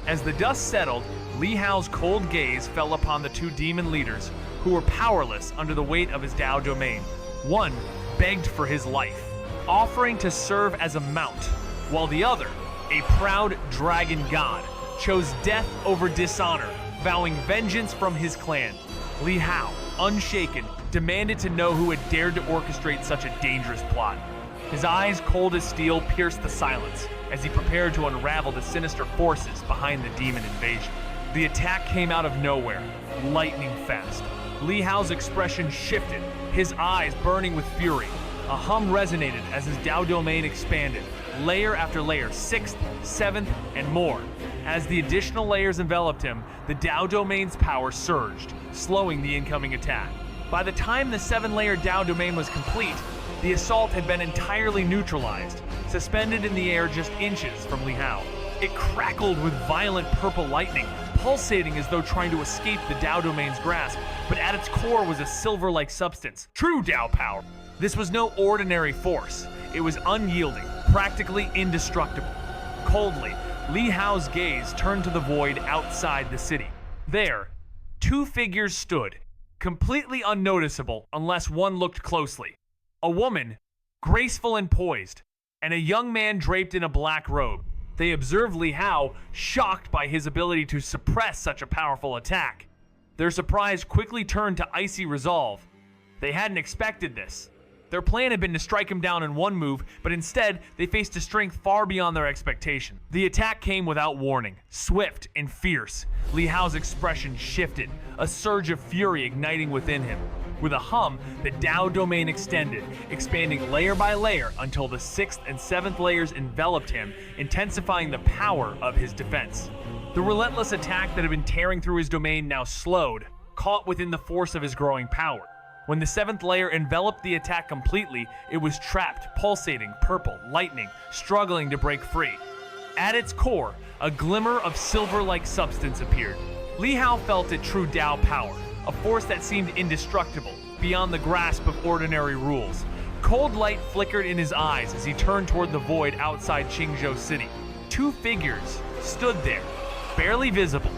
As the dust settled, Li Hao's cold gaze fell upon the two demon leaders, who were powerless under the weight of his Dao domain. One begged for his life, offering to serve as a mount, while the other, a proud dragon god, chose death over dishonor, vowing vengeance from his clan. Li Hao, unshaken, demanded to know who had dared to orchestrate such a dangerous plot. His eyes, cold as steel, pierced the silence as he prepared to unravel the sinister forces behind the demon invasion. The attack came out of nowhere, lightning fast. Li Hao's expression shifted, his eyes burning with fury. A hum resonated as his Dao domain expanded, layer after layer, 6th, 7th, and more. As the additional layers enveloped him, the Dao domain's power surged, slowing the incoming attack. By the time the 7-layer Dao domain was complete, the assault had been entirely neutralized, suspended in the air just inches from Li Hao. It crackled with violent purple lightning, pulsating as though trying to escape the Dao domain's grasp, but at its core was a silver-like substance, true Dao power. This was no ordinary force. It was unyielding, practically indestructible. Coldly, Li Hao's gaze turned to the void outside the city. There, two figures stood, completely unnoticeable unless one looked closely. A woman, graceful and poised, and a young man draped in a black robe. They observed Li Hao, shocked by his ability to suppress such a powerful attack. Their surprise quickly turned to icy resolve. They hadn't expected this. Their plan had been to strike him down in one move, but instead, they faced a strength far beyond their expectation. The attack came without warning, swift and fierce. Li Hao's expression shifted, a surge of fury igniting within him. With a hum, the Dao domain extended, expanding layer by layer until the 6th and 7th layers enveloped him, intensifying the power of his defense. The relentless attack that had been tearing through his domain now slowed, caught within the force of his growing power. When the 7th layer enveloped the attack completely, it was trapped, pulsating, purple, lightning, struggling to break free. At its core, a glimmer of silver-like substance appeared. Li Hao felt a true Tao power, a force that seemed indestructible, beyond the grasp of ordinary rules. Cold light flickered in his eyes as he turned toward the void outside Qingzhou City. 2 figures stood there, barely visible,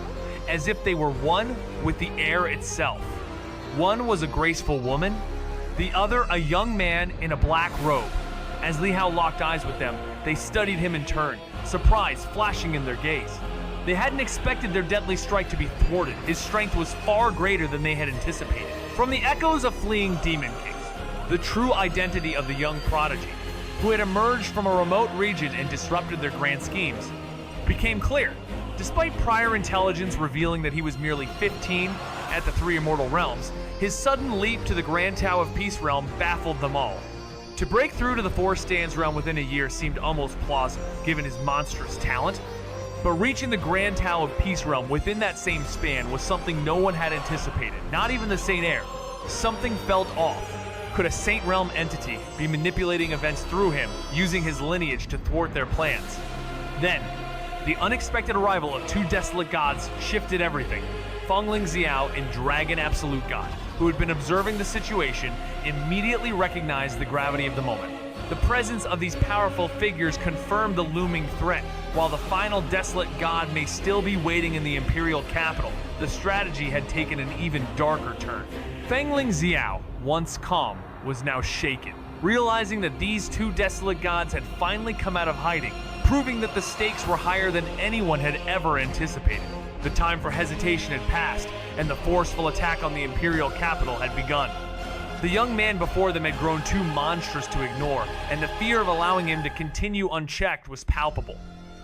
as if they were one with the air itself. One was a graceful woman, the other a young man in a black robe. As Li Hao locked eyes with them, they studied him in turn, surprise flashing in their gaze. They hadn't expected their deadly strike to be thwarted. His strength was far greater than they had anticipated. From the echoes of fleeing demon kings, the true identity of the young prodigy, who had emerged from a remote region and disrupted their grand schemes, became clear. Despite prior intelligence revealing that he was merely 15 at the 3 immortal realms, his sudden leap to the Grand Tao of Peace realm baffled them all. To break through to the 4 stands realm within a year seemed almost plausible, given his monstrous talent. But reaching the Grand Tao of Peace realm within that same span was something no one had anticipated, not even the Saint Heir. Something felt off. Could a Saint Realm entity be manipulating events through him, using his lineage to thwart their plans? Then, the unexpected arrival of 2 desolate gods shifted everything. Fengling Xiao and Dragon Absolute God, who had been observing the situation, immediately recognized the gravity of the moment. The presence of these powerful figures confirmed the looming threat. While the final desolate god may still be waiting in the imperial capital, the strategy had taken an even darker turn. Fengling Xiao, once calm, was now shaken, realizing that these 2 desolate gods had finally come out of hiding, proving that the stakes were higher than anyone had ever anticipated. The time for hesitation had passed, and the forceful attack on the imperial capital had begun. The young man before them had grown too monstrous to ignore, and the fear of allowing him to continue unchecked was palpable.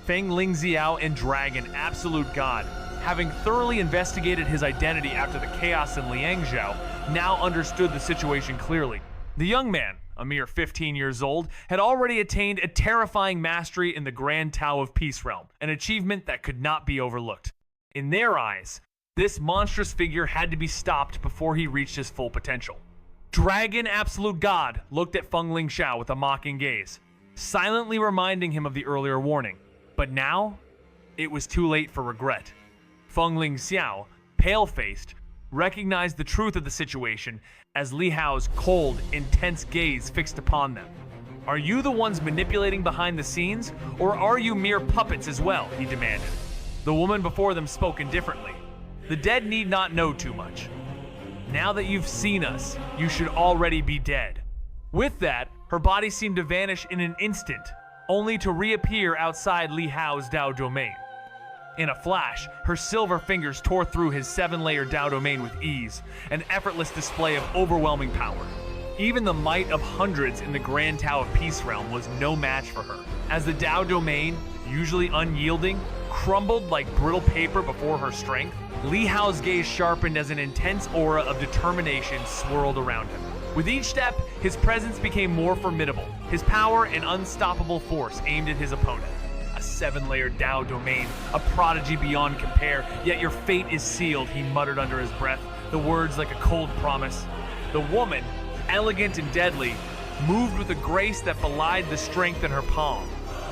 Fengling Xiao and Dragon Absolute God, having thoroughly investigated his identity after the chaos in Liangzhou, now understood the situation clearly. The young man, a mere 15 years old, had already attained a terrifying mastery in the Grand Tao of Peace realm, an achievement that could not be overlooked. In their eyes, this monstrous figure had to be stopped before he reached his full potential. Dragon Absolute God looked at Fengling Xiao with a mocking gaze, silently reminding him of the earlier warning. But now, it was too late for regret. Fengling Xiao, pale-faced, recognized the truth of the situation as Li Hao's cold, intense gaze fixed upon them. "Are you the ones manipulating behind the scenes, or are you mere puppets as well?" he demanded. The woman before them spoke indifferently. "The dead need not know too much. Now that you've seen us, you should already be dead." With that, her body seemed to vanish in an instant, only to reappear outside Li Hao's Dao domain. In a flash, her silver fingers tore through his 7-layer Dao domain with ease, an effortless display of overwhelming power. Even the might of hundreds in the Grand Tao of Peace realm was no match for her, as the Dao domain, usually unyielding, crumbled like brittle paper before her strength. Li Hao's gaze sharpened as an intense aura of determination swirled around him. With each step, his presence became more formidable, his power an unstoppable force aimed at his opponent. A 7-layer Dao domain, a prodigy beyond compare, yet your fate is sealed, he muttered under his breath, the words like a cold promise. The woman, elegant and deadly, moved with a grace that belied the strength in her palm.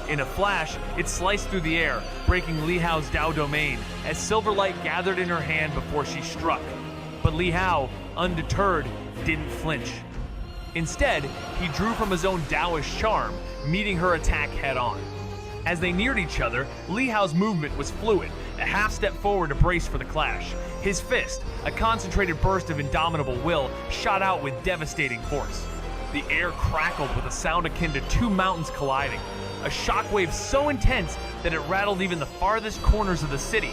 In a flash, it sliced through the air, breaking Li Hao's Dao domain, as silver light gathered in her hand before she struck. But Li Hao, undeterred, didn't flinch. Instead, he drew from his own Daoish charm, meeting her attack head-on. As they neared each other, Li Hao's movement was fluid, a half step forward to brace for the clash. His fist, a concentrated burst of indomitable will, shot out with devastating force. The air crackled with a sound akin to 2 mountains colliding, a shockwave so intense that it rattled even the farthest corners of the city.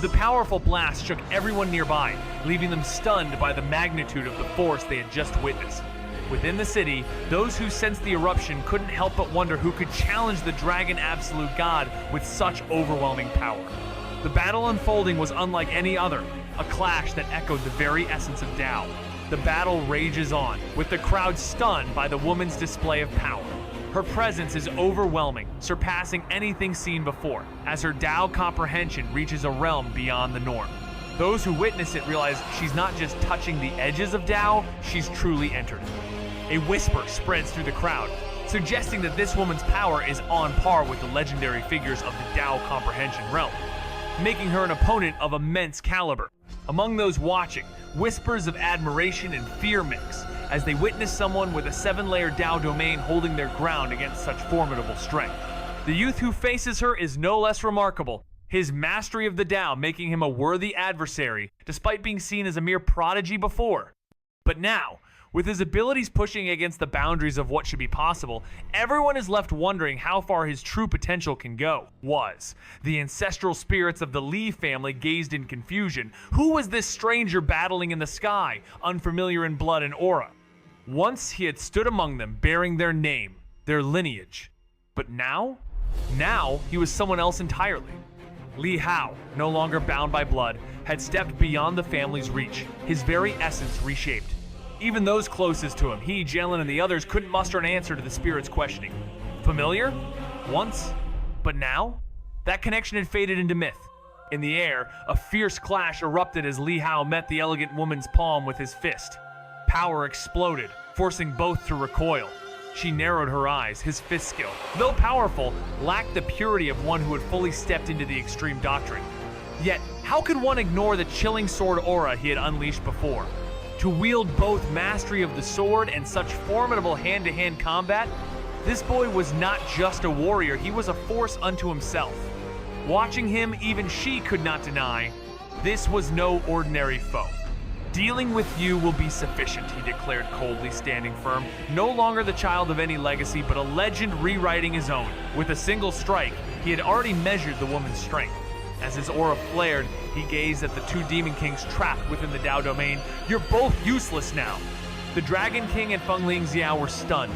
The powerful blast shook everyone nearby, leaving them stunned by the magnitude of the force they had just witnessed. Within the city, those who sensed the eruption couldn't help but wonder who could challenge the Dragon Absolute God with such overwhelming power. The battle unfolding was unlike any other, a clash that echoed the very essence of Tao. The battle rages on, with the crowd stunned by the woman's display of power. Her presence is overwhelming, surpassing anything seen before, as her Tao comprehension reaches a realm beyond the norm. Those who witness it realize she's not just touching the edges of Dao, she's truly entered it. A whisper spreads through the crowd, suggesting that this woman's power is on par with the legendary figures of the Dao comprehension realm, making her an opponent of immense caliber. Among those watching, whispers of admiration and fear mix as they witness someone with a 7-layer Dao domain holding their ground against such formidable strength. The youth who faces her is no less remarkable, his mastery of the Dao making him a worthy adversary, despite being seen as a mere prodigy before. But now, with his abilities pushing against the boundaries of what should be possible, everyone is left wondering how far his true potential can go. The ancestral spirits of the Li family gazed in confusion. Who was this stranger battling in the sky, unfamiliar in blood and aura? Once he had stood among them, bearing their name, their lineage. But now? Now he was someone else entirely. Li Hao, no longer bound by blood, had stepped beyond the family's reach, his very essence reshaped. Even those closest to him, he, Jianlin, and the others couldn't muster an answer to the spirit's questioning. Familiar? Once? But now? That connection had faded into myth. In the air, a fierce clash erupted as Li Hao met the elegant woman's palm with his fist. Power exploded, forcing both to recoil. She narrowed her eyes. His fist skill, though powerful, lacked the purity of one who had fully stepped into the extreme doctrine. Yet, how could one ignore the chilling sword aura he had unleashed before? To wield both mastery of the sword and such formidable hand-to-hand combat, this boy was not just a warrior, he was a force unto himself. Watching him, even she could not deny, this was no ordinary foe. Dealing with you will be sufficient, he declared coldly, standing firm. No longer the child of any legacy, but a legend rewriting his own. With a single strike, he had already measured the woman's strength. As his aura flared, he gazed at the two Demon Kings trapped within the Dao domain. You're both useless now. The Dragon King and Xianxia were stunned,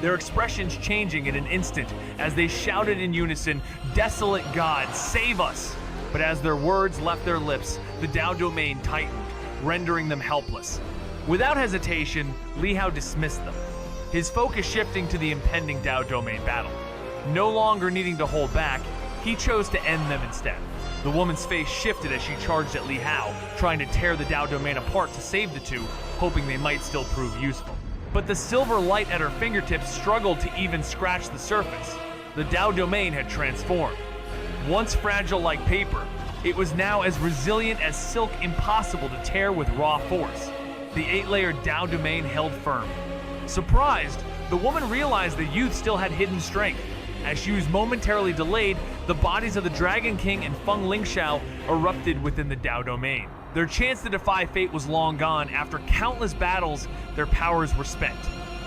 their expressions changing in an instant as they shouted in unison, "Desolate God, save us!" But as their words left their lips, the Dao domain tightened, rendering them helpless. Without hesitation, Li Hao dismissed them, his focus shifting to the impending Dao domain battle. No longer needing to hold back, he chose to end them instead. The woman's face shifted as she charged at Li Hao, trying to tear the Dao domain apart to save the two, hoping they might still prove useful. But the silver light at her fingertips struggled to even scratch the surface. The Dao domain had transformed. Once fragile like paper, it was now as resilient as silk, impossible to tear with raw force. The 8-layer Dao domain held firm. Surprised, the woman realized the youth still had hidden strength. As she was momentarily delayed, the bodies of the Dragon King and Xianxia erupted within the Dao domain. Their chance to defy fate was long gone. After countless battles, their powers were spent.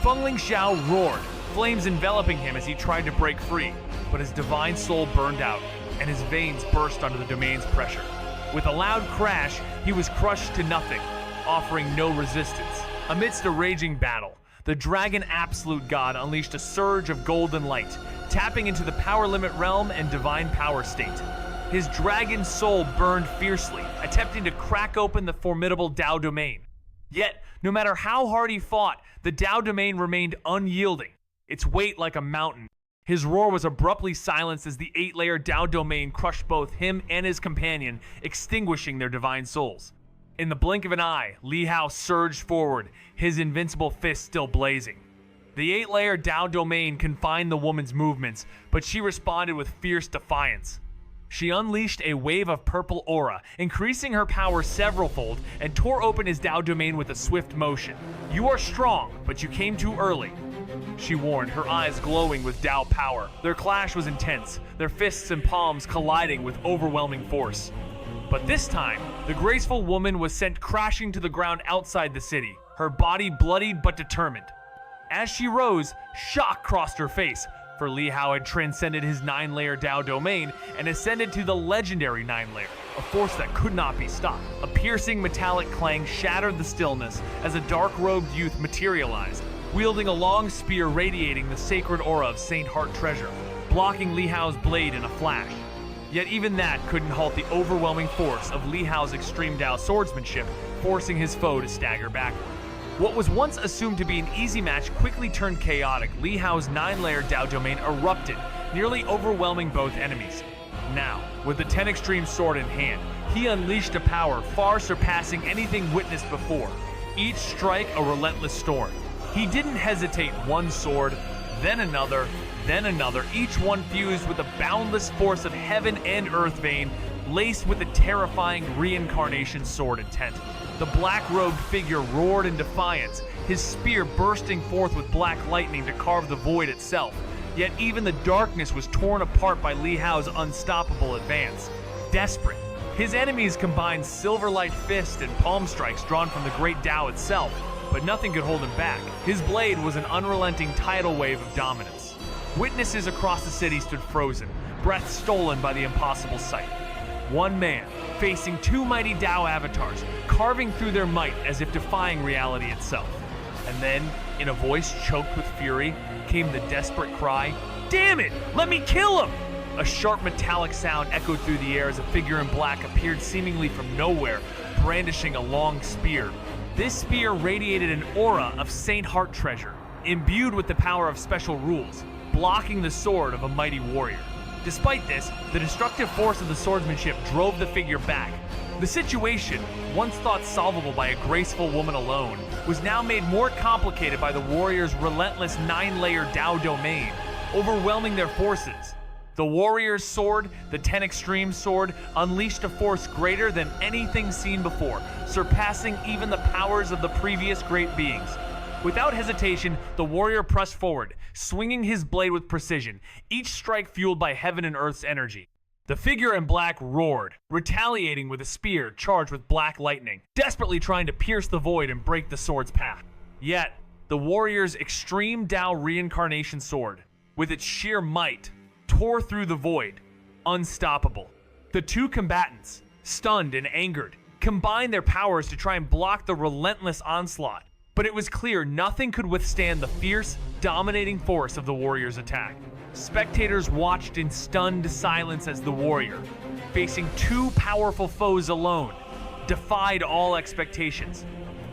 Xianxia roared, flames enveloping him as he tried to break free, but his divine soul burned out, and his veins burst under the domain's pressure. With a loud crash, he was crushed to nothing, offering no resistance. Amidst a raging battle, the Dragon Absolute God unleashed a surge of golden light, tapping into the power limit realm and divine power state. His dragon soul burned fiercely, attempting to crack open the formidable Dao domain. Yet, no matter how hard he fought, the Dao domain remained unyielding, its weight like a mountain. His roar was abruptly silenced as the 8-layer Dao domain crushed both him and his companion, extinguishing their divine souls. In the blink of an eye, Li Hao surged forward, his invincible fist still blazing. The 8-layer Dao domain confined the woman's movements, but she responded with fierce defiance. She unleashed a wave of purple aura, increasing her power severalfold, and tore open his Dao domain with a swift motion. "You are strong, but you came too early," she warned, her eyes glowing with Dao power. Their clash was intense, their fists and palms colliding with overwhelming force. But this time, the graceful woman was sent crashing to the ground outside the city, her body bloodied but determined. As she rose, shock crossed her face, for Li Hao had transcended his 9-layer Dao domain and ascended to the legendary 9-layer, a force that could not be stopped. A piercing metallic clang shattered the stillness as a dark-robed youth materialized, wielding a long spear radiating the sacred aura of Saint Heart treasure, blocking Li Hao's blade in a flash. Yet even that couldn't halt the overwhelming force of Li Hao's extreme Dao swordsmanship, forcing his foe to stagger backward. What was once assumed to be an easy match quickly turned chaotic. Li Hao's 9-layer Dao domain erupted, nearly overwhelming both enemies. Now, with the 10 extreme sword in hand, he unleashed a power far surpassing anything witnessed before, each strike a relentless storm. He didn't hesitate. One sword, then another, each one fused with the boundless force of heaven and earth vein, laced with the terrifying Reincarnation sword intent. The black-robed figure roared in defiance, his spear bursting forth with black lightning to carve the void itself. Yet even the darkness was torn apart by Li Hao's unstoppable advance. Desperate, his enemies combined Silverlight Fist and palm strikes drawn from the great Tao itself, but nothing could hold him back. His blade was an unrelenting tidal wave of dominance. Witnesses across the city stood frozen, breath stolen by the impossible sight. One man, facing two mighty Tao avatars, carving through their might as if defying reality itself. And then, in a voice choked with fury, came the desperate cry, "Damn it! Let me kill him!" A sharp metallic sound echoed through the air as a figure in black appeared seemingly from nowhere, brandishing a long spear. This spear radiated an aura of Saint Heart treasure, imbued with the power of special rules, blocking the sword of a mighty warrior. Despite this, the destructive force of the swordsmanship drove the figure back. The situation, once thought solvable by a graceful woman alone, was now made more complicated by the warrior's relentless 9-layer Tao domain, overwhelming their forces. The warrior's sword, the 10 Extreme sword, unleashed a force greater than anything seen before, surpassing even the powers of the previous great beings. Without hesitation, the warrior pressed forward, swinging his blade with precision, each strike fueled by heaven and earth's energy. The figure in black roared, retaliating with a spear charged with black lightning, desperately trying to pierce the void and break the sword's path. Yet, the warrior's extreme Tao Reincarnation sword, with its sheer might, tore through the void, unstoppable. The two combatants, stunned and angered, combined their powers to try and block the relentless onslaught. But it was clear nothing could withstand the fierce, dominating force of the warrior's attack. Spectators watched in stunned silence as the warrior, facing two powerful foes alone, defied all expectations,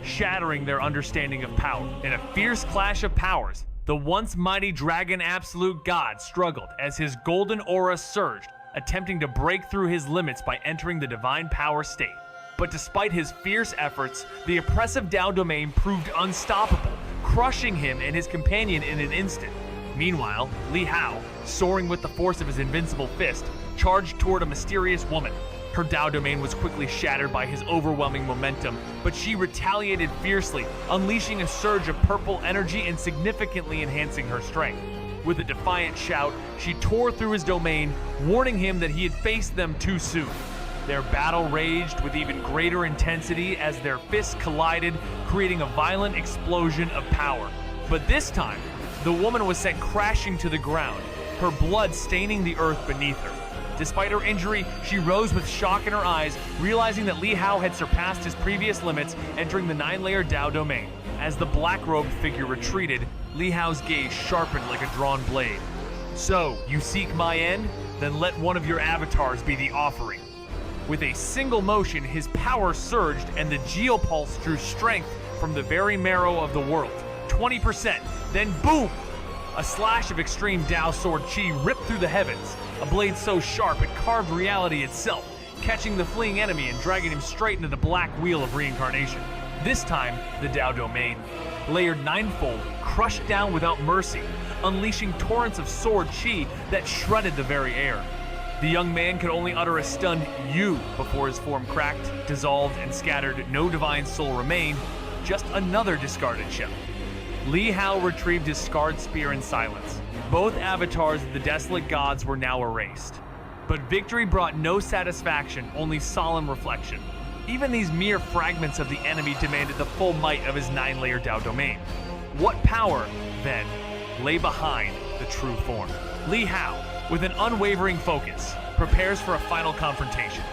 shattering their understanding of power. In a fierce clash of powers, the once mighty Dragon Absolute God struggled as his golden aura surged, attempting to break through his limits by entering the divine power state. But despite his fierce efforts, the oppressive Tao domain proved unstoppable, crushing him and his companion in an instant. Meanwhile, Li Hao, soaring with the force of his invincible fist, charged toward a mysterious woman. Her Tao domain was quickly shattered by his overwhelming momentum, but she retaliated fiercely, unleashing a surge of purple energy and significantly enhancing her strength. With a defiant shout, she tore through his domain, warning him that he had faced them too soon. Their battle raged with even greater intensity as their fists collided, creating a violent explosion of power. But this time, the woman was sent crashing to the ground, her blood staining the earth beneath her. Despite her injury, she rose with shock in her eyes, realizing that Li Hao had surpassed his previous limits, entering the 9-layer Tao domain. As the black-robed figure retreated, Li Hao's gaze sharpened like a drawn blade. "So, you seek my end? Then let one of your avatars be the offering." With a single motion, his power surged and the geopulse drew strength from the very marrow of the world. 20%, then boom! A slash of extreme Tao sword chi ripped through the heavens, a blade so sharp it carved reality itself, catching the fleeing enemy and dragging him straight into the black wheel of reincarnation. This time, the Tao domain, layered ninefold, crushed down without mercy, unleashing torrents of sword chi that shredded the very air. The young man could only utter a stunned "you" before his form cracked, dissolved, and scattered. No divine soul remained, just another discarded shell. Li Hao retrieved his scarred spear in silence. Both avatars of the desolate gods were now erased. But victory brought no satisfaction, only solemn reflection. Even these mere fragments of the enemy demanded the full might of his 9-layer Tao domain. What power, then, lay behind the true form? Li Hao, with an unwavering focus, prepares for a final confrontation.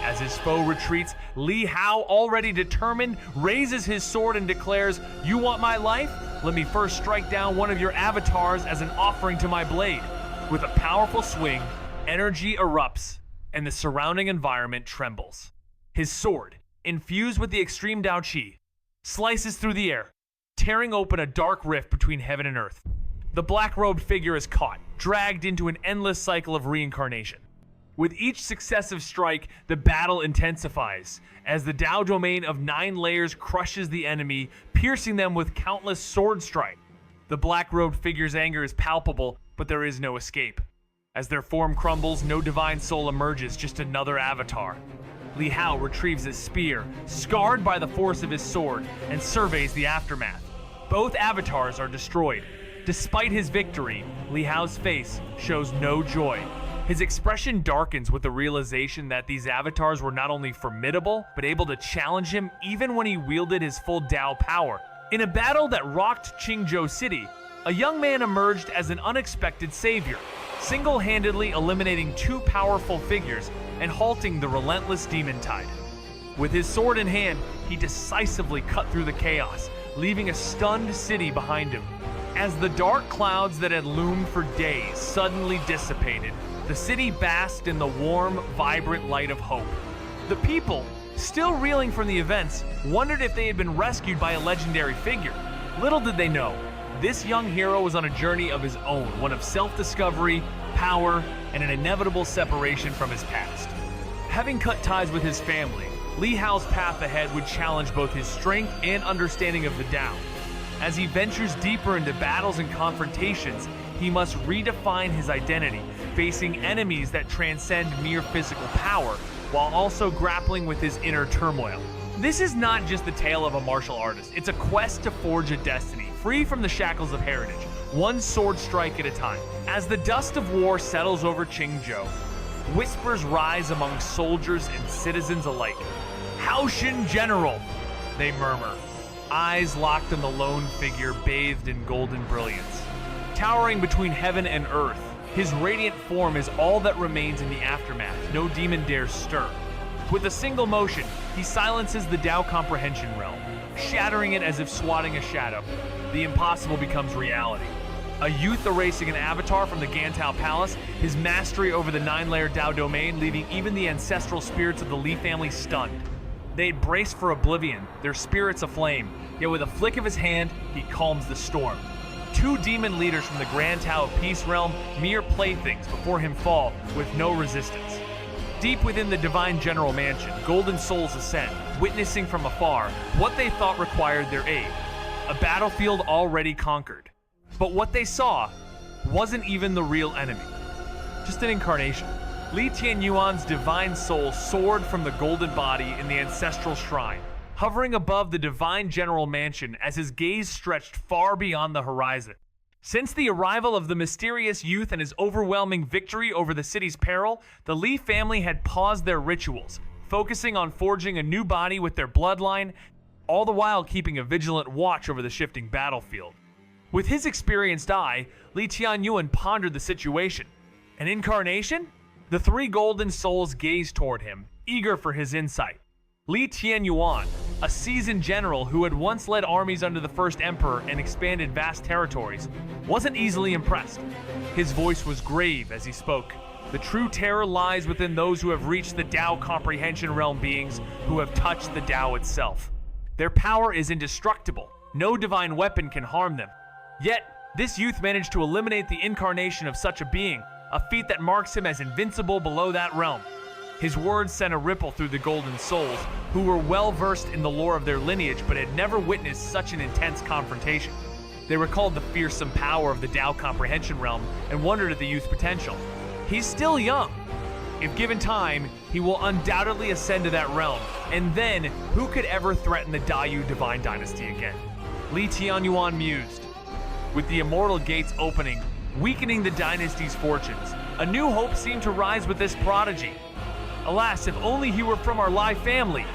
As his foe retreats, Li Hao, already determined, raises his sword and declares, "You want my life? Let me first strike down one of your avatars as an offering to my blade." With a powerful swing, energy erupts, and the surrounding environment trembles. His sword, infused with the extreme Tao Chi, slices through the air, tearing open a dark rift between heaven and earth. The black-robed figure is caught, dragged into an endless cycle of reincarnation. With each successive strike, the battle intensifies, as the Tao domain of 9 layers crushes the enemy, piercing them with countless sword strikes. The black-robed figure's anger is palpable, but there is no escape. As their form crumbles, no divine soul emerges, just another avatar. Li Hao retrieves his spear, scarred by the force of his sword, and surveys the aftermath. Both avatars are destroyed. Despite his victory, Li Hao's face shows no joy. His expression darkens with the realization that these avatars were not only formidable, but able to challenge him even when he wielded his full Tao power. In a battle that rocked Qingzhou City, a young man emerged as an unexpected savior, single-handedly eliminating 2 powerful figures and halting the relentless demon tide. With his sword in hand, he decisively cut through the chaos, leaving a stunned city behind him. As the dark clouds that had loomed for days suddenly dissipated, the city basked in the warm, vibrant light of hope. The people, still reeling from the events, wondered if they had been rescued by a legendary figure. Little did they know, this young hero was on a journey of his own, one of self-discovery, power, and an inevitable separation from his past. Having cut ties with his family, Li Hao's path ahead would challenge both his strength and understanding of the Tao. As he ventures deeper into battles and confrontations, he must redefine his identity, facing enemies that transcend mere physical power, while also grappling with his inner turmoil. This is not just the tale of a martial artist, it's a quest to forge a destiny, free from the shackles of heritage, one sword strike at a time. As the dust of war settles over Qingzhou, whispers rise among soldiers and citizens alike. "Haoshin General," they murmur, eyes locked on the lone figure bathed in golden brilliance. Towering between heaven and earth, his radiant form is all that remains in the aftermath. No demon dares stir. With a single motion, he silences the Tao comprehension realm, shattering it as if swatting a shadow. The impossible becomes reality. A youth erasing an avatar from the Gantao Palace, his mastery over the 9-layer Tao domain leaving even the ancestral spirits of the Li family stunned. They had braced for oblivion, their spirits aflame, yet with a flick of his hand, he calms the storm. 2 demon leaders from the Grand Tao of Peace realm, mere playthings before him fall with no resistance. Deep within the Divine General Mansion, golden souls ascend, witnessing from afar what they thought required their aid. A battlefield already conquered. But what they saw wasn't even the real enemy. Just an incarnation. Li Tianyuan's divine soul soared from the golden body in the ancestral shrine, hovering above the Divine General Mansion as his gaze stretched far beyond the horizon. Since the arrival of the mysterious youth and his overwhelming victory over the city's peril, the Li family had paused their rituals, focusing on forging a new body with their bloodline, all the while keeping a vigilant watch over the shifting battlefield. With his experienced eye, Li Tianyuan pondered the situation. An incarnation? The 3 golden souls gazed toward him, eager for his insight. Li Tianyuan, a seasoned general who had once led armies under the first emperor and expanded vast territories, wasn't easily impressed. His voice was grave as he spoke. The true terror lies within those who have reached the Tao comprehension realm, beings who have touched the Tao itself. Their power is indestructible. No divine weapon can harm them. Yet, this youth managed to eliminate the incarnation of such a being, a feat that marks him as invincible below that realm. His words sent a ripple through the golden souls, who were well versed in the lore of their lineage but had never witnessed such an intense confrontation. They recalled the fearsome power of the Tao comprehension realm and wondered at the youth's potential. He's still young. If given time, he will undoubtedly ascend to that realm, and then who could ever threaten the Dayu divine dynasty again? Li Tianyuan mused. With the immortal gates opening, weakening the dynasty's fortunes, a new hope seemed to rise with this prodigy. Alas, if only he were from our Lai family,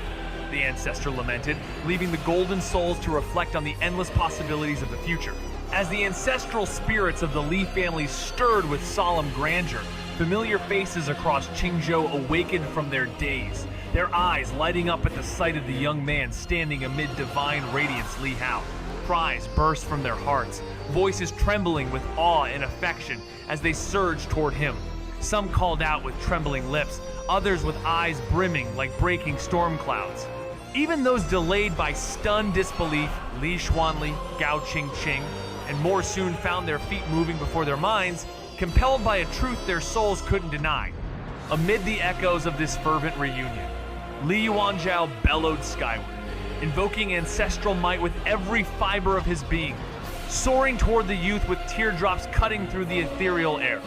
the ancestor lamented, leaving the golden souls to reflect on the endless possibilities of the future. As the ancestral spirits of the Li family stirred with solemn grandeur, familiar faces across Qingzhou awakened from their daze, their eyes lighting up at the sight of the young man standing amid divine radiance Li Hao. Cries burst from their hearts, voices trembling with awe and affection as they surged toward him. Some called out with trembling lips, others with eyes brimming like breaking storm clouds. Even those delayed by stunned disbelief, Li Xuanli, Gao Qingqing, and more soon found their feet moving before their minds, compelled by a truth their souls couldn't deny. Amid the echoes of this fervent reunion, Li Yuanzhao bellowed skyward, invoking ancestral might with every fiber of his being, soaring toward the youth with teardrops cutting through the ethereal air.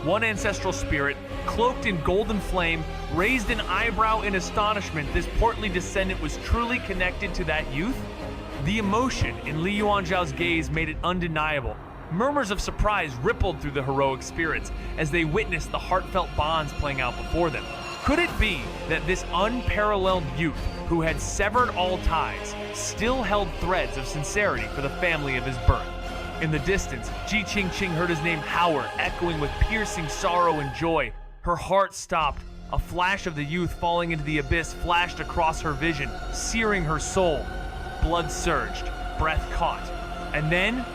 One ancestral spirit, cloaked in golden flame, raised an eyebrow in astonishment this portly descendant was truly connected to that youth. The emotion in Li Yuanzhao's gaze made it undeniable. Murmurs of surprise rippled through the heroic spirits as they witnessed the heartfelt bonds playing out before them. Could it be that this unparalleled youth, who had severed all ties, still held threads of sincerity for the family of his birth? In the distance, Ji Qingqing heard his name Howard echoing with piercing sorrow and joy. Her heart stopped. A flash of the youth falling into the abyss flashed across her vision, searing her soul. Blood surged, breath caught, and then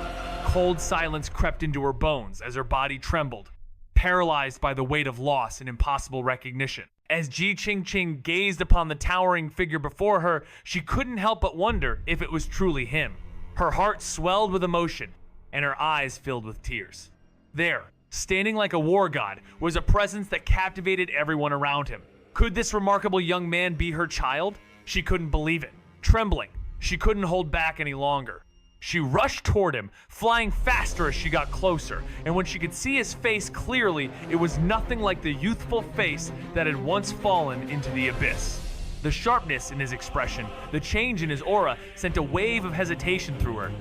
cold silence crept into her bones as her body trembled, paralyzed by the weight of loss and impossible recognition. As Ji Qingqing gazed upon the towering figure before her, she couldn't help but wonder if it was truly him. Her heart swelled with emotion, and her eyes filled with tears. There, standing like a war god, was a presence that captivated everyone around him. Could this remarkable young man be her child? She couldn't believe it. Trembling, she couldn't hold back any longer. She rushed toward him, flying faster as she got closer, and when she could see his face clearly, it was nothing like the youthful face that had once fallen into the abyss. The sharpness in his expression, the change in his aura, sent a wave of hesitation through her.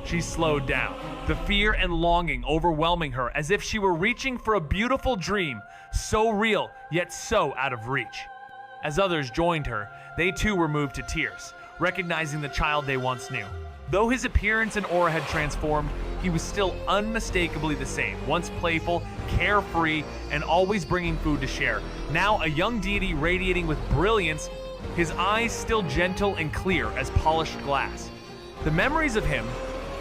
She slowed down, the fear and longing overwhelming her as if she were reaching for a beautiful dream, so real, yet so out of reach. As others joined her, they too were moved to tears, recognizing the child they once knew. Though his appearance and aura had transformed, he was still unmistakably the same, once playful, carefree, and always bringing food to share. Now a young deity radiating with brilliance, his eyes still gentle and clear as polished glass. The memories of him,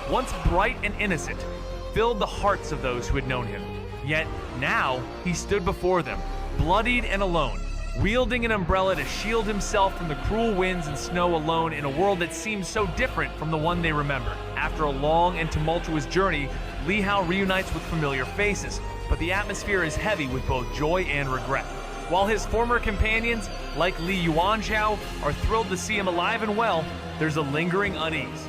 once bright and innocent, filled the hearts of those who had known him. Yet now he stood before them, bloodied and alone, wielding an umbrella to shield himself from the cruel winds and snow alone in a world that seemed so different from the one they remembered. After a long and tumultuous journey, Li Hao reunites with familiar faces, but the atmosphere is heavy with both joy and regret. While his former companions, like Li Yuanzhao, are thrilled to see him alive and well, there's a lingering unease.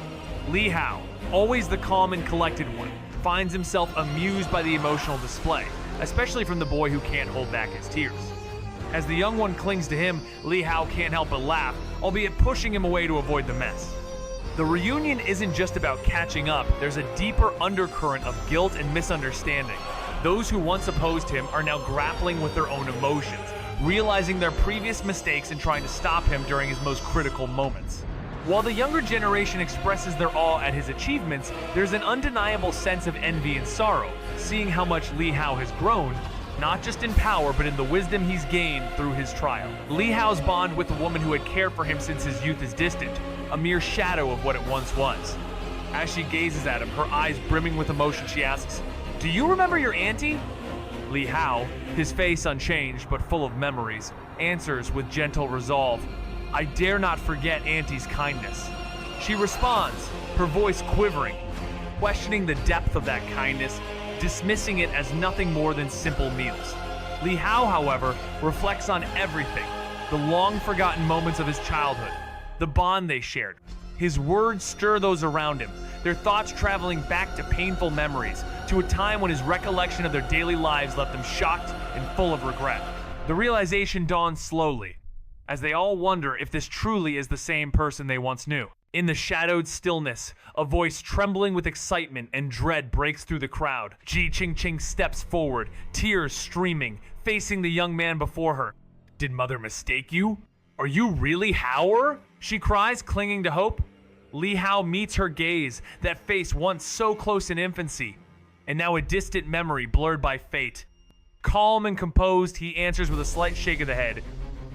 Li Hao, always the calm and collected one, finds himself amused by the emotional display, especially from the boy who can't hold back his tears. As the young one clings to him, Li Hao can't help but laugh, albeit pushing him away to avoid the mess. The reunion isn't just about catching up, there's a deeper undercurrent of guilt and misunderstanding. Those who once opposed him are now grappling with their own emotions, realizing their previous mistakes and trying to stop him during his most critical moments. While the younger generation expresses their awe at his achievements, there's an undeniable sense of envy and sorrow, seeing how much Li Hao has grown, not just in power, but in the wisdom he's gained through his trial. Li Hao's bond with the woman who had cared for him since his youth is distant, a mere shadow of what it once was. As she gazes at him, her eyes brimming with emotion, she asks, "Do you remember your auntie?" Li Hao, his face unchanged but full of memories, answers with gentle resolve, "I dare not forget auntie's kindness." She responds, her voice quivering, questioning the depth of that kindness, dismissing it as nothing more than simple meals. Li Hao, however, reflects on everything, the long-forgotten moments of his childhood, the bond they shared. His words stir those around him, their thoughts traveling back to painful memories, to a time when his recollection of their daily lives left them shocked and full of regret. The realization dawns slowly, as they all wonder if this truly is the same person they once knew. In the shadowed stillness, a voice trembling with excitement and dread breaks through the crowd. Ji Qingqing steps forward, tears streaming, facing the young man before her. "Did mother mistake you? Are you really Hao?" she cries, clinging to hope. Li Hao meets her gaze, that face once so close in infancy, and now a distant memory blurred by fate. Calm and composed, he answers with a slight shake of the head.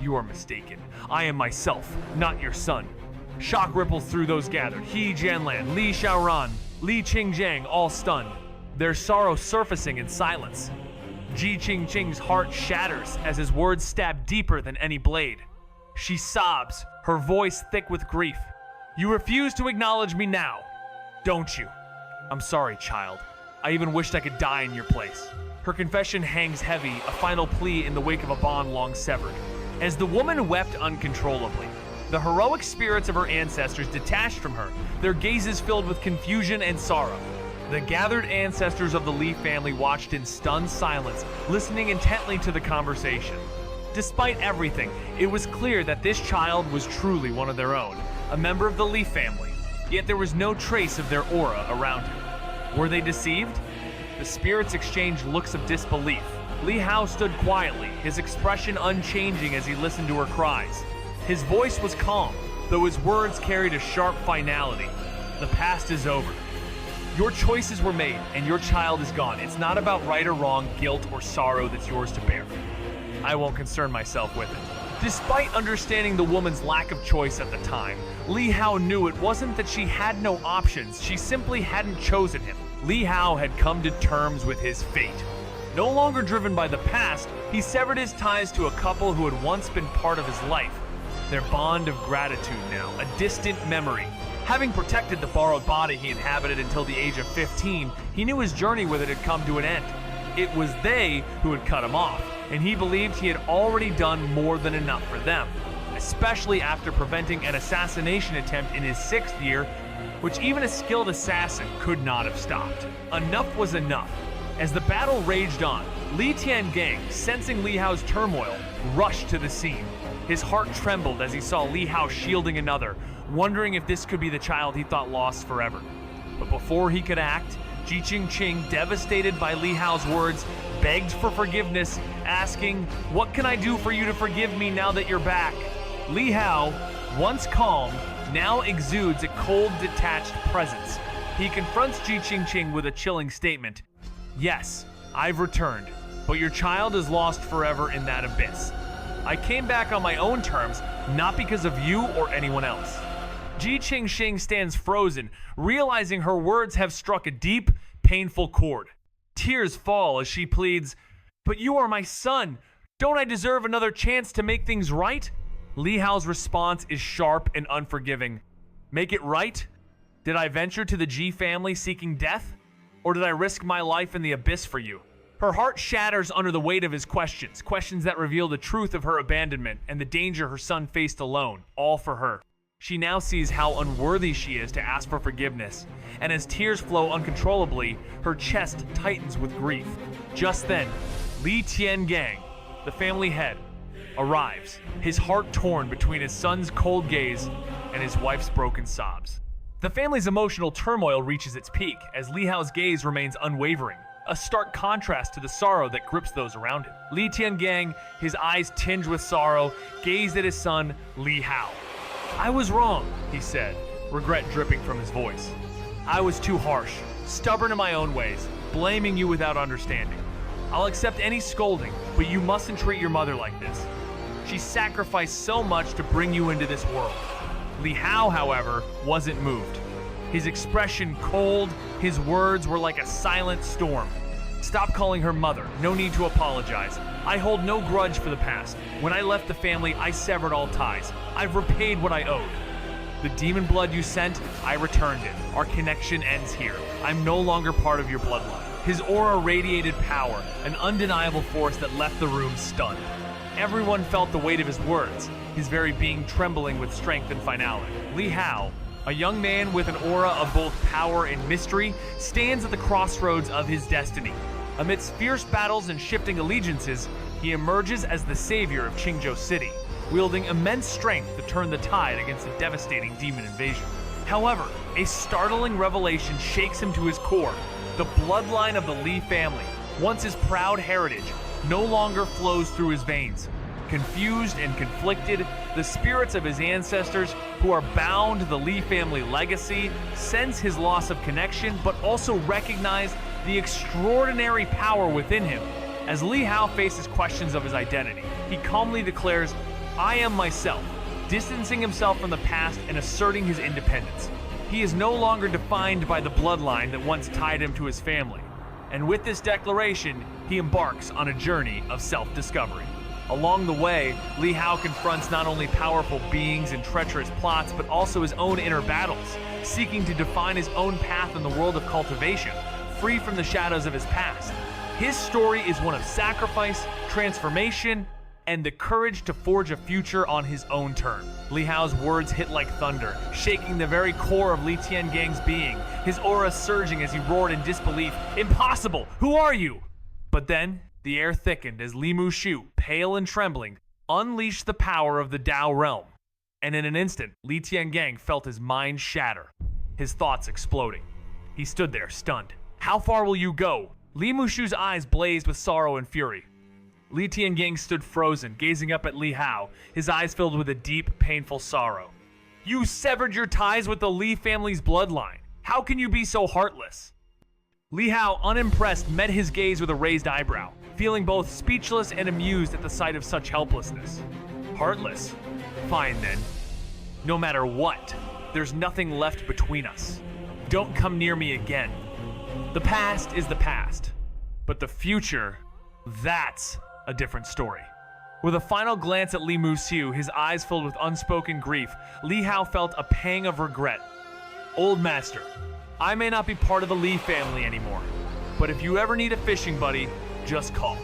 "You are mistaken. I am myself, not your son." Shock ripples through those gathered. He Jianlan, Li Xiaoran, Li Qingjiang, all stunned, their sorrow surfacing in silence. Ji Qingqing's heart shatters as his words stab deeper than any blade. She sobs, her voice thick with grief. "You refuse to acknowledge me now, don't you? I'm sorry, child. I even wished I could die in your place. Her confession hangs heavy, a final plea in the wake of a bond long severed. As the woman wept uncontrollably, the heroic spirits of her ancestors detached from her, their gazes filled with confusion and sorrow. The gathered ancestors of the Lee family watched in stunned silence, listening intently to the conversation. Despite everything, it was clear that this child was truly one of their own, a member of the Lee family, yet there was no trace of their aura around him. Were they deceived? The spirits exchanged looks of disbelief. Li Hao stood quietly, his expression unchanging as he listened to her cries. His voice was calm, though his words carried a sharp finality. The past is over. Your choices were made, and your child is gone. It's not about right or wrong, guilt or sorrow that's yours to bear. I won't concern myself with it. Despite understanding the woman's lack of choice at the time, Li Hao knew it wasn't that she had no options, she simply hadn't chosen him. Li Hao had come to terms with his fate. No longer driven by the past, he severed his ties to a couple who had once been part of his life. Their bond of gratitude now, a distant memory. Having protected the borrowed body he inhabited until the age of 15, he knew his journey with it had come to an end. It was they who had cut him off, and he believed he had already done more than enough for them, especially after preventing an assassination attempt in his 6th year, which even a skilled assassin could not have stopped. Enough was enough. As the battle raged on, Li Tiangang, sensing Li Hao's turmoil, rushed to the scene. His heart trembled as he saw Li Hao shielding another, wondering if this could be the child he thought lost forever. But before he could act, Ji Qingqing, devastated by Li Hao's words, begged for forgiveness, asking, "What can I do for you to forgive me now that you're back?" Li Hao, once calm, now exudes a cold, detached presence. He confronts Ji Qingqing with a chilling statement. "Yes, I've returned, but your child is lost forever in that abyss. I came back on my own terms, not because of you or anyone else." Ji Qingqing stands frozen, realizing her words have struck a deep, painful chord. Tears fall as she pleads, "But you are my son. Don't I deserve another chance to make things right?" Li Hao's response is sharp and unforgiving. "Make it right? Did I venture to the Ji family seeking death? Or did I risk my life in the abyss for you?" Her heart shatters under the weight of his questions, questions that reveal the truth of her abandonment and the danger her son faced alone, all for her. She now sees how unworthy she is to ask for forgiveness, and as tears flow uncontrollably, her chest tightens with grief. Just then, Li Tiangang, the family head, arrives, his heart torn between his son's cold gaze and his wife's broken sobs. The family's emotional turmoil reaches its peak as Li Hao's gaze remains unwavering, a stark contrast to the sorrow that grips those around him. Li Tiangang, his eyes tinged with sorrow, gazed at his son, Li Hao. "I was wrong," he said, regret dripping from his voice. "I was too harsh, stubborn in my own ways, blaming you without understanding. I'll accept any scolding, but you mustn't treat your mother like this. She sacrificed so much to bring you into this world." Li Hao, however, wasn't moved. His expression cold, his words were like a silent storm. "Stop calling her mother, no need to apologize. I hold no grudge for the past. When I left the family, I severed all ties. I've repaid what I owed. The demon blood you sent, I returned it. Our connection ends here. I'm no longer part of your bloodline." His aura radiated power, an undeniable force that left the room stunned. Everyone felt the weight of his words, his very being trembling with strength and finality. Li Hao, a young man with an aura of both power and mystery, stands at the crossroads of his destiny. Amidst fierce battles and shifting allegiances, he emerges as the savior of Qingzhou City, wielding immense strength to turn the tide against a devastating demon invasion. However, a startling revelation shakes him to his core. The bloodline of the Li family, once his proud heritage, no longer flows through his veins. Confused and conflicted, the spirits of his ancestors, who are bound to the Li family legacy, sense his loss of connection, but also recognize the extraordinary power within him. As Li Hao faces questions of his identity, he calmly declares, "I am myself," distancing himself from the past and asserting his independence. He is no longer defined by the bloodline that once tied him to his family. And with this declaration, he embarks on a journey of self-discovery. Along the way, Li Hao confronts not only powerful beings and treacherous plots, but also his own inner battles, seeking to define his own path in the world of cultivation, free from the shadows of his past. His story is one of sacrifice, transformation, and the courage to forge a future on his own terms. Li Hao's words hit like thunder, shaking the very core of Li Tiangang's being, his aura surging as he roared in disbelief. Impossible! Who are you? But then, the air thickened as Li Mushu, pale and trembling, unleashed the power of the Dao realm. And in an instant, Li Tiangang felt his mind shatter, his thoughts exploding. He stood there, stunned. How far will you go? Li Mushu's eyes blazed with sorrow and fury. Li Tiangang stood frozen, gazing up at Li Hao, his eyes filled with a deep, painful sorrow. You severed your ties with the Li family's bloodline. How can you be so heartless? Li Hao, unimpressed, met his gaze with a raised eyebrow, feeling both speechless and amused at the sight of such helplessness. Heartless? Fine then. No matter what, there's nothing left between us. Don't come near me again. The past is the past, but the future, that's a different story. With a final glance at Li Mushu, his eyes filled with unspoken grief, Li Hao felt a pang of regret. Old master, I may not be part of the Li family anymore, but if you ever need a fishing buddy, just call.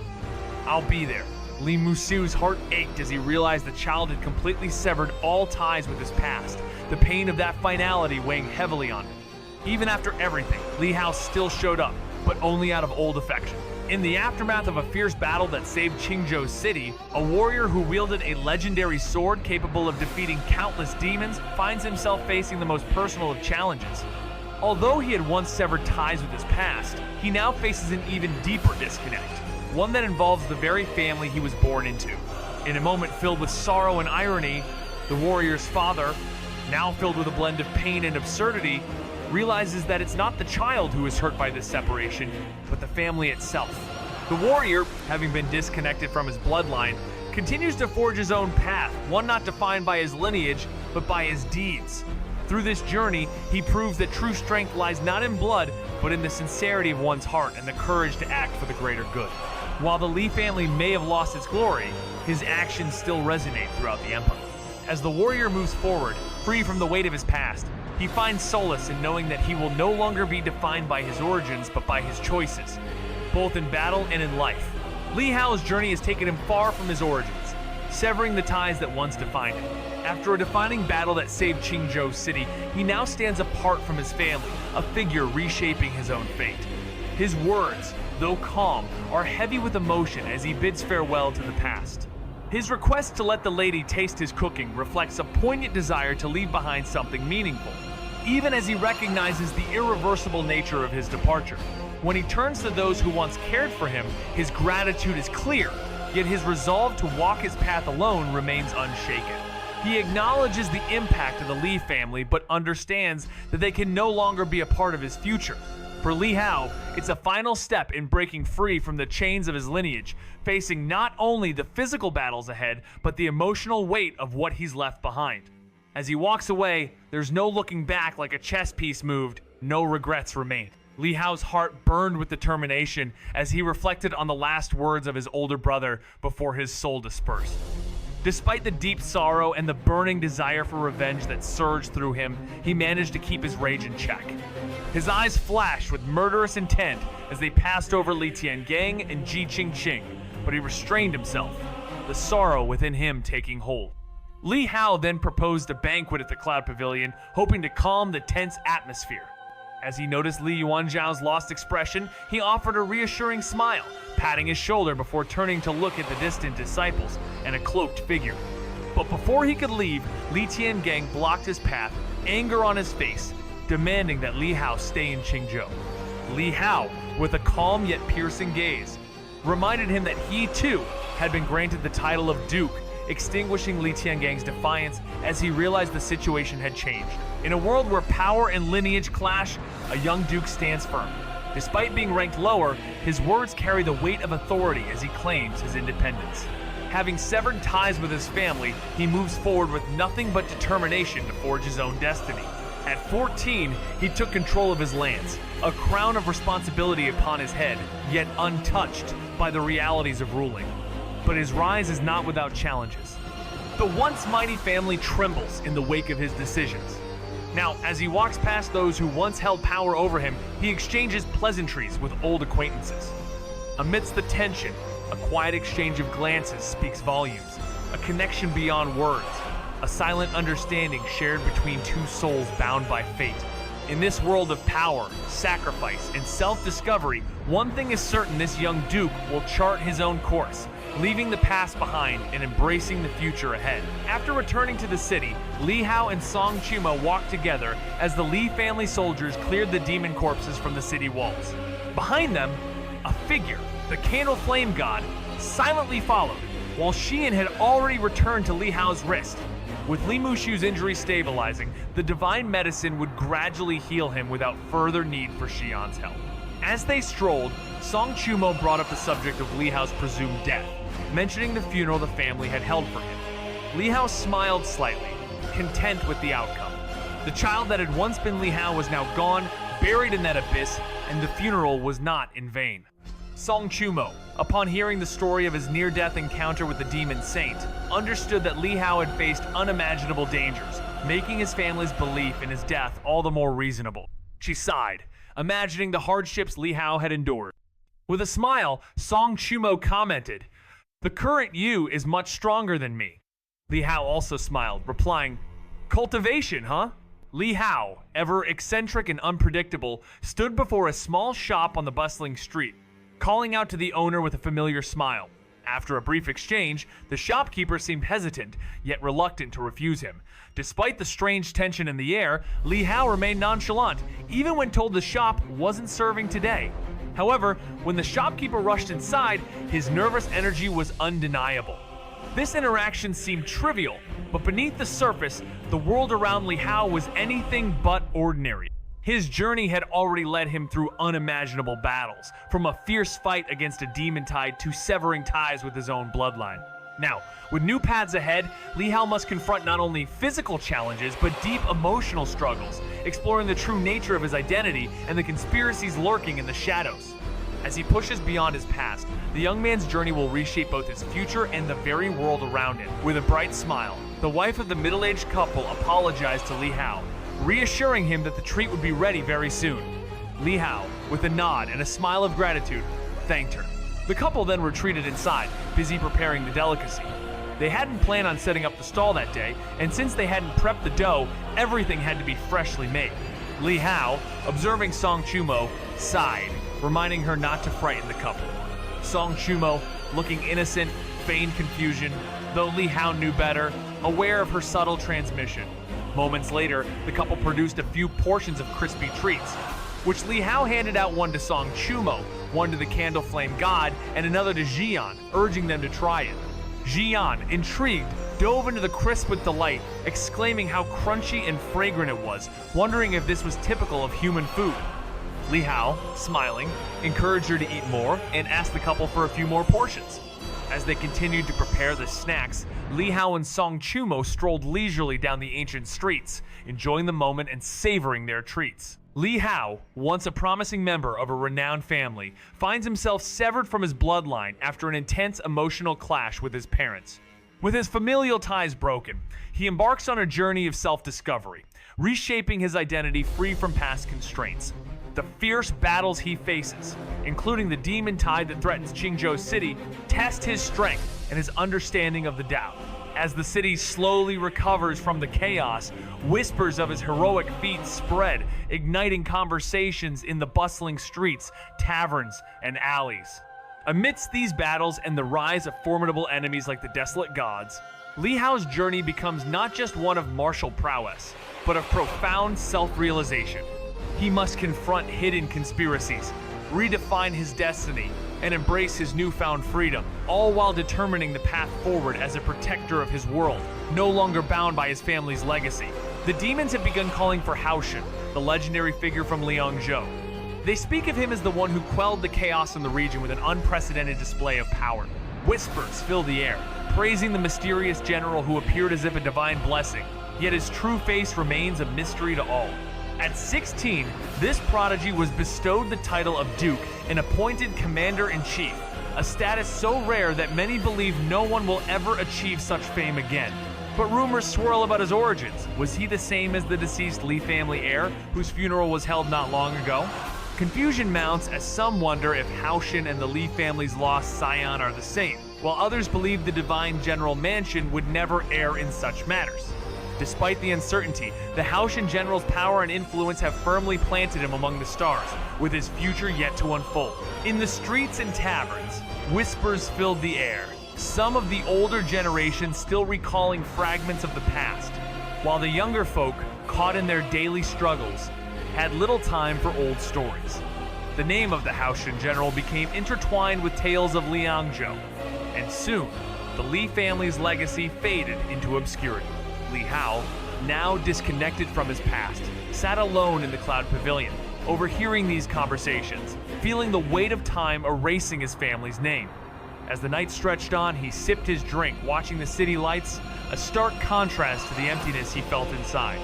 I'll be there. Li Mushu's heart ached as he realized the child had completely severed all ties with his past, the pain of that finality weighing heavily on him. Even after everything, Li Hao still showed up, but only out of old affection. In the aftermath of a fierce battle that saved Qingzhou City, a warrior who wielded a legendary sword capable of defeating countless demons finds himself facing the most personal of challenges. Although he had once severed ties with his past, he now faces an even deeper disconnect, one that involves the very family he was born into. In a moment filled with sorrow and irony, the warrior's father, now filled with a blend of pain and absurdity, realizes that it's not the child who is hurt by this separation, but the family itself. The warrior, having been disconnected from his bloodline, continues to forge his own path, one not defined by his lineage, but by his deeds. Through this journey, he proves that true strength lies not in blood, but in the sincerity of one's heart and the courage to act for the greater good. While the Li family may have lost its glory, his actions still resonate throughout the empire. As the warrior moves forward, free from the weight of his past, he finds solace in knowing that he will no longer be defined by his origins, but by his choices, both in battle and in life. Li Hao's journey has taken him far from his origins, severing the ties that once defined him. After a defining battle that saved Qingzhou City, he now stands apart from his family, a figure reshaping his own fate. His words, though calm, are heavy with emotion as he bids farewell to the past. His request to let the lady taste his cooking reflects a poignant desire to leave behind something meaningful, even as he recognizes the irreversible nature of his departure. When he turns to those who once cared for him, his gratitude is clear, yet his resolve to walk his path alone remains unshaken. He acknowledges the impact of the Li family, but understands that they can no longer be a part of his future. For Li Hao, it's a final step in breaking free from the chains of his lineage, facing not only the physical battles ahead, but the emotional weight of what he's left behind. As he walks away, there's no looking back. Like a chess piece moved, no regrets remain. Li Hao's heart burned with determination as he reflected on the last words of his older brother before his soul dispersed. Despite the deep sorrow and the burning desire for revenge that surged through him, he managed to keep his rage in check. His eyes flashed with murderous intent as they passed over Li Tiangang and Ji Qingqing, but he restrained himself, the sorrow within him taking hold. Li Hao then proposed a banquet at the Cloud Pavilion, hoping to calm the tense atmosphere. As he noticed Li Yuanzhao's lost expression, he offered a reassuring smile, patting his shoulder before turning to look at the distant disciples and a cloaked figure. But before he could leave, Li Tiangang blocked his path, anger on his face, demanding that Li Hao stay in Qingzhou. Li Hao, with a calm yet piercing gaze, reminded him that he too had been granted the title of Duke, extinguishing Li Tiangang's defiance as he realized the situation had changed. In a world where power and lineage clash, a young duke stands firm. Despite being ranked lower, his words carry the weight of authority as he claims his independence. Having severed ties with his family, he moves forward with nothing but determination to forge his own destiny. At 14, he took control of his lands, a crown of responsibility upon his head, yet untouched by the realities of ruling. But his rise is not without challenges. The once mighty family trembles in the wake of his decisions. Now, as he walks past those who once held power over him, he exchanges pleasantries with old acquaintances. Amidst the tension, a quiet exchange of glances speaks volumes, a connection beyond words, a silent understanding shared between two souls bound by fate. In this world of power, sacrifice, and self-discovery, one thing is certain: this young duke will chart his own course, leaving the past behind and embracing the future ahead. After returning to the city, Li Hao and Song Chuma walked together as the Li family soldiers cleared the demon corpses from the city walls. Behind them, a figure, the Candle Flame God, silently followed, while Xian had already returned to Li Hao's wrist. With Li Mushu's injury stabilizing, the divine medicine would gradually heal him without further need for Xian's help. As they strolled, Song Chumo brought up the subject of Li Hao's presumed death, mentioning the funeral the family had held for him. Li Hao smiled slightly, content with the outcome. The child that had once been Li Hao was now gone, buried in that abyss, and the funeral was not in vain. Song Chumo, upon hearing the story of his near-death encounter with the demon saint, understood that Li Hao had faced unimaginable dangers, making his family's belief in his death all the more reasonable. She sighed, imagining the hardships Li Hao had endured. With a smile, Song Chumo commented, "The current you is much stronger than me." Li Hao also smiled, replying, "Cultivation, huh?" Li Hao, ever eccentric and unpredictable, stood before a small shop on the bustling street, calling out to the owner with a familiar smile. After a brief exchange, the shopkeeper seemed hesitant, yet reluctant to refuse him. Despite the strange tension in the air, Li Hao remained nonchalant, even when told the shop wasn't serving today. However, when the shopkeeper rushed inside, his nervous energy was undeniable. This interaction seemed trivial, but beneath the surface, the world around Li Hao was anything but ordinary. His journey had already led him through unimaginable battles, from a fierce fight against a demon tide to severing ties with his own bloodline. Now, with new paths ahead, Li Hao must confront not only physical challenges, but deep emotional struggles, exploring the true nature of his identity and the conspiracies lurking in the shadows. As he pushes beyond his past, the young man's journey will reshape both his future and the very world around him. With a bright smile, the wife of the middle-aged couple apologized to Li Hao, reassuring him that the treat would be ready very soon. Li Hao, with a nod and a smile of gratitude, thanked her. The couple then retreated inside, busy preparing the delicacy. They hadn't planned on setting up the stall that day, and since they hadn't prepped the dough, everything had to be freshly made. Li Hao, observing Song Chumo, sighed, reminding her not to frighten the couple. Song Chumo, looking innocent, feigned confusion, though Li Hao knew better, aware of her subtle transmission. Moments later, the couple produced a few portions of crispy treats, which Li Hao handed out, one to Song Chumo, one to the Candle Flame God, and another to Xian, urging them to try it. Xian, intrigued, dove into the crisp with delight, exclaiming how crunchy and fragrant it was, wondering if this was typical of human food. Li Hao, smiling, encouraged her to eat more and asked the couple for a few more portions. As they continued to prepare the snacks, Li Hao and Song Chumo strolled leisurely down the ancient streets, enjoying the moment and savoring their treats. Li Hao, once a promising member of a renowned family, finds himself severed from his bloodline after an intense emotional clash with his parents. With his familial ties broken, he embarks on a journey of self-discovery, reshaping his identity free from past constraints. The fierce battles he faces, including the demon tide that threatens Qingzhou City, test his strength and his understanding of the Tao. As the city slowly recovers from the chaos, whispers of his heroic feats spread, igniting conversations in the bustling streets, taverns, and alleys. Amidst these battles and the rise of formidable enemies like the Desolate Gods, Li Hao's journey becomes not just one of martial prowess, but of profound self-realization. He must confront hidden conspiracies, redefine his destiny, and embrace his newfound freedom, all while determining the path forward as a protector of his world, no longer bound by his family's legacy. The demons have begun calling for Haoshen, the legendary figure from Liangzhou. They speak of him as the one who quelled the chaos in the region with an unprecedented display of power. Whispers fill the air, praising the mysterious general who appeared as if a divine blessing, yet his true face remains a mystery to all. At 16, this prodigy was bestowed the title of Duke and appointed Commander-in-Chief, a status so rare that many believe no one will ever achieve such fame again. But rumors swirl about his origins. Was he the same as the deceased Li family heir, whose funeral was held not long ago? Confusion mounts as some wonder if Haoshan and the Li family's lost scion are the same, while others believe the Divine General Mansion would never err in such matters. Despite the uncertainty, the Haoshan General's power and influence have firmly planted him among the stars, with his future yet to unfold. In the streets and taverns, whispers filled the air, some of the older generation still recalling fragments of the past, while the younger folk, caught in their daily struggles, had little time for old stories. The name of the Haoshan General became intertwined with tales of Liangzhou, and soon, the Li family's legacy faded into obscurity. Li Hao, now disconnected from his past, sat alone in the Cloud Pavilion, overhearing these conversations, feeling the weight of time erasing his family's name. As the night stretched on, he sipped his drink, watching the city lights, a stark contrast to the emptiness he felt inside.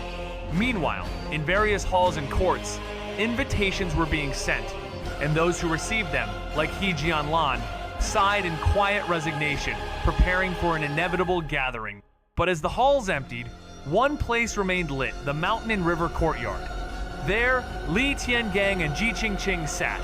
Meanwhile, in various halls and courts, invitations were being sent, and those who received them, like He Jianlan, sighed in quiet resignation, preparing for an inevitable gathering. But as the halls emptied, one place remained lit, the mountain and river courtyard. There, Li Tiangang and Ji Qingqing sat,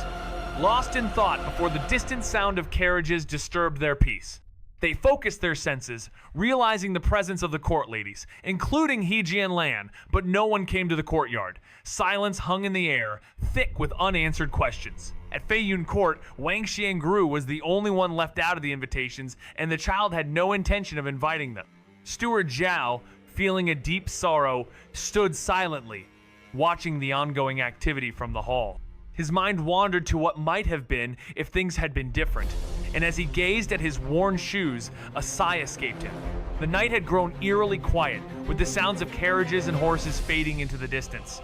lost in thought before the distant sound of carriages disturbed their peace. They focused their senses, realizing the presence of the court ladies, including He Jianlan, but no one came to the courtyard. Silence hung in the air, thick with unanswered questions. At Feiyun Court, Wang Xiangru was the only one left out of the invitations, and the child had no intention of inviting them. Steward Zhao, feeling a deep sorrow, stood silently, watching the ongoing activity from the hall. His mind wandered to what might have been if things had been different, and as he gazed at his worn shoes, a sigh escaped him. The night had grown eerily quiet, with the sounds of carriages and horses fading into the distance.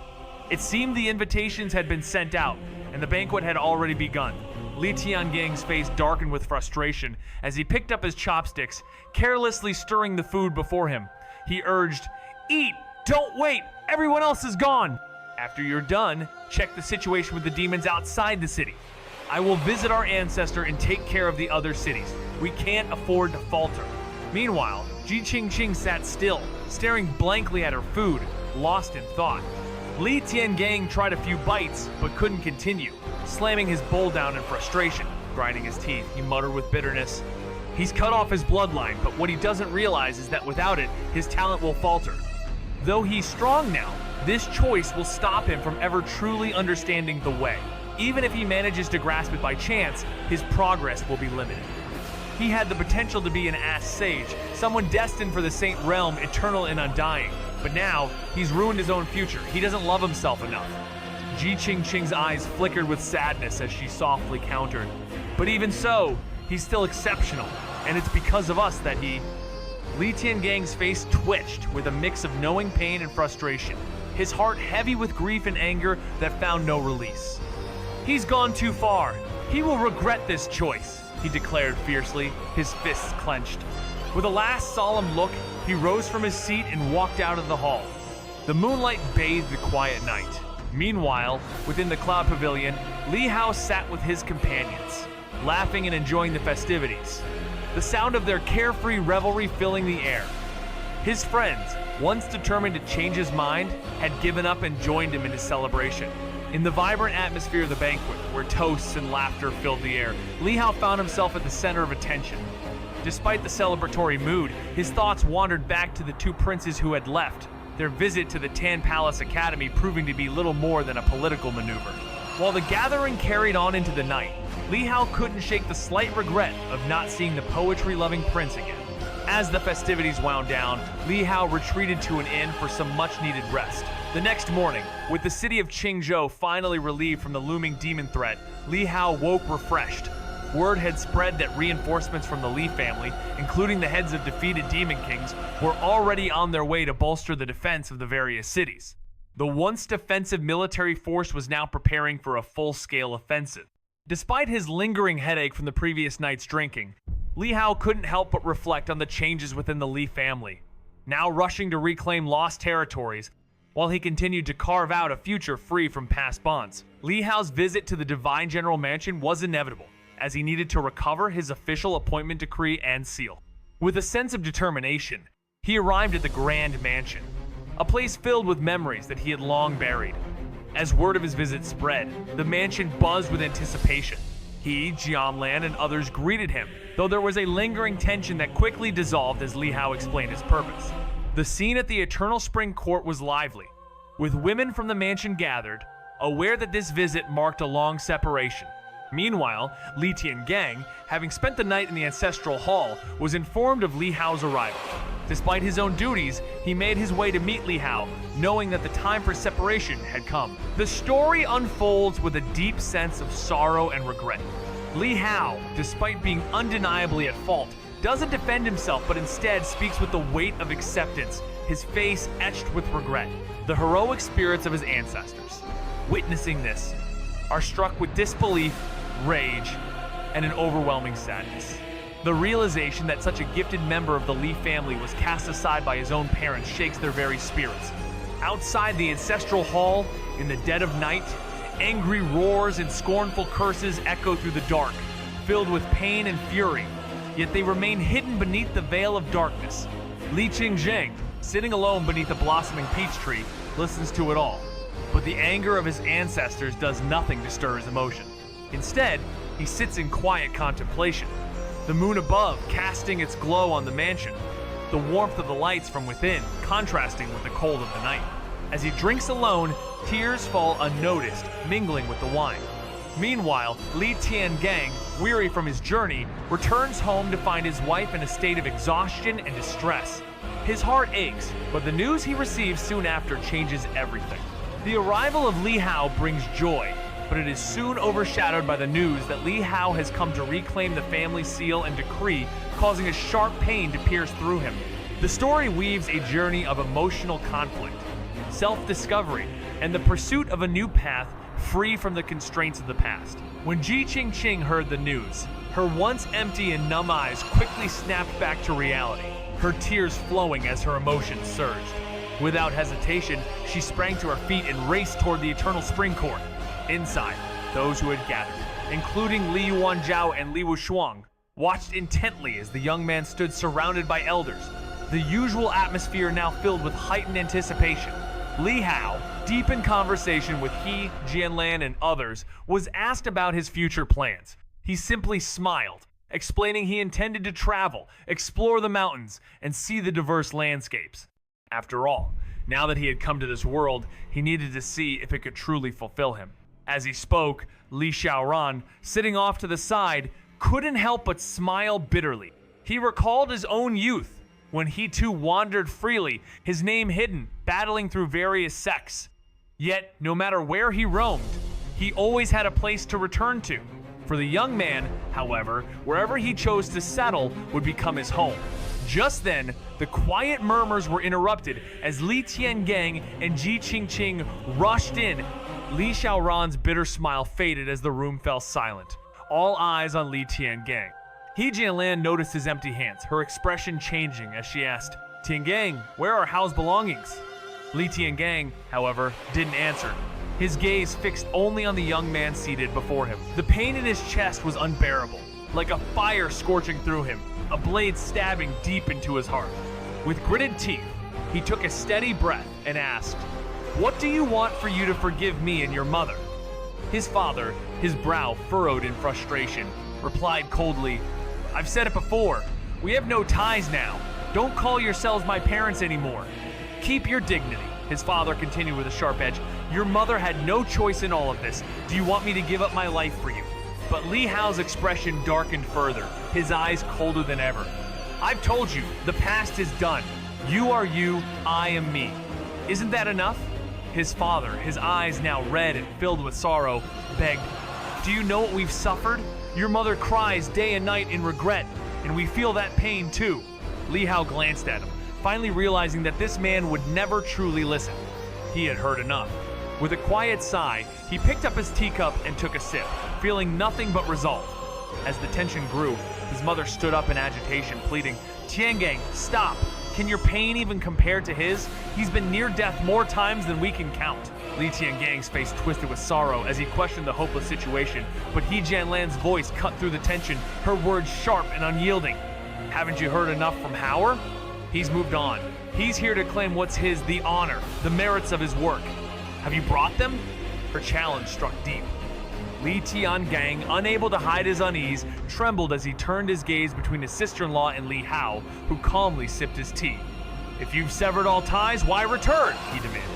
It seemed the invitations had been sent out, and the banquet had already begun. Li Tiangang's face darkened with frustration as he picked up his chopsticks, carelessly stirring the food before him. He urged, "Eat! Don't wait! Everyone else is gone! After you're done, check the situation with the demons outside the city. I will visit our ancestor and take care of the other cities. We can't afford to falter." Meanwhile, Ji Qingqing sat still, staring blankly at her food, lost in thought. Li Tiangang tried a few bites, but couldn't continue, slamming his bowl down in frustration. Grinding his teeth, he muttered with bitterness, "He's cut off his bloodline, but what he doesn't realize is that without it, his talent will falter. Though he's strong now, this choice will stop him from ever truly understanding the way. Even if he manages to grasp it by chance, his progress will be limited." He had the potential to be an ass sage, someone destined for the Saint Realm, eternal and undying. But now, he's ruined his own future. He doesn't love himself enough. Ji Qingqing's eyes flickered with sadness as she softly countered, "But even so, he's still exceptional, and it's because of us that he..." Li Tiangang's face twitched with a mix of knowing pain and frustration, his heart heavy with grief and anger that found no release. "He's gone too far. He will regret this choice," he declared fiercely, his fists clenched. With a last solemn look, he rose from his seat and walked out of the hall. The moonlight bathed the quiet night. Meanwhile, within the Cloud Pavilion, Li Hao sat with his companions, laughing and enjoying the festivities, the sound of their carefree revelry filling the air. His friends, once determined to change his mind, had given up and joined him in his celebration. In the vibrant atmosphere of the banquet, where toasts and laughter filled the air, Li Hao found himself at the center of attention. Despite the celebratory mood, his thoughts wandered back to the two princes who had left, their visit to the Tan Palace Academy proving to be little more than a political maneuver. While the gathering carried on into the night, Li Hao couldn't shake the slight regret of not seeing the poetry-loving prince again. As the festivities wound down, Li Hao retreated to an inn for some much-needed rest. The next morning, with the city of Qingzhou finally relieved from the looming demon threat, Li Hao woke refreshed. Word had spread that reinforcements from the Li family, including the heads of defeated demon kings, were already on their way to bolster the defense of the various cities. The once defensive military force was now preparing for a full-scale offensive. Despite his lingering headache from the previous night's drinking, Li Hao couldn't help but reflect on the changes within the Li family, now rushing to reclaim lost territories, while he continued to carve out a future free from past bonds. Li Hao's visit to the Divine General Mansion was inevitable, as he needed to recover his official appointment decree and seal. With a sense of determination, He arrived at the Grand Mansion, a place filled with memories that he had long buried. As word of his visit spread, the mansion buzzed with anticipation. He, Jianlan, and others greeted him, though there was a lingering tension that quickly dissolved as Li Hao explained his purpose. The scene at the Eternal Spring Court was lively, with women from the mansion gathered, aware that this visit marked a long separation. Meanwhile, Li Tiangang, having spent the night in the ancestral hall, was informed of Li Hao's arrival. Despite his own duties, he made his way to meet Li Hao, knowing that the time for separation had come. The story unfolds with a deep sense of sorrow and regret. Li Hao, despite being undeniably at fault, doesn't defend himself but instead speaks with the weight of acceptance, his face etched with regret. The heroic spirits of his ancestors, witnessing this, are struck with disbelief, rage, and an overwhelming sadness. The realization that such a gifted member of the Li family was cast aside by his own parents shakes their very spirits. Outside the ancestral hall, in the dead of night, angry roars and scornful curses echo through the dark, filled with pain and fury, yet they remain hidden beneath the veil of darkness. Li Qingzheng, sitting alone beneath a blossoming peach tree, listens to it all, but the anger of his ancestors does nothing to stir his emotion. Instead, he sits in quiet contemplation, the moon above casting its glow on the mansion, the warmth of the lights from within contrasting with the cold of the night. As he drinks alone, tears fall unnoticed, mingling with the wine. Meanwhile, Li Tiangang, weary from his journey, returns home to find his wife in a state of exhaustion and distress. His heart aches, but the news he receives soon after changes everything. The arrival of Li Hao brings joy, but it is soon overshadowed by the news that Li Hao has come to reclaim the family seal and decree, causing a sharp pain to pierce through him. The story weaves a journey of emotional conflict, self-discovery, and the pursuit of a new path free from the constraints of the past. When Ji Qingqing heard the news, her once empty and numb eyes quickly snapped back to reality, her tears flowing as her emotions surged. Without hesitation, she sprang to her feet and raced toward the Eternal Spring Court. Inside, those who had gathered, including Li Yuanzhao and Li Wushuang, watched intently as the young man stood surrounded by elders, the usual atmosphere now filled with heightened anticipation. Li Hao, deep in conversation with he, Jianlan, and others, was asked about his future plans. He simply smiled, explaining he intended to travel, explore the mountains, and see the diverse landscapes. After all, now that he had come to this world, he needed to see if it could truly fulfill him. As he spoke, Li Xiaoran, sitting off to the side, couldn't help but smile bitterly. He recalled his own youth, when he too wandered freely, his name hidden, battling through various sects. Yet, no matter where he roamed, he always had a place to return to. For the young man, however, wherever he chose to settle would become his home. Just then, the quiet murmurs were interrupted as Li Tiangang and Ji Qingqing rushed in. Li Xiaoran's bitter smile faded as the room fell silent, all eyes on Li Tiangang. He Jianlan noticed his empty hands, her expression changing as she asked, "Tiangang, where are Hao's belongings?" Li Tiangang, however, didn't answer, his gaze fixed only on the young man seated before him. The pain in his chest was unbearable, like a fire scorching through him, a blade stabbing deep into his heart. With gritted teeth, he took a steady breath and asked, "What do you want for you to forgive me and your mother?" His father, his brow furrowed in frustration, replied coldly, "I've said it before. We have no ties now. Don't call yourselves my parents anymore. Keep your dignity," his father continued with a sharp edge. "Your mother had no choice in all of this. Do you want me to give up my life for you?" But Li Hao's expression darkened further, his eyes colder than ever. "I've told you, the past is done. You are you, I am me. Isn't that enough?" His father, his eyes now red and filled with sorrow, begged, "Do you know what we've suffered? Your mother cries day and night in regret, and we feel that pain too." Li Hao glanced at him, finally realizing that this man would never truly listen. He had heard enough. With a quiet sigh, he picked up his teacup and took a sip, feeling nothing but resolve. As the tension grew, his mother stood up in agitation, pleading, "Tiangang, stop! Can your pain even compare to his? He's been near death more times than we can count." Li Tiangang's face twisted with sorrow as he questioned the hopeless situation, but He Jianlan's voice cut through the tension, her words sharp and unyielding. "Haven't you heard enough from Howard? He's moved on. He's here to claim what's his, the honor, the merits of his work. Have you brought them? Her challenge struck deep. Li Tiangang, unable to hide his unease, trembled as he turned his gaze between his sister-in-law and Li Hao, who calmly sipped his tea. If you've severed all ties, why return? He demanded.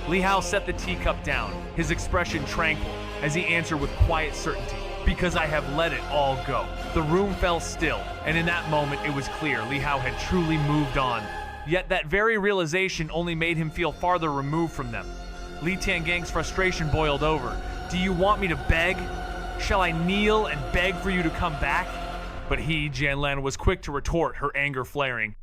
Li Hao set the teacup down, his expression tranquil, as he answered with quiet certainty. Because I have let it all go. The room fell still, and in that moment it was clear Li Hao had truly moved on. Yet that very realization only made him feel farther removed from them. Li Tiangang's frustration boiled over. Do you want me to beg? Shall I kneel and beg for you to come back? But he, Jianlan, was quick to retort, her anger flaring.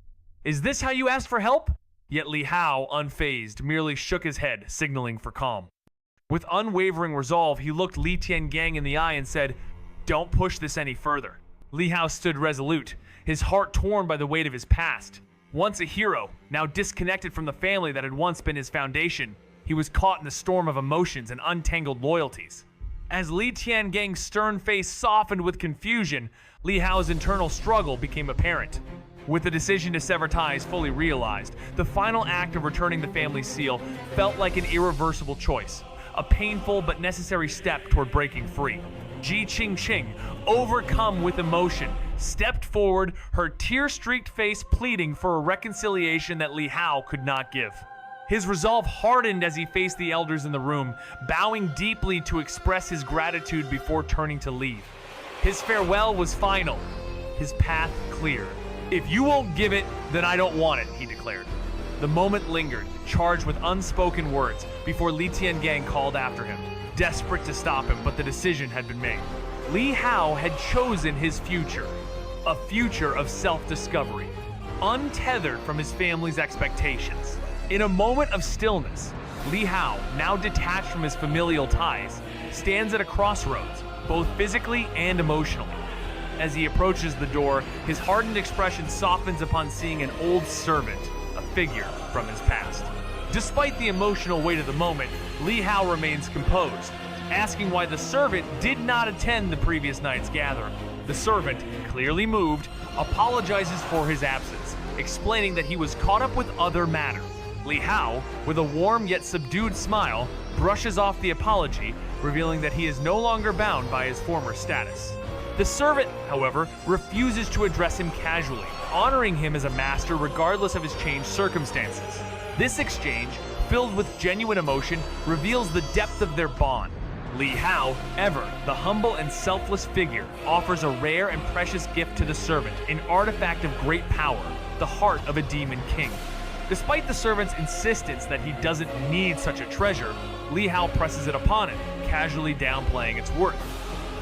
Is this how you asked for help? Yet Li Hao, unfazed, merely shook his head, signaling for calm. With unwavering resolve, he looked Li Tiangang in the eye and said, Don't push this any further. Li Hao stood resolute, his heart torn by the weight of his past. Once a hero, now disconnected from the family that had once been his foundation, he was caught in the storm of emotions and untangled loyalties. As Li Tiangang's stern face softened with confusion, Li Hao's internal struggle became apparent. With the decision to sever ties fully realized, the final act of returning the family seal felt like an irreversible choice, a painful but necessary step toward breaking free. Ji Qingqing, overcome with emotion, stepped forward, her tear-streaked face pleading for a reconciliation that Li Hao could not give. His resolve hardened as he faced the elders in the room, bowing deeply to express his gratitude before turning to leave. His farewell was final, his path clear. If you won't give it, then I don't want it, he declared. The moment lingered, charged with unspoken words, before Li Tiangang called after him, desperate to stop him, but the decision had been made. Li Hao had chosen his future, a future of self-discovery, untethered from his family's expectations. In a moment of stillness, Li Hao, now detached from his familial ties, stands at a crossroads, both physically and emotionally. As he approaches the door, his hardened expression softens upon seeing an old servant, a figure from his past. Despite the emotional weight of the moment, Li Hao remains composed, asking why the servant did not attend the previous night's gathering. The servant, clearly moved, apologizes for his absence, explaining that he was caught up with other matters. Li Hao, with a warm yet subdued smile, brushes off the apology, revealing that he is no longer bound by his former status. The servant, however, refuses to address him casually, honoring him as a master regardless of his changed circumstances. This exchange, filled with genuine emotion, reveals the depth of their bond. Li Hao, ever the humble and selfless figure, offers a rare and precious gift to the servant, an artifact of great power, the heart of a demon king. Despite the servant's insistence that he doesn't need such a treasure, Li Hao presses it upon him, casually downplaying its worth.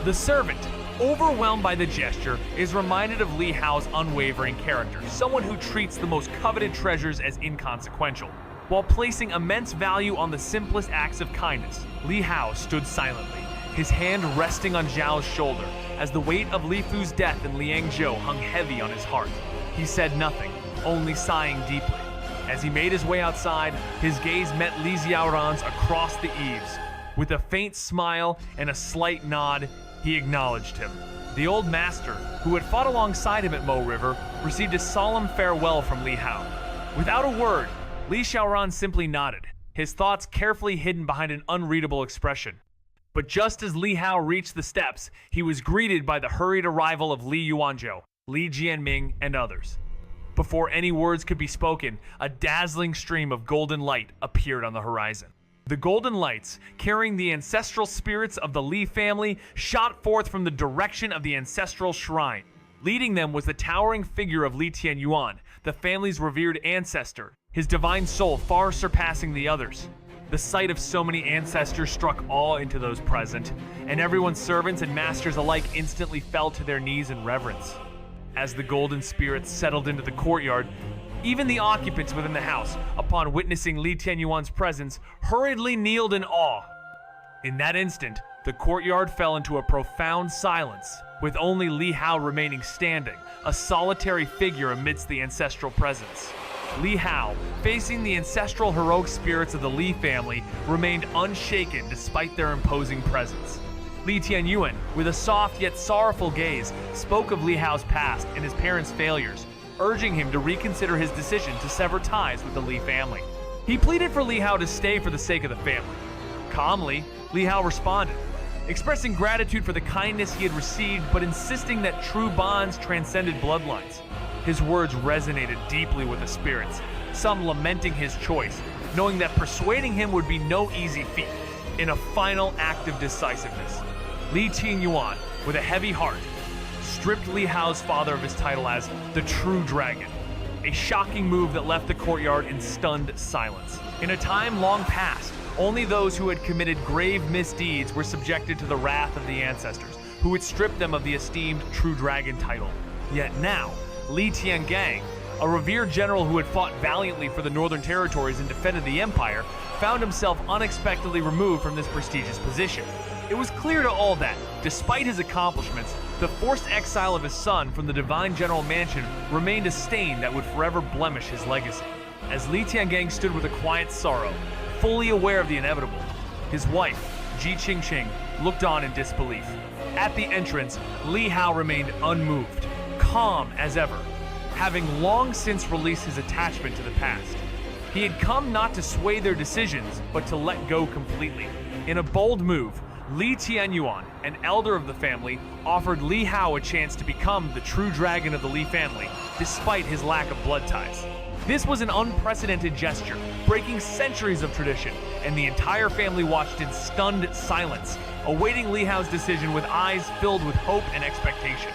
The servant, overwhelmed by the gesture, is reminded of Li Hao's unwavering character, someone who treats the most coveted treasures as inconsequential. While placing immense value on the simplest acts of kindness, Li Hao stood silently, his hand resting on Zhao's shoulder, as the weight of Li Fu's death in Liangzhou hung heavy on his heart. He said nothing, only sighing deeply. As he made his way outside, his gaze met Li Xiaoran's across the eaves. With a faint smile and a slight nod, he acknowledged him. The old master, who had fought alongside him at Mo River, received a solemn farewell from Li Hao. Without a word, Li Xiaoran simply nodded, his thoughts carefully hidden behind an unreadable expression. But just as Li Hao reached the steps, he was greeted by the hurried arrival of Li Yuanzhou, Li Jianming, and others. Before any words could be spoken, a dazzling stream of golden light appeared on the horizon. The golden lights, carrying the ancestral spirits of the Li family, shot forth from the direction of the ancestral shrine. Leading them was the towering figure of Li Tianyuan, the family's revered ancestor, his divine soul far surpassing the others. The sight of so many ancestors struck awe into those present, and everyone's servants and masters alike instantly fell to their knees in reverence. As the golden spirits settled into the courtyard, even the occupants within the house, upon witnessing Li Tianyuan's presence, hurriedly kneeled in awe. In that instant, the courtyard fell into a profound silence, with only Li Hao remaining standing, a solitary figure amidst the ancestral presence. Li Hao, facing the ancestral heroic spirits of the Li family, remained unshaken despite their imposing presence. Li Tianyuan, with a soft yet sorrowful gaze, spoke of Li Hao's past and his parents' failures, urging him to reconsider his decision to sever ties with the Li family. He pleaded for Li Hao to stay for the sake of the family. Calmly, Li Hao responded, expressing gratitude for the kindness he had received, but insisting that true bonds transcended bloodlines. His words resonated deeply with the spirits, some lamenting his choice, knowing that persuading him would be no easy feat. In a final act of decisiveness, Li Tianyuan, with a heavy heart, stripped Li Hao's father of his title as the True Dragon, a shocking move that left the courtyard in stunned silence. In a time long past, only those who had committed grave misdeeds were subjected to the wrath of the ancestors, who would strip them of the esteemed True Dragon title. Yet now, Li Tiangang, a revered general who had fought valiantly for the Northern Territories and defended the Empire, found himself unexpectedly removed from this prestigious position. It was clear to all that, despite his accomplishments, the forced exile of his son from the Divine General Mansion remained a stain that would forever blemish his legacy. As Li Tiangang stood with a quiet sorrow, fully aware of the inevitable, his wife, Ji Qingqing, looked on in disbelief. At the entrance, Li Hao remained unmoved, calm as ever, having long since released his attachment to the past. He had come not to sway their decisions, but to let go completely. In a bold move, Li Tianyuan, an elder of the family, offered Li Hao a chance to become the true dragon of the Li family, despite his lack of blood ties. This was an unprecedented gesture, breaking centuries of tradition, and the entire family watched in stunned silence, awaiting Li Hao's decision with eyes filled with hope and expectation.